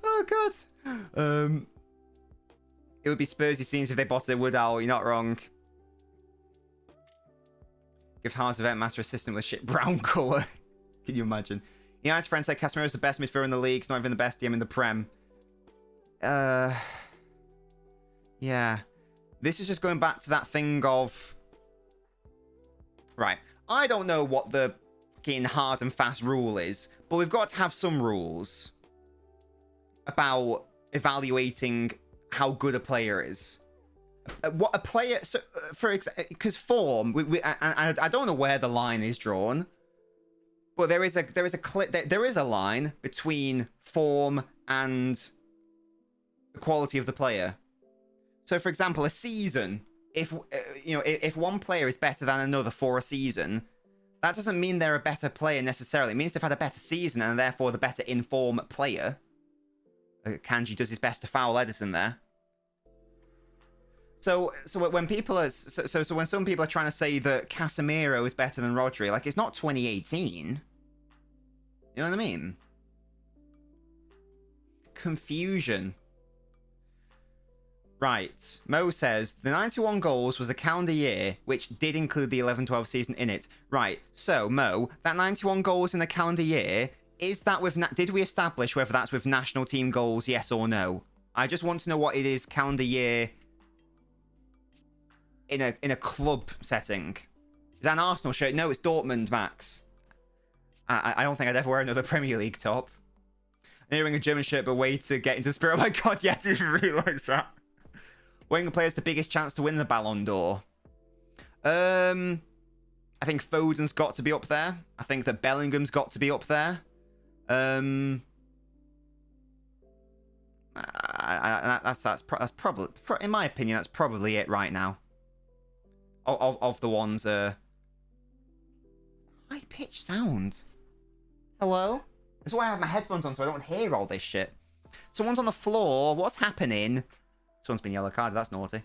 Oh god. It would be Spursy scenes if they bottled it. Would Owl? You're not wrong. Give Hearts event master assistant with shit brown colour. Can you imagine? United's friend said Casemiro's the best midfielder in the league. He's not even the best DM in the Prem. Yeah. This is just going back to that thing of... Right. I don't know what the fucking hard and fast rule is, but we've got to have some rules about evaluating how good a player is. What a player... So, because form... I don't know where the line is drawn, but there is a line between form and... the quality of the player. So, for example, a season, if one player is better than another for a season, that doesn't mean they're a better player necessarily. It means they've had a better season and therefore the better in-form player. Kanji does his best to foul Edison there. So when people are when some people are trying to say that Casemiro is better than Rodri, like, it's not 2018. You know what I mean? Confusion. Right. Mo says, the 91 goals was a calendar year, which did include the 11-12 season in it. Right. So, Mo, that 91 goals in a calendar year, is that with... Did we establish whether that's with national team goals, yes or no? I just want to know what it is calendar year in a club setting. Is that an Arsenal shirt? No, it's Dortmund, Max. I don't think I'd ever wear another Premier League top. I'm wearing a German shirt, but way to get into spirit. Oh my god, yeah, I didn't realise that. Wearing players the biggest chance to win the Ballon d'Or. I think Foden's got to be up there. I think that Bellingham's got to be up there. That's probably, in my opinion, that's probably it right now. Of the ones, high pitched sound. Hello? That's why I have my headphones on so I don't hear all this shit. Someone's on the floor. What's happening? Someone's been yellow carded. That's naughty.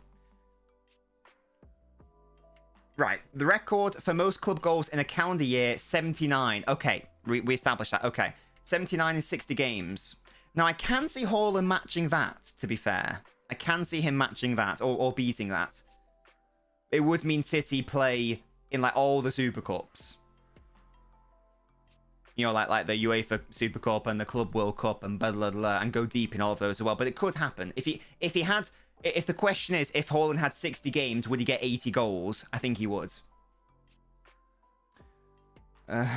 Right. The record for most club goals in a calendar year, 79. Okay. We established that. Okay. 79 in 60 games. Now, I can see Haaland matching that, to be fair. I can see him matching that or beating that. It would mean City play in, like, all the Super Cups. You know, like the UEFA Super Cup and the Club World Cup and blah, blah, blah, and go deep in all of those as well. But it could happen. If the question is, if Haaland had 60 games, would he get 80 goals? I think he would. No,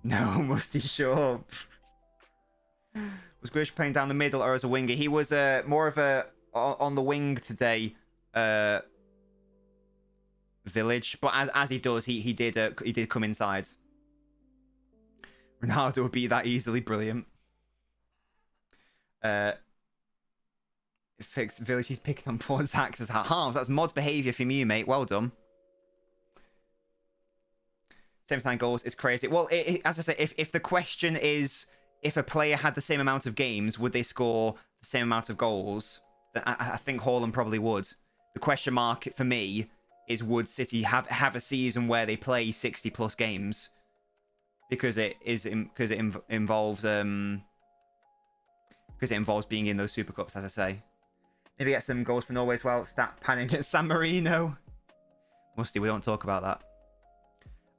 Musty Sharp. Was Grish playing down the middle or as a winger? He was more of a on the wing today. Village, but as he does, he did come inside. Ronaldo would be that easily brilliant. Fix Village. He's picking on poor Zax's halves. That's mod behavior from you, mate. Well done. 79 goals is crazy. Well, as I say, if the question is if a player had the same amount of games, would they score the same amount of goals? Then I think Haaland probably would. The question mark for me is, would City have a season where they play 60 plus games? Because it involves being in those Super Cups, as I say. Maybe get some goals for Norway as well. Stat panning against San Marino. Musty, we don't talk about that.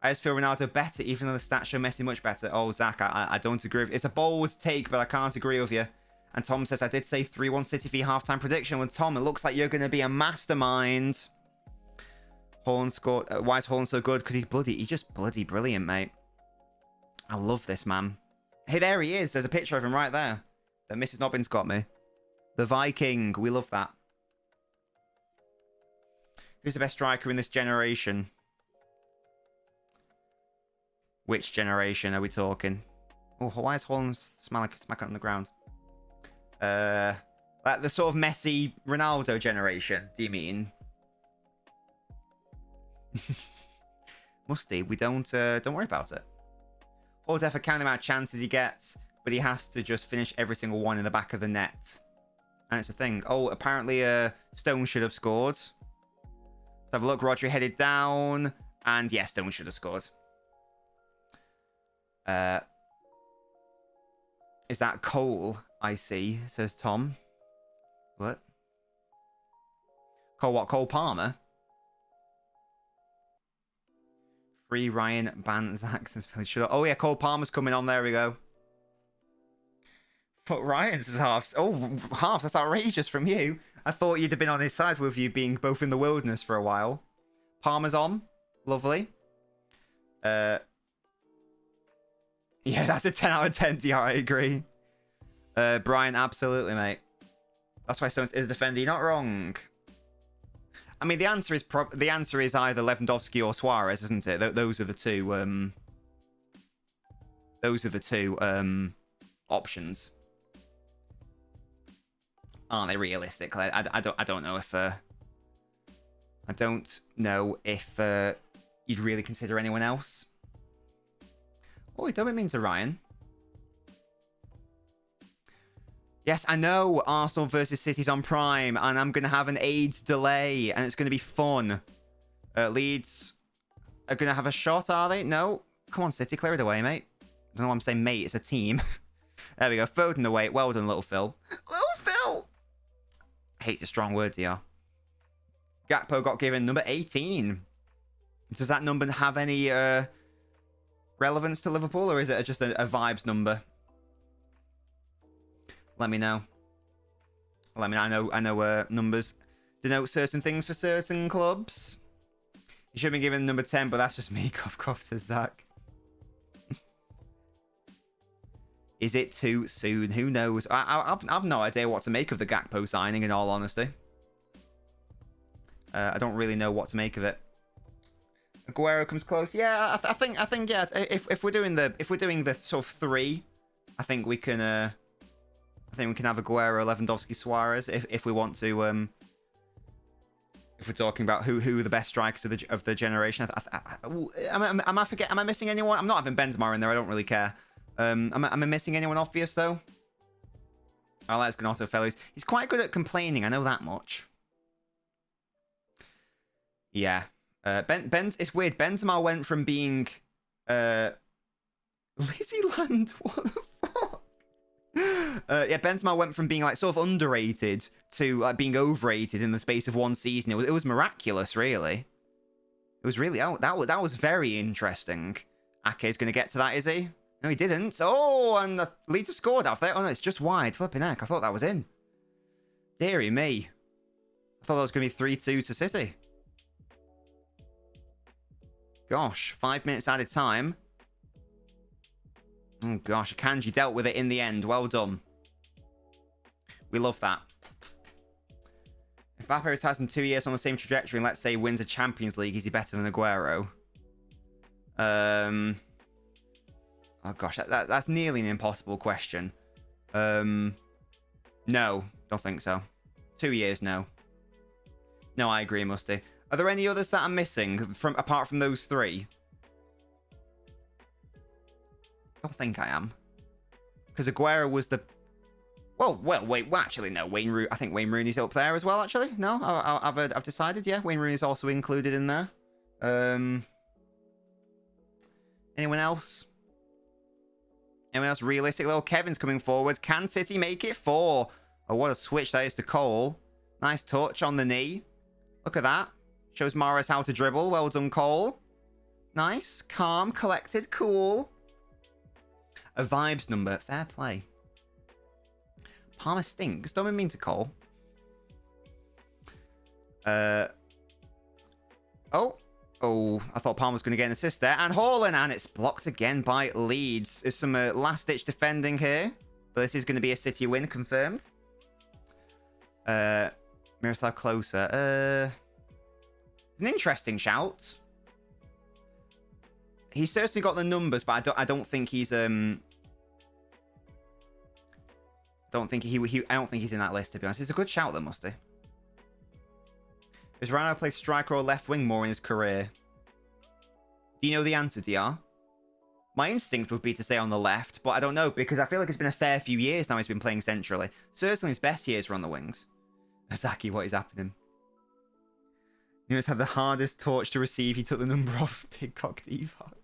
I just feel Ronaldo better, even though the stats show Messi much better. Oh, Zach, I don't agree with. It's a bold take, but I can't agree with you. And Tom says, I did say 3-1 City for your halftime prediction. Well, Tom, it looks like you're going to be a mastermind. Haaland scored. Why is Haaland so good? Because he's just bloody brilliant, mate. I love this man. Hey, there he is. There's a picture of him right there. That Mrs. Nobbins got me. The Viking. We love that. Who's the best striker in this generation? Which generation are we talking? Oh, why is Haaland smacking on the ground? Like the sort of Messi, Ronaldo generation, do you mean? Musty, we don't worry about it. Or definitely count the amount of chances he gets, but he has to just finish every single one in the back of the net. And it's a thing. Oh, apparently Stone should have scored. Let's have a look. Rodri headed down. And yes, Stone should have scored. Is that Cole? I see, says Tom. What? Cole what? Cole Palmer? Free Ryan Banzak says oh yeah, Cole Palmer's coming on. There we go. But Ryan's half. Oh, half. That's outrageous from you. I thought you'd have been on his side with you being both in the wilderness for a while. Palmer's on. Lovely. Yeah, that's a 10 out of 10, DR. I agree. Brian, absolutely, mate. That's why Stones is a defender. You're not wrong. I mean, the answer is either Lewandowski or Suarez, isn't it? Those are the two. Those are the two options. Aren't they realistically? I don't know if you'd really consider anyone else. Oh, don't mean to Ryan. Yes, I know Arsenal versus City's on Prime, and I'm going to have an AIDS delay, and it's going to be fun. Leeds are going to have a shot, are they? No? Come on, City, clear it away, mate. I don't know why I'm saying mate, it's a team. There we go, Foden away. Well done, little Phil. Little Phil! Hate's a strong word here. Gakpo got given number 18. Does that number have any relevance to Liverpool, or is it just a vibes number? Let me know. Let me know. I know numbers denote certain things for certain clubs. You should have been given number 10, but that's just me. Cough, says Zach. Is it too soon? Who knows? I've no idea what to make of the Gakpo signing, in all honesty. I don't really know what to make of it. Aguero comes close. Yeah, I think yeah. If we're doing the sort of 3, I think we can have Aguero, Lewandowski, Suarez if we want to. If we're talking about who the best strikers of the generation. Am I missing anyone? I'm not having Benzema in there. I don't really care. Am I missing anyone obvious though? Alex Gnotto fellows. He's quite good at complaining. I know that much. Yeah. It's weird. Benzema went from being Lizzieland. What the fuck? Yeah, Benzema went from being like sort of underrated to like being overrated in the space of one season. It was miraculous, really. It was really that was very interesting. Ake's gonna get to that, is he? No, he didn't. Oh, and the Leeds have scored off there. Oh no, it's just wide. Flipping heck, I thought that was in. Deary me. I thought that was gonna be 3-2 to City. Gosh, 5 minutes added time. Oh gosh, Akanji dealt with it in the end. Well done. We love that. If Mbappe retires in 2 years on the same trajectory and let's say wins a Champions League, is he better than Aguero? Oh gosh, that's nearly an impossible question. No, don't think so. 2 years, no. No, I agree, Musty. Are there any others that I'm missing apart from those 3? I don't think I am. Because Aguero was the... Well, wait, well, actually, no. I think Wayne Rooney's up there as well, actually. No, I've decided, yeah. Wayne Rooney's also included in there. Anyone else? Anyone else realistic, though? Kevin's coming forward. Can City make it 4? Oh, what a switch that is to Cole. Nice touch on the knee. Look at that. Shows Mahrez how to dribble. Well done, Cole. Nice. Calm. Collected. Cool. A vibes number. Fair play. Palmer stinks. Don't mean to Cole. Oh, I thought Palmer was going to get an assist there. And Haaland. And it's blocked again by Leeds. There's some last-ditch defending here. But this is going to be a City win, confirmed. Miroslav Klose. It's an interesting shout. He's certainly got the numbers, but I don't think he's I don't think he's in that list, to be honest. It's a good shout though, Musty. Does Ronaldo play striker or left wing more in his career? Do you know the answer, DR? My instinct would be to say on the left, but I don't know, because I feel like it's been a fair few years now he's been playing centrally. Certainly his best years were on the wings. Zaki, what is happening? You must have the hardest torch to receive. He took the number off Big Cock Divock.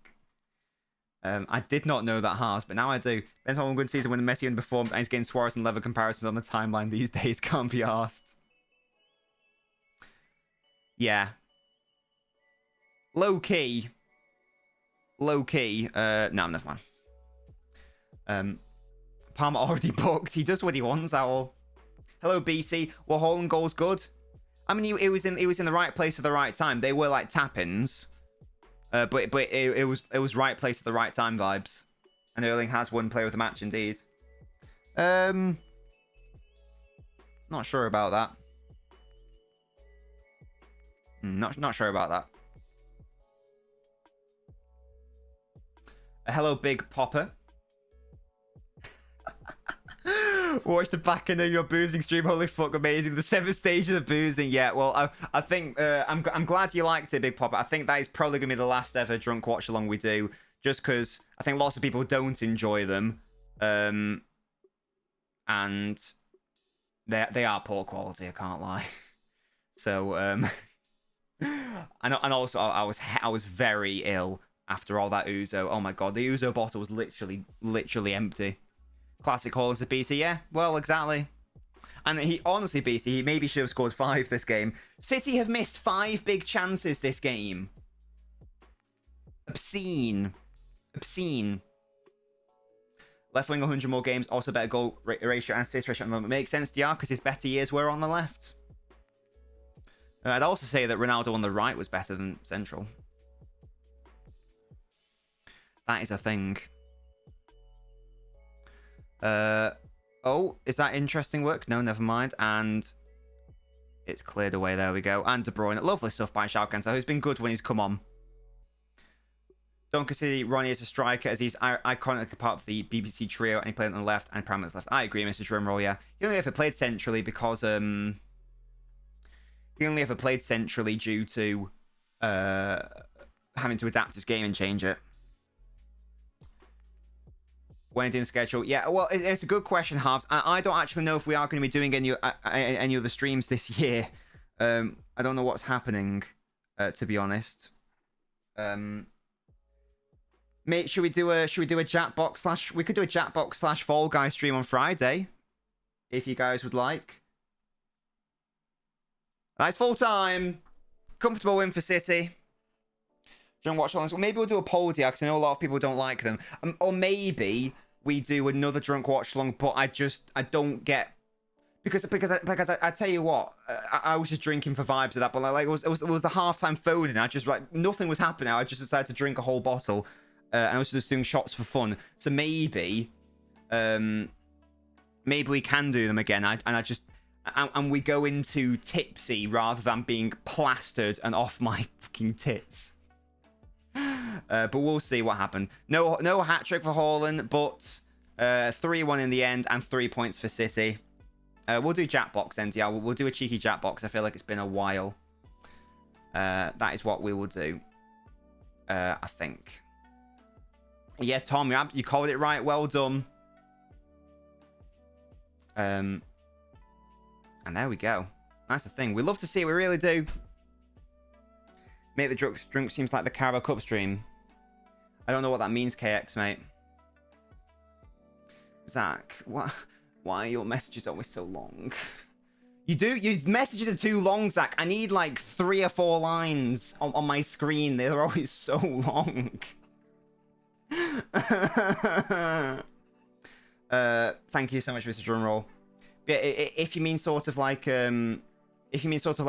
I did not know that Haas, but now I do. Depends on one good season when Messi underperformed and he's getting Suarez and Lever comparisons on the timeline these days. Can't be asked. Yeah. Low key. No, never mind. Palmer already booked. He does what he wants, Owl. Hello, BC. Well, Haaland goal's good. I mean, he was in the right place at the right time. They were like tap-ins, but it was right place at the right time vibes. And Erling has won player of the match indeed. Not sure about that. Not sure about that. Hello, Big Popper. Watch the back end of your boozing stream. Holy fuck, amazing. The 7 stages of boozing. Yeah, well, I think I'm glad you liked it, Big Popper. I think that is probably going to be the last ever drunk watch along we do, just because I think lots of people don't enjoy them. And they are poor quality, I can't lie. So, and also I was very ill after all that Ouzo. Oh my god, the Ouzo bottle was literally empty. Classic Haaland's a BC, yeah. Well, exactly. And he honestly, BC, he maybe should have scored 5 this game. City have missed 5 big chances this game. Obscene. Obscene. Left wing 100 more games, also better goal ratio and assist ratio. Makes sense, DR, because his better years were on the left. I'd also say that Ronaldo on the right was better than central. That is a thing. Oh, is that interesting work? No, never mind. And it's cleared away. There we go. And De Bruyne. Lovely stuff by Schalke, who's been good when he's come on. Don't consider Ronnie as a striker, as he's iconically a part of the BBC trio, and he played on the left and Pram on the left. I agree, Mr. Drumroll, yeah. He only ever played centrally because he only ever played centrally due to having to adapt his game and change it. When doing schedule, yeah. Well, it's a good question, Halves. I don't actually know if we are going to be doing any other streams this year. I don't know what's happening, to be honest. Mate, should we do a Jackbox / we could do a Jackbox / Fall Guy stream on Friday, if you guys would like. That's full time. Comfortable win for City. Don't watch all. Well, maybe we'll do a poll, dear, because I know a lot of people don't like them. Or maybe we do another drunk watch along, but I don't get because I tell you what, I was just drinking for vibes of that, but like it was the halftime phone, and I just like nothing was happening. I just decided to drink a whole bottle. And I was just doing shots for fun. So maybe we can do them again. And we go into tipsy rather than being plastered and off my fucking tits. But we'll see what happened. No hat trick for Haaland, but 3-1 in the end and 3 points for City. We'll do Jackbox then, yeah. We'll do a cheeky Jackbox. I feel like it's been a while. That is what we will do. I think. Yeah, Tom, you called it right. Well done. And there we go. That's the thing. We love to see it. We really do. Make the drunk seems like the Carabao Cup stream. I don't know what that means, KX, mate. Zach, why are your messages always so long? Your messages are too long, Zach. I need like 3 or 4 lines on my screen. They're always so long. Thank you so much, Mr. Drumroll. Yeah, if you mean sort of like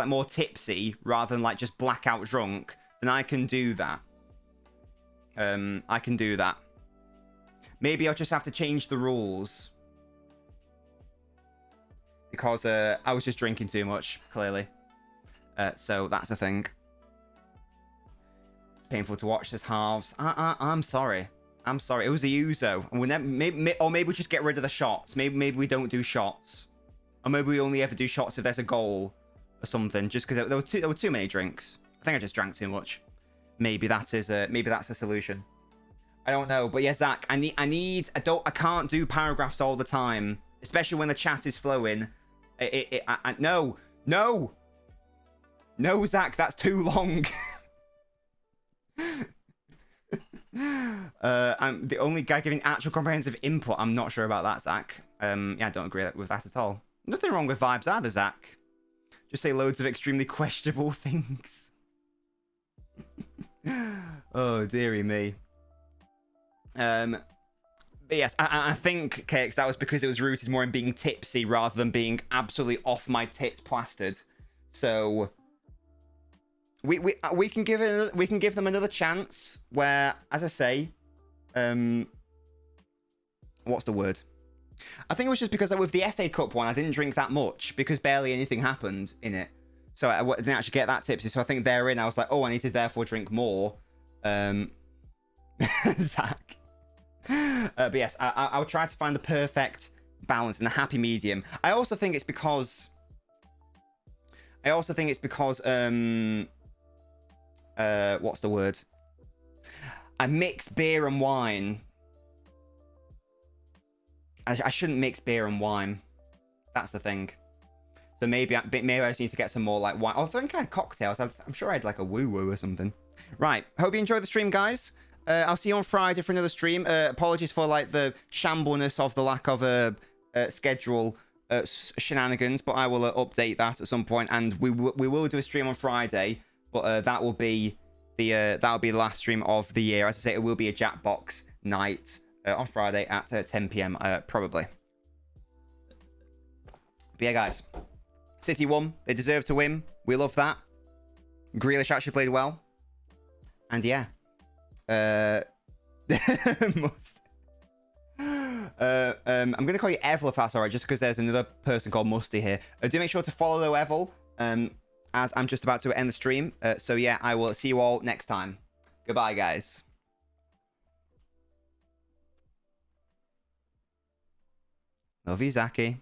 more tipsy rather than like just blackout drunk, then I can do that. I can do that. Maybe I'll just have to change the rules because I was just drinking too much, clearly. So that's a thing. Painful to watch this, Halves. I'm sorry. I'm sorry. It was a Uzo. And we never, maybe we just get rid of the shots. Maybe we don't do shots. Or maybe we only ever do shots if there's a goal or something. Just because there were too many drinks. I think I just drank too much. Maybe that's a solution. I don't know. But yeah, Zach, I can't do paragraphs all the time. Especially when the chat is flowing. No, Zach, that's too long. I'm the only guy giving actual comprehensive input. I'm not sure about that, Zach. Yeah, I don't agree with that at all. Nothing wrong with vibes either, Zach. Just say loads of extremely questionable things. Oh, dearie me. But yes, I think, KX, that was because it was rooted more in being tipsy rather than being absolutely off my tits plastered. So we can give them another chance where, as I say, what's the word? I think it was just because with the FA Cup one, I didn't drink that much because barely anything happened in it. So I didn't actually get that tipsy. So I think therein I was like, oh, I need to therefore drink more. Zach. But yes, I'll try to find the perfect balance and the happy medium. I also think it's because what's the word? I mix beer and wine. I shouldn't mix beer and wine. That's the thing. So maybe I just need to get some more like wine. Oh, I think I had cocktails. I'm sure I had like a woo-woo or something. Right. Hope you enjoyed the stream, guys. I'll see you on Friday for another stream. Apologies for like the shambleness of the lack of a schedule. shenanigans, but I will update that at some point, and we will do a stream on Friday, but that will be the last stream of the year. As I say, it will be a Jackbox night on Friday at 10 p.m. Probably. But yeah, guys, City won. They deserve to win. We love that. Grealish actually played well, and yeah, must. I'm going to call you Evil if that's alright, just because there's another person called Musty here. Do make sure to follow though, Evil, as I'm just about to end the stream. So yeah, I will see you all next time. Goodbye, guys. Love you, Zaki.